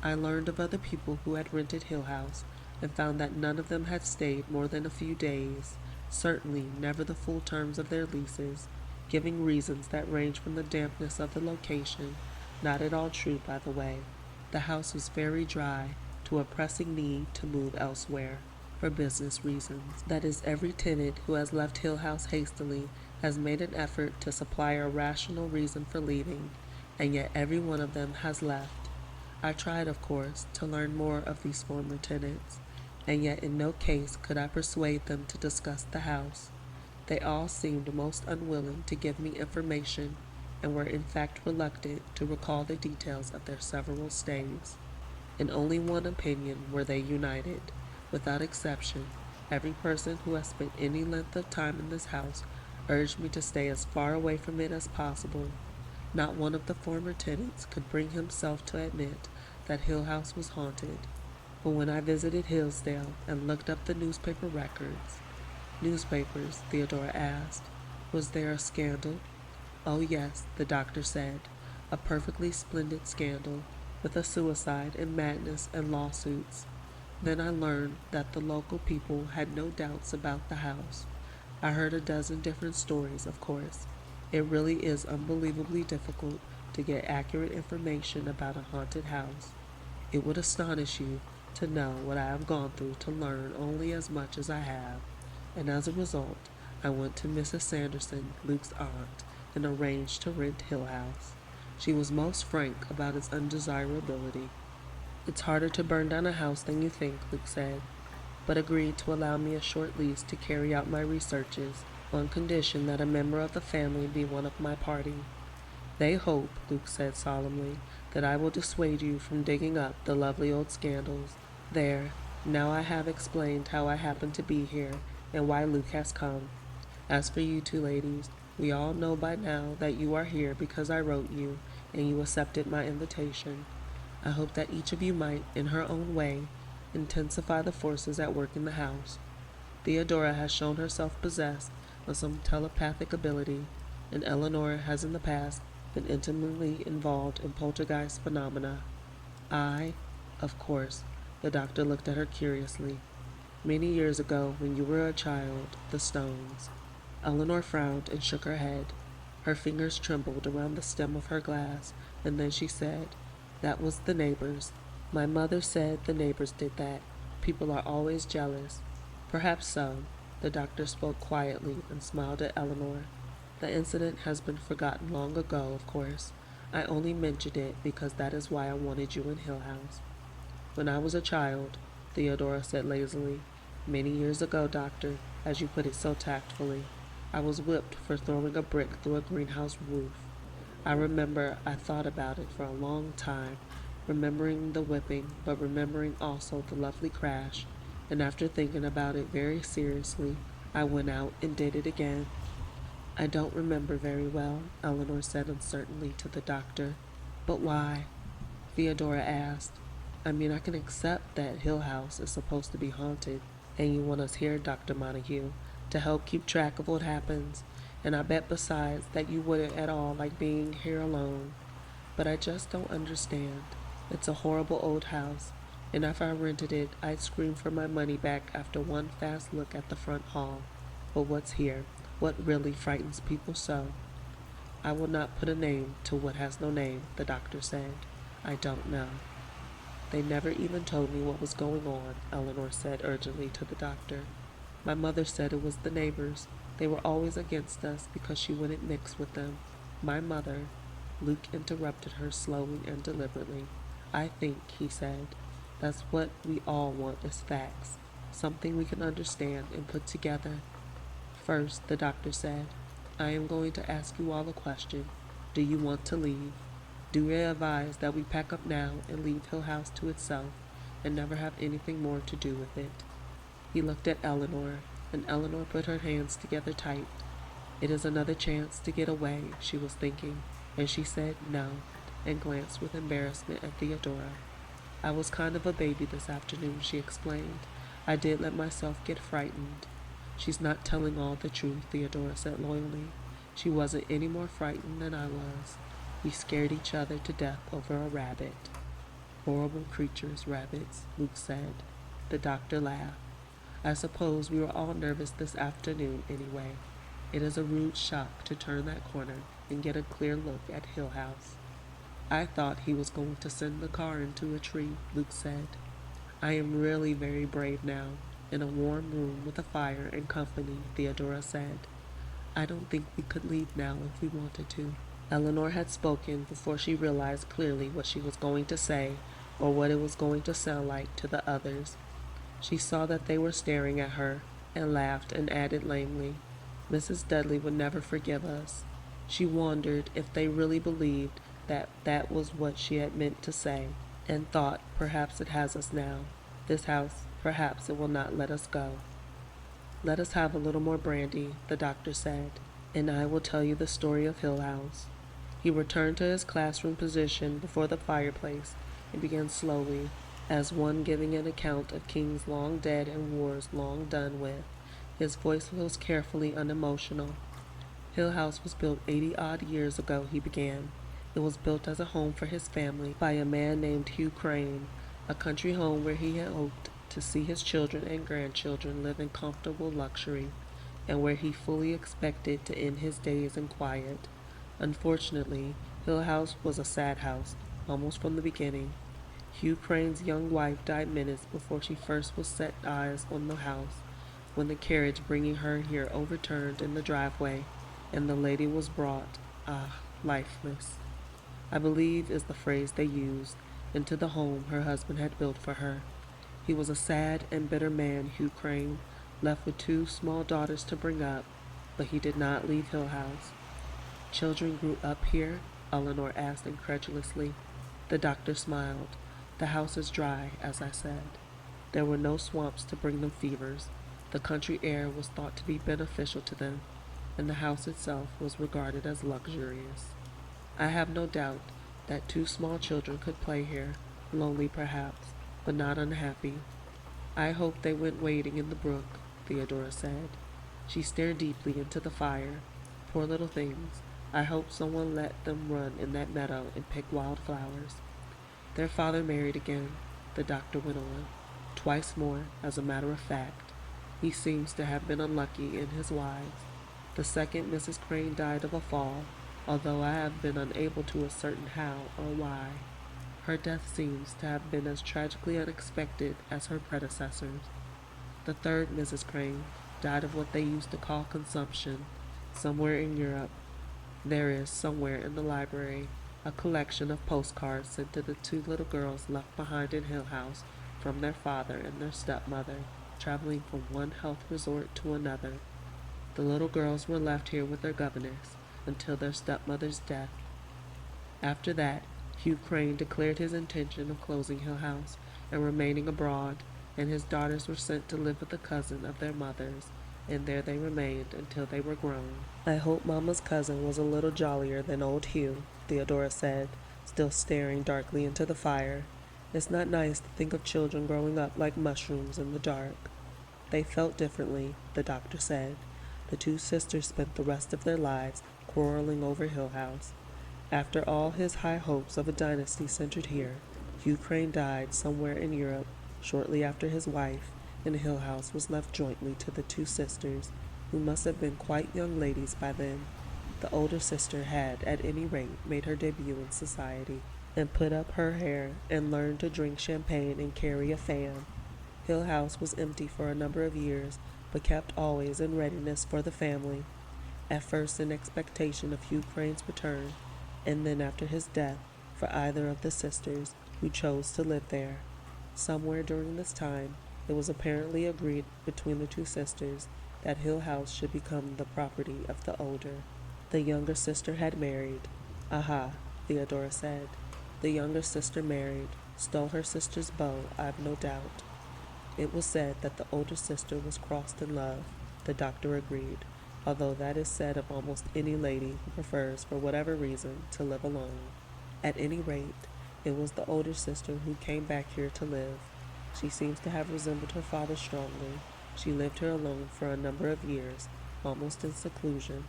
I learned of other people who had rented Hill House, and found that none of them had stayed more than a few days, certainly never the full terms of their leases, giving reasons that ranged from the dampness of the location, not at all true by the way. The house was very dry, to a pressing need to move elsewhere, for business reasons. That is, every tenant who has left Hill House hastily has made an effort to supply a rational reason for leaving, and yet every one of them has left. I tried, of course, to learn more of these former tenants, and yet in no case could I persuade them to discuss the house. They all seemed most unwilling to give me information, and were in fact reluctant to recall the details of their several stays. In only one opinion were they united. Without exception, every person who has spent any length of time in this house urged me to stay as far away from it as possible. Not one of the former tenants could bring himself to admit that Hill House was haunted. But when I visited Hillsdale and looked up the newspaper records— "Newspapers?" Theodora asked. "Was there a scandal?" "Oh yes," the doctor said, "a perfectly splendid scandal, with a suicide and madness and lawsuits. Then I learned that the local people had no doubts about the house. I heard a dozen different stories, of course. It really is unbelievably difficult to get accurate information about a haunted house. It would astonish you to know what I have gone through to learn only as much as I have, and as a result, I went to Mrs. Sanderson, Luke's aunt, and arranged to rent Hill House. She was most frank about its undesirability. It's harder to burn down a house than you think, Luke said, but agreed to allow me a short lease to carry out my researches on condition that a member of the family be one of my party. They hope, Luke said solemnly, that I will dissuade you from digging up the lovely old scandals. There, now I have explained how I happen to be here and why Luke has come. As for you two ladies, we all know by now that you are here because I wrote you and you accepted my invitation. I hope that each of you might, in her own way, intensify the forces at work in the house. Theodora has shown herself possessed of some telepathic ability, and Eleanor has in the past been intimately involved in poltergeist phenomena. Of course, the doctor looked at her curiously. Many years ago, when you were a child, the stones. Eleanor frowned and shook her head. Her fingers trembled around the stem of her glass, and then she said, "That was the neighbors. My mother said the neighbors did that. People are always jealous." "Perhaps so." The doctor spoke quietly and smiled at Eleanor. "The incident has been forgotten long ago, of course. I only mentioned it because that is why I wanted you in Hill House." "When I was a child," Theodora said lazily, "many years ago, doctor, as you put it so tactfully, I was whipped for throwing a brick through a greenhouse roof. I remember I thought about it for a long time, remembering the whipping, but remembering also the lovely crash, and after thinking about it very seriously, I went out and did it again." "I don't remember very well," Eleanor said uncertainly to the doctor. "But why?" Theodora asked. "I mean, I can accept that Hill House is supposed to be haunted, and you want us here, Dr. Montague, to help keep track of what happens, and I bet besides that you wouldn't at all like being here alone. But I just don't understand. It's a horrible old house, and if I rented it, I'd scream for my money back after one fast look at the front hall. But what's here? What really frightens people so?" "I will not put a name to what has no name," the doctor said. "I don't know." "They never even told me what was going on," Eleanor said urgently to the doctor. "My mother said it was the neighbors. They were always against us because she wouldn't mix with them. My mother—" Luke interrupted her slowly and deliberately. "I think," he said, "that's what we all want is facts, something we can understand and put together. First," the doctor said, "I am going to ask you all a question. Do you want to leave? Do you advise that we pack up now and leave Hill House to itself and never have anything more to do with it?" He looked at Eleanor, and Eleanor put her hands together tight. It is another chance to get away, she was thinking, and she said no, and glanced with embarrassment at Theodora. "I was kind of a baby this afternoon," she explained. "I did let myself get frightened." "She's not telling all the truth," Theodora said loyally. "She wasn't any more frightened than I was. We scared each other to death over a rabbit." "Horrible creatures, rabbits," Luke said. The doctor laughed. "I suppose we were all nervous this afternoon anyway. It is a rude shock to turn that corner and get a clear look at Hill House." "I thought he was going to send the car into a tree," Luke said. "I am really very brave now, in a warm room with a fire and company," Theodora said. "I don't think we could leave now if we wanted to." Eleanor had spoken before she realized clearly what she was going to say or what it was going to sound like to the others. She saw that they were staring at her and laughed and added lamely, "Mrs. Dudley would never forgive us." She wondered if they really believed that that was what she had meant to say, and thought, perhaps it has us now. This house, perhaps it will not let us go. "Let us have a little more brandy," the doctor said, "and I will tell you the story of Hill House." He returned to his classroom position before the fireplace and began slowly, as one giving an account of kings long dead and wars long done with. His voice was carefully unemotional. "Hill House was built 80-odd years ago," he began. "It was built as a home for his family by a man named Hugh Crane, a country home where he had hoped to see his children and grandchildren live in comfortable luxury, and where he fully expected to end his days in quiet. Unfortunately, Hill House was a sad house, almost from the beginning. Hugh Crane's young wife died minutes before she first was set eyes on the house, when the carriage bringing her here overturned in the driveway, and the lady was brought, lifeless, I believe is the phrase they used, into the home her husband had built for her. He was a sad and bitter man, Hugh Crane, left with 2 small daughters to bring up, but he did not leave Hill House. Children grew up here? Eleanor asked incredulously. The doctor smiled. The house is dry, as I said. There were no swamps to bring them fevers. The country air was thought to be beneficial to them, and the house itself was regarded as luxurious. I have no doubt that 2 small children could play here, lonely perhaps, but not unhappy. I hope they went wading in the brook, Theodora said. She stared deeply into the fire. Poor little things. I hope someone let them run in that meadow and pick wild flowers. Their father married again, the doctor went on. Twice more, as a matter of fact. He seems to have been unlucky in his wives. The second Mrs. Crane died of a fall, although I have been unable to ascertain how or why. Her death seems to have been as tragically unexpected as her predecessors. The third Mrs. Crane died of what they used to call consumption, somewhere in Europe. There is, somewhere in the library, a collection of postcards sent to the 2 little girls left behind in Hill House from their father and their stepmother, traveling from one health resort to another. The little girls were left here with their governess until their stepmother's death. After that, Hugh Crane declared his intention of closing Hill House and remaining abroad, and his daughters were sent to live with a cousin of their mother's, and there they remained until they were grown. I hope Mama's cousin was a little jollier than old Hugh, Theodora said, still staring darkly into the fire. It's not nice to think of children growing up like mushrooms in the dark. They felt differently, the doctor said. The 2 sisters spent the rest of their lives quarreling over Hill House. After all his high hopes of a dynasty centered here, Hugh Crane died somewhere in Europe shortly after his wife, and Hill House was left jointly to the 2 sisters, who must have been quite young ladies by then. The older sister had, at any rate, made her debut in society, and put up her hair, and learned to drink champagne and carry a fan. Hill House was empty for a number of years, but kept always in readiness for the family, at first in expectation of Hugh Crane's return, and then after his death, for either of the sisters who chose to live there. Somewhere during this time, it was apparently agreed between the 2 sisters that Hill House should become the property of the older. The younger sister had married. Aha, Theodora said. The younger sister married, stole her sister's beau, I've no doubt. It was said that the older sister was crossed in love, the doctor agreed, although that is said of almost any lady who prefers, for whatever reason, to live alone. At any rate, it was the older sister who came back here to live. She seems to have resembled her father strongly. She lived here alone for a number of years, almost in seclusion,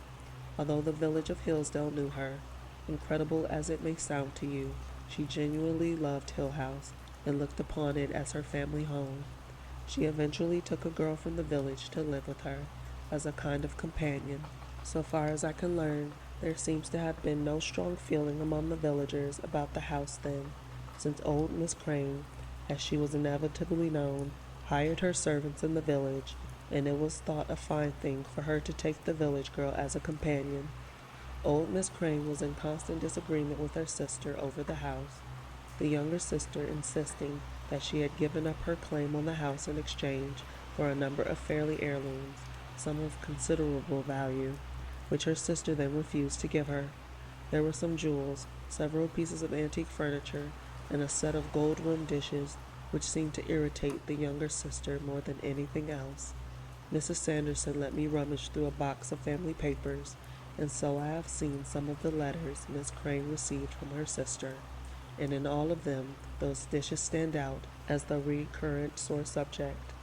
although the village of Hillsdale knew her. Incredible as it may sound to you, she genuinely loved Hill House and looked upon it as her family home. She eventually took a girl from the village to live with her, as a kind of companion. So far as I can learn, there seems to have been no strong feeling among the villagers about the house then, since old Miss Crane, as she was inevitably known, hired her servants in the village, and it was thought a fine thing for her to take the village girl as a companion. Old Miss Crane was in constant disagreement with her sister over the house, the younger sister insisting that she had given up her claim on the house in exchange for a number of fairly heirlooms, some of considerable value, which her sister then refused to give her. There were some jewels, several pieces of antique furniture, and a set of gold-rimmed dishes, which seemed to irritate the younger sister more than anything else. Mrs. Sanderson let me rummage through a box of family papers, and so I have seen some of the letters Miss Crane received from her sister, and in all of them those dishes stand out as the recurrent sore subject.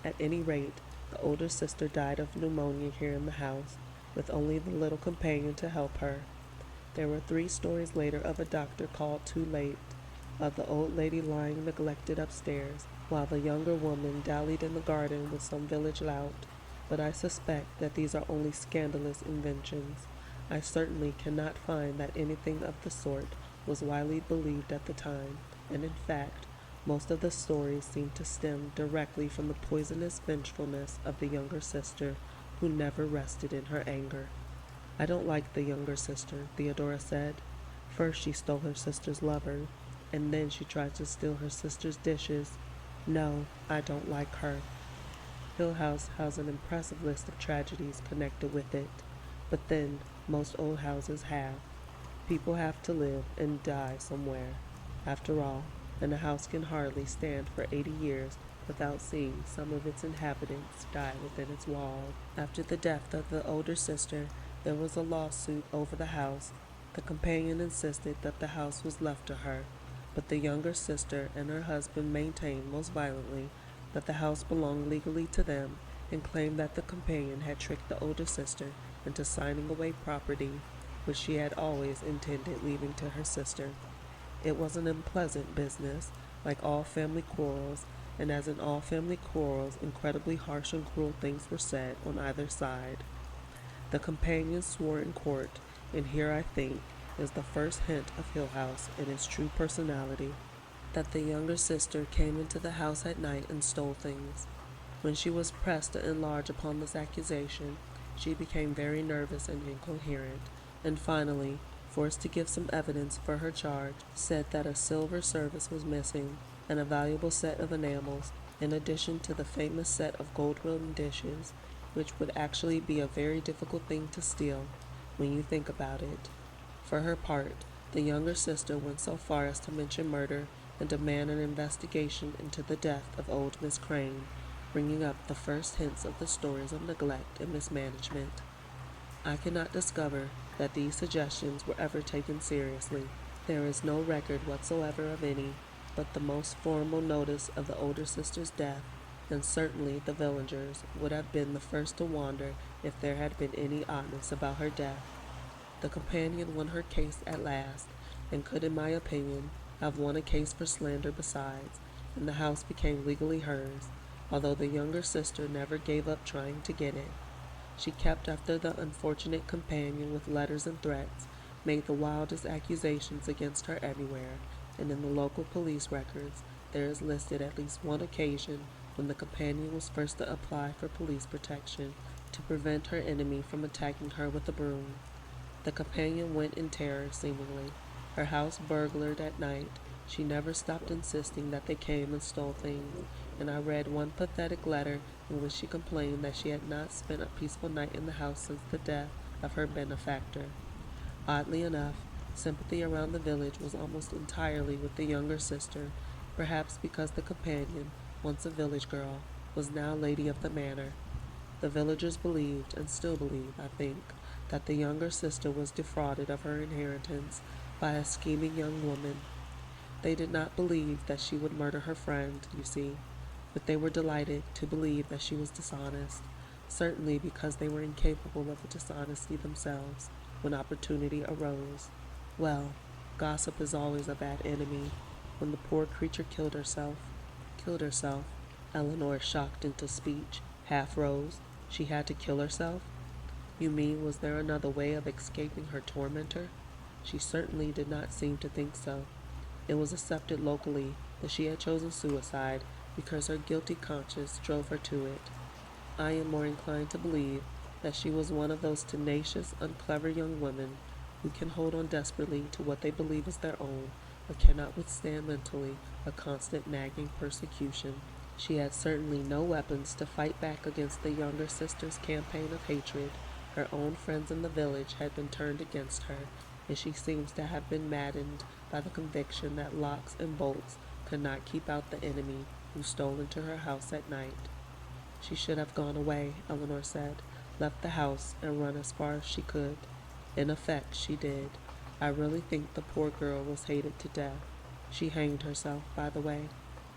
At any rate, the older sister died of pneumonia here in the house, with only the little companion to help her. There were 3 stories later of a doctor called too late, of the old lady lying neglected upstairs, while the younger woman dallied in the garden with some village lout. But I suspect that these are only scandalous inventions. I certainly cannot find that anything of the sort was widely believed at the time, and in fact, Most of the stories seem to stem directly from the poisonous vengefulness of the younger sister, who never rested in her anger. I don't like the younger sister, Theodora said. First she stole her sister's lover, and then she tried to steal her sister's dishes. No, I don't like her. Hill House has an impressive list of tragedies connected with it, but then most old houses have. People have to live and die somewhere, after all, and a house can hardly stand for 80 years without seeing some of its inhabitants die within its walls. After the death of the older sister, there was a lawsuit over the house. The companion insisted that the house was left to her, but the younger sister and her husband maintained most violently that the house belonged legally to them, and claimed that the companion had tricked the older sister into signing away property which she had always intended leaving to her sister. It was an unpleasant business, like all family quarrels, and as in all family quarrels, incredibly harsh and cruel things were said on either side. The companion swore in court, and here I think is the first hint of Hill House in its true personality, that the younger sister came into the house at night and stole things. When she was pressed to enlarge upon this accusation, she became very nervous and incoherent, and finally, forced to give some evidence for her charge, said that a silver service was missing, and a valuable set of enamels, in addition to the famous set of gold-rimmed dishes, which would actually be a very difficult thing to steal, when you think about it. For her part, the younger sister went so far as to mention murder and demand an investigation into the death of old Miss Crane, bringing up the first hints of the stories of neglect and mismanagement. I cannot discover that these suggestions were ever taken seriously. There is no record whatsoever of any, but the most formal notice of the older sister's death, and certainly the villagers would have been the first to wonder if there had been any oddness about her death. The companion won her case at last, and could, in my opinion, have won a case for slander besides, and the house became legally hers, although the younger sister never gave up trying to get it. She kept after the unfortunate companion with letters and threats, made the wildest accusations against her everywhere, and in the local police records there is listed at least one occasion when the companion was first to apply for police protection to prevent her enemy from attacking her with a broom. The companion went in terror, seemingly. Her house burglared at night. She never stopped insisting that they came and stole things, and I read one pathetic letter in which she complained that she had not spent a peaceful night in the house since the death of her benefactor. Oddly enough, sympathy around the village was almost entirely with the younger sister, perhaps because the companion, once a village girl, was now lady of the manor. The villagers believed, and still believe, I think, that the younger sister was defrauded of her inheritance by a scheming young woman. They did not believe that she would murder her friend, you see, but they were delighted to believe that she was dishonest, certainly because they were incapable of dishonesty themselves when opportunity arose. Well, gossip is always a bad enemy. When the poor creature killed herself, Eleanor, shocked into speech, half rose. She had to kill herself? You mean, was there another way of escaping her tormentor? She certainly did not seem to think so. It was accepted locally that she had chosen suicide because her guilty conscience drove her to it. I am more inclined to believe that she was one of those tenacious, unclever young women who can hold on desperately to what they believe is their own, but cannot withstand mentally a constant nagging persecution. She had certainly no weapons to fight back against the younger sister's campaign of hatred. Her own friends in the village had been turned against her, and she seems to have been maddened by the conviction that locks and bolts could not keep out the enemy who stole into her house at night. She should have gone away, Eleanor said, left the house and run as far as she could. In effect, she did. I really think the poor girl was hated to death. She hanged herself, by the way.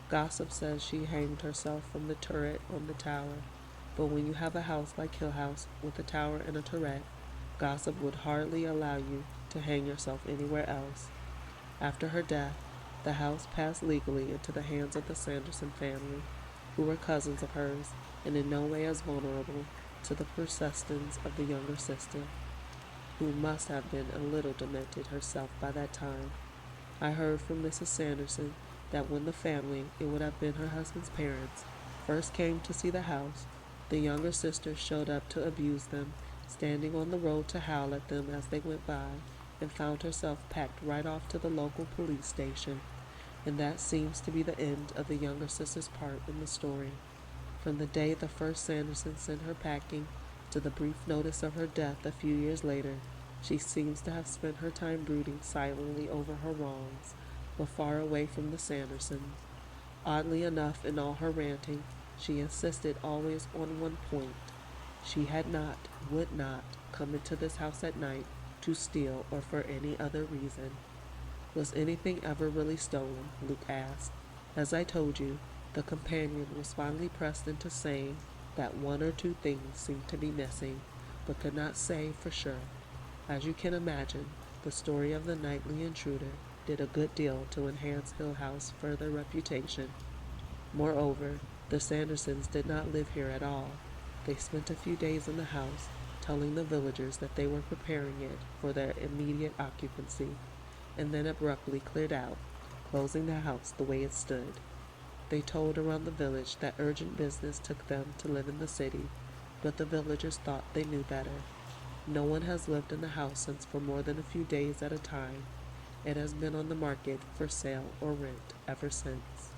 Gossip says she hanged herself from the turret on the tower. But when you have a house like Hill House with a tower and a turret, gossip would hardly allow you to hang yourself anywhere else. After her death, the house passed legally into the hands of the Sanderson family, who were cousins of hers and in no way as vulnerable to the persistence of the younger sister, who must have been a little demented herself by that time. I heard from Mrs. Sanderson that when the family, it would have been her husband's parents, first came to see the house, the younger sister showed up to abuse them, standing on the road to howl at them as they went by, and found herself packed right off to the local police station. And that seems to be the end of the younger sister's part in the story. From the day the first Sanderson sent her packing to the brief notice of her death a few years later, she seems to have spent her time brooding silently over her wrongs, but far away from the Sandersons. Oddly enough, in all her ranting, she insisted always on one point. She had not, would not, come into this house at night to steal or for any other reason. Was anything ever really stolen? Luke asked. As I told you, the companion was finally pressed into saying that one or two things seemed to be missing, but could not say for sure. As you can imagine, the story of the nightly intruder did a good deal to enhance Hill House's further reputation. Moreover, the Sandersons did not live here at all. They spent a few days in the house, telling the villagers that they were preparing it for their immediate occupancy, and then abruptly cleared out, closing the house the way it stood. They told around the village that urgent business took them to live in the city, but the villagers thought they knew better. No one has lived in the house since for more than a few days at a time. It has been on the market for sale or rent ever since.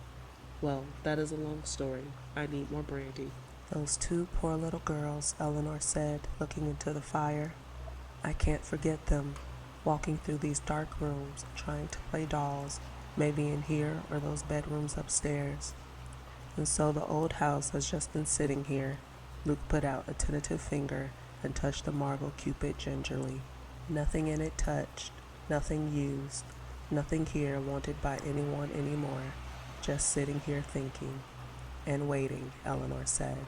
Well, that is a long story. I need more brandy. Those two poor little girls, Eleanor said, looking into the fire. I can't forget them, walking through these dark rooms, trying to play dolls, maybe in here or those bedrooms upstairs. And so the old house has just been sitting here. Luke put out a tentative finger and touched the marble cupid gingerly. Nothing in it touched, nothing used, nothing here wanted by anyone anymore. Just sitting here thinking. And waiting, Eleanor said.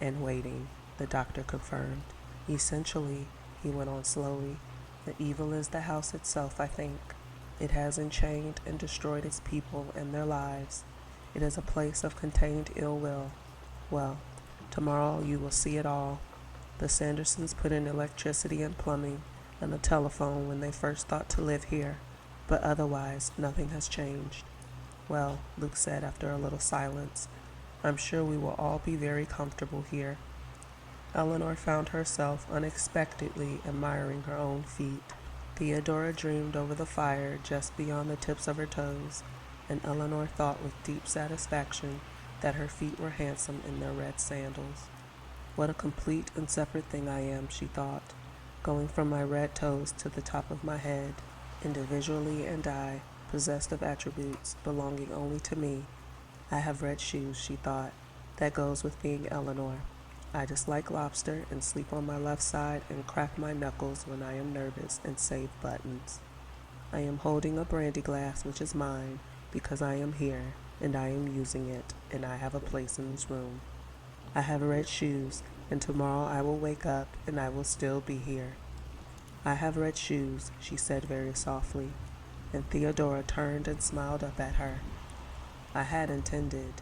And waiting, the doctor confirmed. Essentially, he went on slowly, the evil is the house itself, I think. It has enchained and destroyed its people and their lives. It is a place of contained ill will. Well, tomorrow you will see it all. The Sandersons put in electricity and plumbing and a telephone when they first thought to live here, but otherwise nothing has changed. Well, Luke said after a little silence, I'm sure we will all be very comfortable here. Eleanor found herself unexpectedly admiring her own feet. Theodora dreamed over the fire just beyond the tips of her toes, and Eleanor thought with deep satisfaction that her feet were handsome in their red sandals. What a complete and separate thing I am, she thought, going from my red toes to the top of my head, individually and I, possessed of attributes belonging only to me. I have red shoes, she thought. That goes with being Eleanor. I just like lobster and sleep on my left side and crack my knuckles when I am nervous and save buttons. I am holding a brandy glass which is mine because I am here and I am using it and I have a place in this room. I have red shoes and tomorrow I will wake up and I will still be here. I have red shoes, she said very softly, and Theodora turned and smiled up at her. I had intended,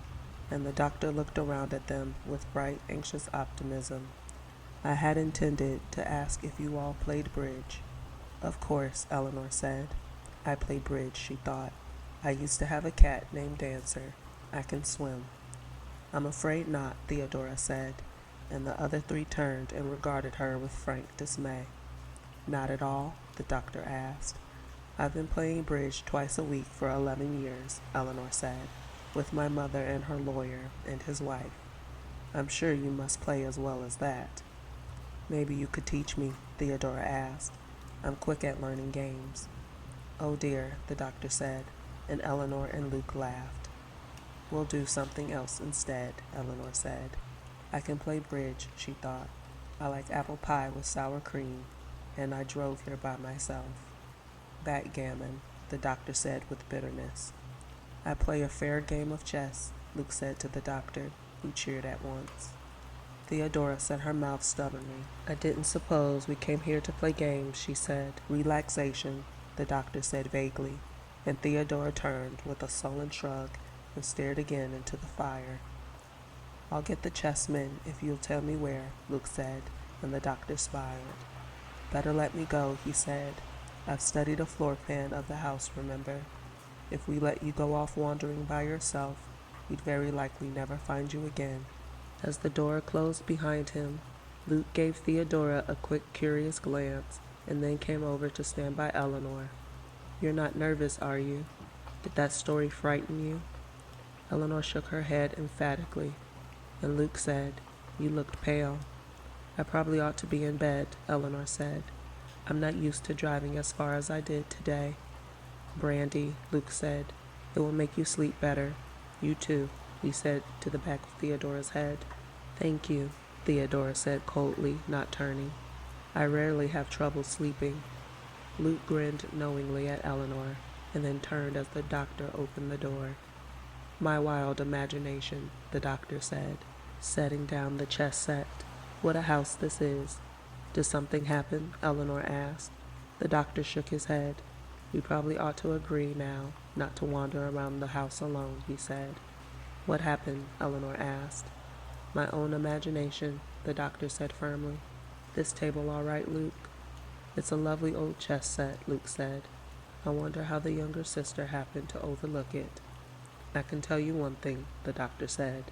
and the doctor looked around at them with bright, anxious optimism. I had intended to ask if you all played bridge. Of course, Eleanor said. I play bridge, she thought. I used to have a cat named Dancer. I can swim. I'm afraid not, Theodora said, and the other three turned and regarded her with frank dismay. Not at all? The doctor asked. I've been playing bridge twice a week for 11 years, Eleanor said, with my mother and her lawyer and his wife. I'm sure you must play as well as that. Maybe you could teach me, Theodora asked. I'm quick at learning games. Oh dear, the doctor said, and Eleanor and Luke laughed. We'll do something else instead, Eleanor said. I can play bridge, she thought. I like apple pie with sour cream, and I drove here by myself. Backgammon, the doctor said with bitterness. I play a fair game of chess, Luke said to the doctor, who cheered at once. Theodora set her mouth stubbornly. I didn't suppose we came here to play games, she said. Relaxation, the doctor said vaguely, and Theodora turned with a sullen shrug and stared again into the fire. I'll get the chessmen if you'll tell me where, Luke said, and the doctor smiled. Better let me go, he said. I've studied a floor plan of the house, remember? If we let you go off wandering by yourself, we'd very likely never find you again." As the door closed behind him, Luke gave Theodora a quick, curious glance and then came over to stand by Eleanor. "You're not nervous, are you? Did that story frighten you?" Eleanor shook her head emphatically, and Luke said, "You looked pale." "I probably ought to be in bed," Eleanor said. "I'm not used to driving as far as I did today." "Brandy," Luke said. "It will make you sleep better. You too," he said to the back of Theodora's head. "Thank you," Theodora said coldly, not turning. "I rarely have trouble sleeping." Luke grinned knowingly at Eleanor, and then turned as the doctor opened the door. "My wild imagination," the doctor said, setting down the chess set. "What a house this is." "Did something happen?" Eleanor asked. The doctor shook his head. "We probably ought to agree now not to wander around the house alone," he said. "What happened?" Eleanor asked. "My own imagination," the doctor said firmly. "This table all right, Luke?" "It's a lovely old chess set," Luke said. "I wonder how the younger sister happened to overlook it." "I can tell you one thing," the doctor said.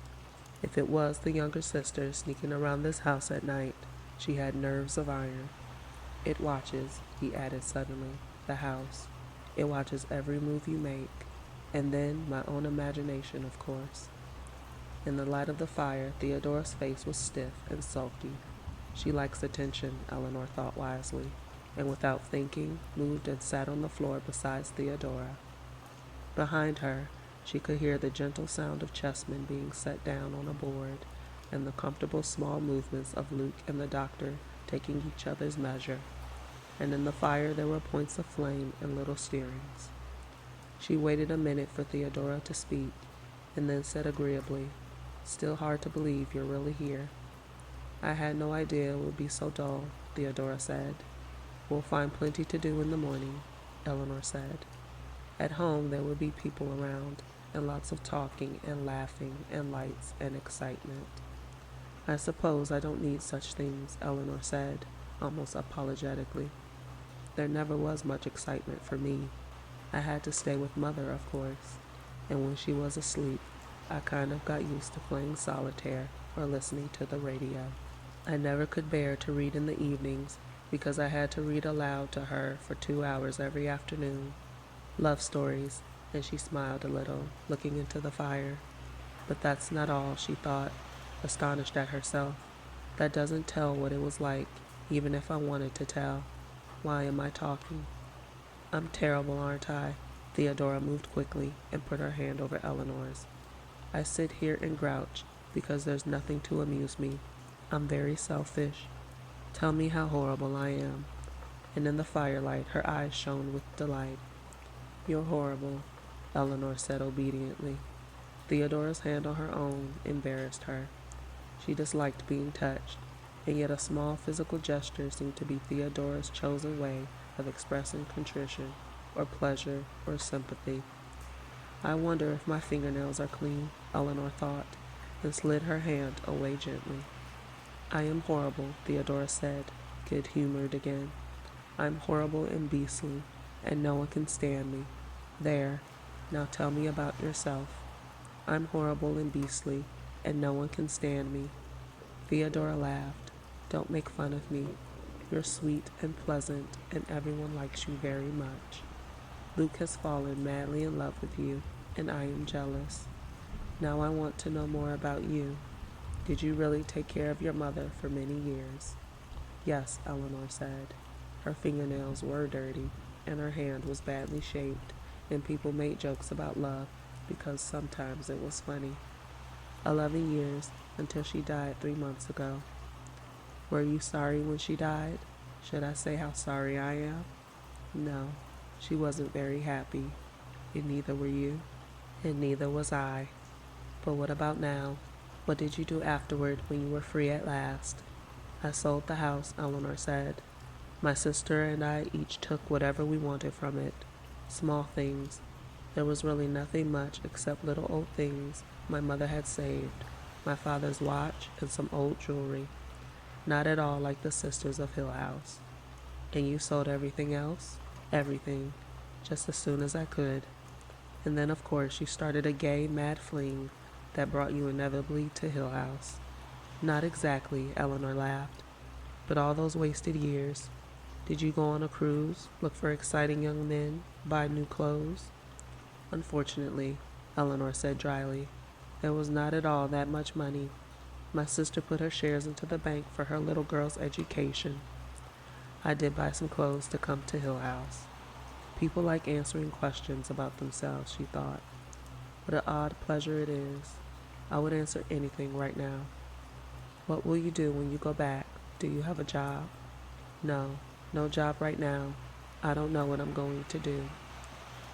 "If it was the younger sister sneaking around this house at night, she had nerves of iron. It watches," he added suddenly, "the house. It watches every move you make. And then my own imagination, of course." In the light of the fire, Theodora's face was stiff and sulky. She likes attention, Eleanor thought wisely, and without thinking, moved and sat on the floor beside Theodora. Behind her, she could hear the gentle sound of chessmen being set down on a board, and the comfortable small movements of Luke and the doctor taking each other's measure. And in the fire there were points of flame and little steerings. She waited a minute for Theodora to speak, and then said agreeably, "Still hard to believe you're really here." "I had no idea it would be so dull," Theodora said. "We'll find plenty to do in the morning," Eleanor said. At home there would be people around, and lots of talking and laughing and lights and excitement. "I suppose I don't need such things," Eleanor said, almost apologetically. "There never was much excitement for me. I had to stay with Mother, of course, and when she was asleep, I kind of got used to playing solitaire or listening to the radio. I never could bear to read in the evenings because I had to read aloud to her for 2 hours every afternoon. Love stories," and she smiled a little, looking into the fire. "But that's not all," she thought, astonished at herself. "That doesn't tell what it was like, even if I wanted to tell. Why am I talking? I'm terrible, aren't I?" Theodora moved quickly and put her hand over Eleanor's. "I sit here and grouch because there's nothing to amuse me. I'm very selfish. Tell me how horrible I am." And in the firelight her eyes shone with delight. "You're horrible," Eleanor said obediently. Theodora's hand on her own embarrassed her. She disliked being touched, and yet a small physical gesture seemed to be Theodora's chosen way of expressing contrition, or pleasure, or sympathy. "I wonder if my fingernails are clean," Eleanor thought, and slid her hand away gently. "I am horrible," Theodora said, good-humored again. "I'm horrible and beastly, and no one can stand me. There, now tell me about yourself." "I'm horrible and beastly, and no one can stand me." Theodora laughed. "Don't make fun of me. You're sweet and pleasant, and everyone likes you very much. Luke has fallen madly in love with you, and I am jealous. Now I want to know more about you. Did you really take care of your mother for many years?" "Yes," Eleanor said. Her fingernails were dirty, and her hand was badly shaped, and people made jokes about love because sometimes it was funny. 11 years, until she died 3 months ago." "Were you sorry when she died? Should I say how sorry I am?" "No, she wasn't very happy, and neither were you." "And neither was I. But what about now? What did you do afterward when you were free at last?" "I sold the house," Eleanor said. "My sister and I each took whatever we wanted from it. Small things. There was really nothing much except little old things my mother had saved, my father's watch and some old jewelry. Not at all like the sisters of Hill House." "And you sold everything else?" "Everything. Just as soon as I could." And then, of course, you started a gay, mad fling that brought you inevitably to Hill House. Not exactly, Eleanor laughed. But all those wasted years. Did you go on a cruise, look for exciting young men, buy new clothes? Unfortunately, Eleanor said dryly, there was not at all that much money. My sister put her shares into the bank for her little girl's education. I did buy some clothes to come to Hill House. People like answering questions about themselves, she thought. What an odd pleasure it is. I would answer anything right now. What will you do when you go back? Do you have a job? No, no job right now. I don't know what I'm going to do.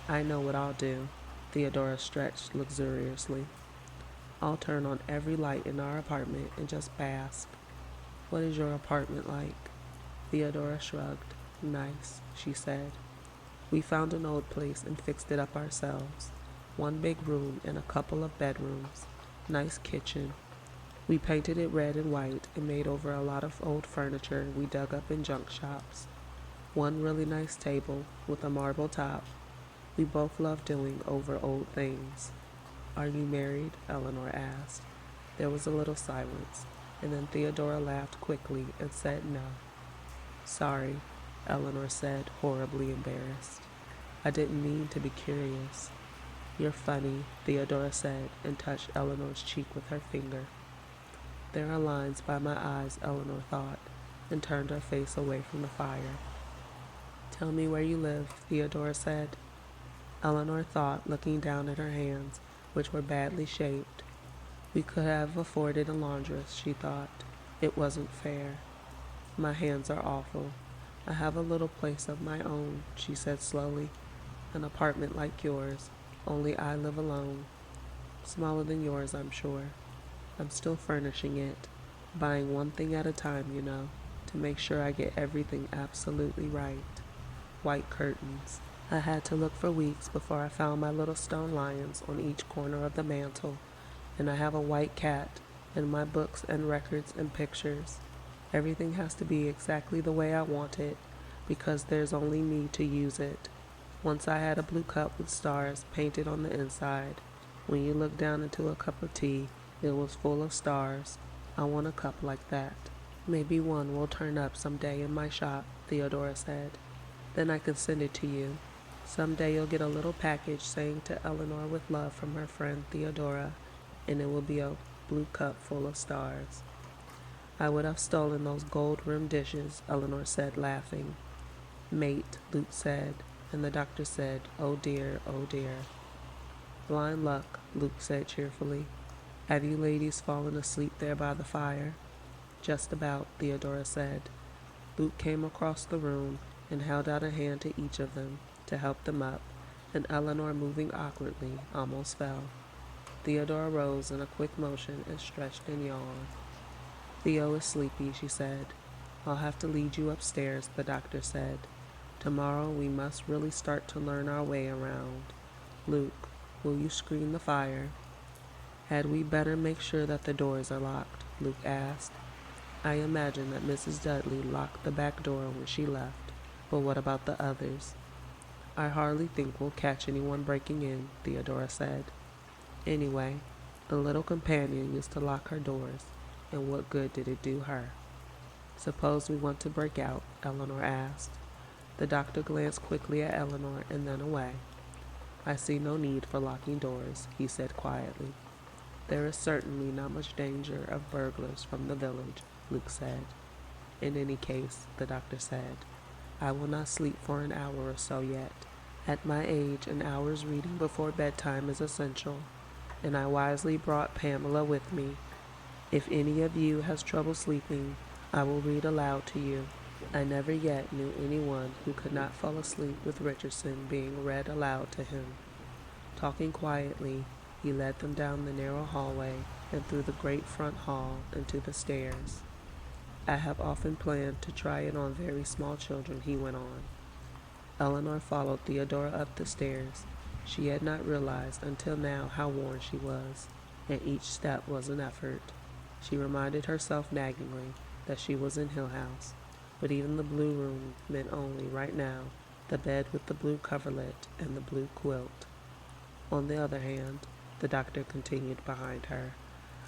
I know what I'll do. Theodora stretched luxuriously. I'll turn on every light in our apartment and just bask. What is your apartment like? Theodora shrugged. Nice, she said. We found an old place and fixed it up ourselves. One big room and a couple of bedrooms. Nice kitchen. We painted it red and white and made over a lot of old furniture we dug up in junk shops. One really nice table with a marble top. We both love doing over old things. Are you married? Eleanor asked. There was a little silence, and then Theodora laughed quickly and said no. Sorry, Eleanor said, horribly embarrassed. I didn't mean to be curious. You're funny, Theodora said, and touched Eleanor's cheek with her finger. There are lines by my eyes, Eleanor thought, and turned her face away from the fire. Tell me where you live, Theodora said. Eleanor thought, looking down at her hands, which were badly shaped. We could have afforded a laundress, she thought. It wasn't fair. My hands are awful. I have a little place of my own, she said slowly. An apartment like yours, only I live alone. Smaller than yours, I'm sure. I'm still furnishing it, buying one thing at a time, you know, to make sure I get everything absolutely right. White curtains. I had to look for weeks before I found my little stone lions on each corner of the mantel, and I have a white cat, and my books and records and pictures. Everything has to be exactly the way I want it, because there's only me to use it. Once I had a blue cup with stars painted on the inside. When you look down into a cup of tea, it was full of stars. I want a cup like that. Maybe one will turn up someday in my shop, Theodora said. Then I can send it to you. Someday you'll get a little package saying to Eleanor with love from her friend Theodora, and it will be a blue cup full of stars. I would have stolen those gold-rimmed dishes, Eleanor said, laughing. Mate, Luke said, and the doctor said, oh dear, oh dear. Blind luck, Luke said cheerfully. Have you ladies fallen asleep there by the fire? Just about, Theodora said. Luke came across the room and held out a hand to each of them to help them up, and Eleanor, moving awkwardly, almost fell. Theodora rose in a quick motion and stretched and yawned. Theo is sleepy, she said. I'll have to lead you upstairs, the doctor said. Tomorrow we must really start to learn our way around. Luke, will you screen the fire? Had we better make sure that the doors are locked? Luke asked. I imagine that Mrs. Dudley locked the back door when she left, but what about the others? I hardly think we'll catch anyone breaking in, Theodora said. Anyway, the little companion used to lock her doors, and what good did it do her? Suppose we want to break out, Eleanor asked. The doctor glanced quickly at Eleanor and then away. I see no need for locking doors, he said quietly. There is certainly not much danger of burglars from the village, Luke said. In any case, the doctor said, I will not sleep for an hour or so yet. At my age, an hour's reading before bedtime is essential, and I wisely brought Pamela with me. If any of you has trouble sleeping, I will read aloud to you. I never yet knew anyone who could not fall asleep with Richardson being read aloud to him. Talking quietly, he led them down the narrow hallway and through the great front hall and to the stairs. I have often planned to try it on very small children, he went on. Eleanor followed Theodora up the stairs. She had not realized until now how worn she was, and each step was an effort. She reminded herself naggingly that she was in Hill House, but even the blue room meant only, right now, the bed with the blue coverlet and the blue quilt. On the other hand, the doctor continued behind her,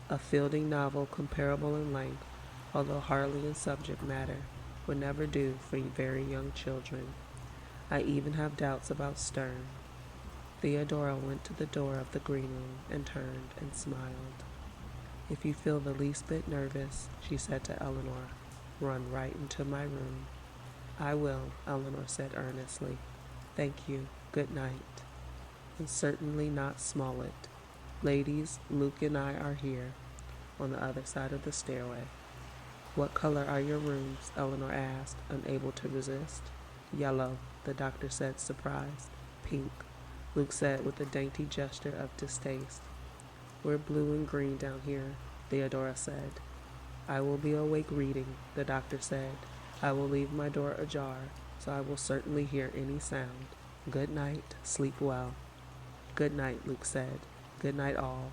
a Fielding novel comparable in length, although hardly in subject matter, would never do for very young children. I even have doubts about Sterne. Theodora went to the door of the green room and turned and smiled. "If you feel the least bit nervous," she said to Eleanor, "run right into my room." "I will," Eleanor said earnestly. "Thank you. Good night." "And certainly not Smollett. Ladies, Luke and I are here," on the other side of the stairway. "What color are your rooms?" Eleanor asked, unable to resist. "Yellow," the doctor said, surprised. "Pink," Luke said with a dainty gesture of distaste. "We're blue and green down here," Theodora said. "I will be awake reading," the doctor said. "I will leave my door ajar, so I will certainly hear any sound. Good night. Sleep well." "Good night," Luke said. "Good night, all."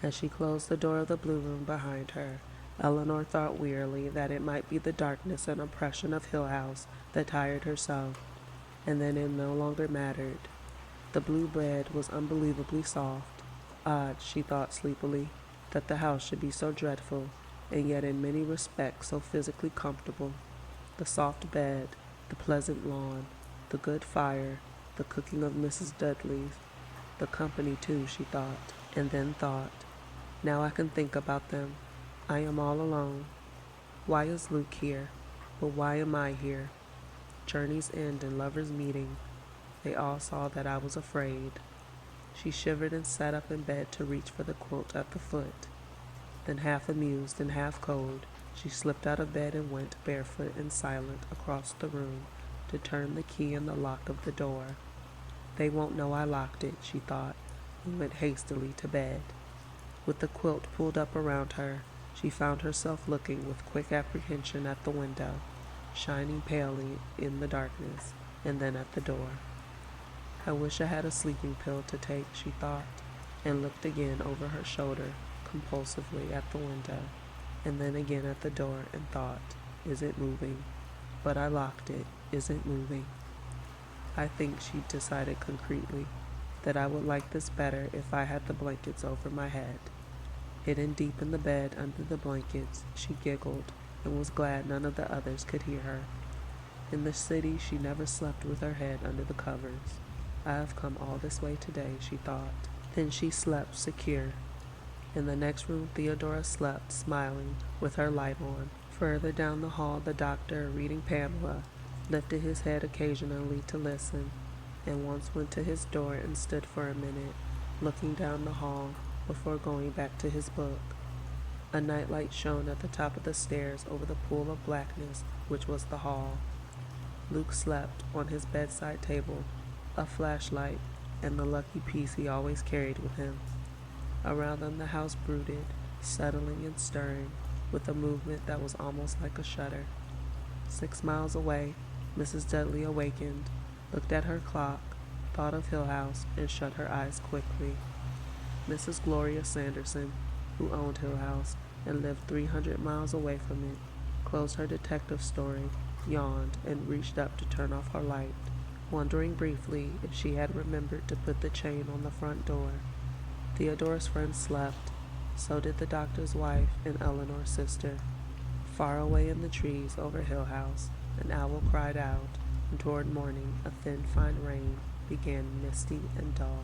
As she closed the door of the blue room behind her, Eleanor thought wearily that it might be the darkness and oppression of Hill House that tired her so, and then it no longer mattered. The blue bed was unbelievably soft. Odd, she thought sleepily, that the house should be so dreadful, and yet in many respects so physically comfortable. The soft bed, the pleasant lawn, the good fire, the cooking of Mrs. Dudley's, the company too, she thought, and then thought, "Now I can think about them. I am all alone. Why is Luke here? But why am I here? Journeys end and lovers meeting. They all saw that I was afraid." She shivered and sat up in bed to reach for the quilt at the foot. Then, half amused and half cold, she slipped out of bed and went, barefoot and silent, across the room to turn the key in the lock of the door. "They won't know I locked it," she thought, and went hastily to bed. With the quilt pulled up around her, she found herself looking with quick apprehension at the window, shining palely in the darkness, and then at the door. "I wish I had a sleeping pill to take," she thought, and looked again over her shoulder, compulsively at the window, and then again at the door, and thought, "Is it moving? But I locked it. Is it moving?" "I think," she decided concretely, "that I would like this better if I had the blankets over my head." Hidden deep in the bed under the blankets, she giggled and was glad none of the others could hear her. In the city, she never slept with her head under the covers. "I have come all this way today," she thought. Then she slept secure. In the next room, Theodora slept, smiling, with her light on. Further down the hall, the doctor, reading Pamela, lifted his head occasionally to listen, and once went to his door and stood for a minute, looking down the hall, before going back to his book. A nightlight shone at the top of the stairs over the pool of blackness which was the hall. Luke slept on his bedside table, a flashlight, and the lucky piece he always carried with him. Around them the house brooded, settling and stirring, with a movement that was almost like a shudder. 6 miles away, Mrs. Dudley awakened, looked at her clock, thought of Hill House, and shut her eyes quickly. Mrs. Gloria Sanderson, who owned Hill House and lived 300 miles away from it, closed her detective story, yawned, and reached up to turn off her light, wondering briefly if she had remembered to put the chain on the front door. Theodora's friend slept. So did the doctor's wife and Eleanor's sister. Far away in the trees over Hill House, an owl cried out, and toward morning a thin, fine rain began misty and dull.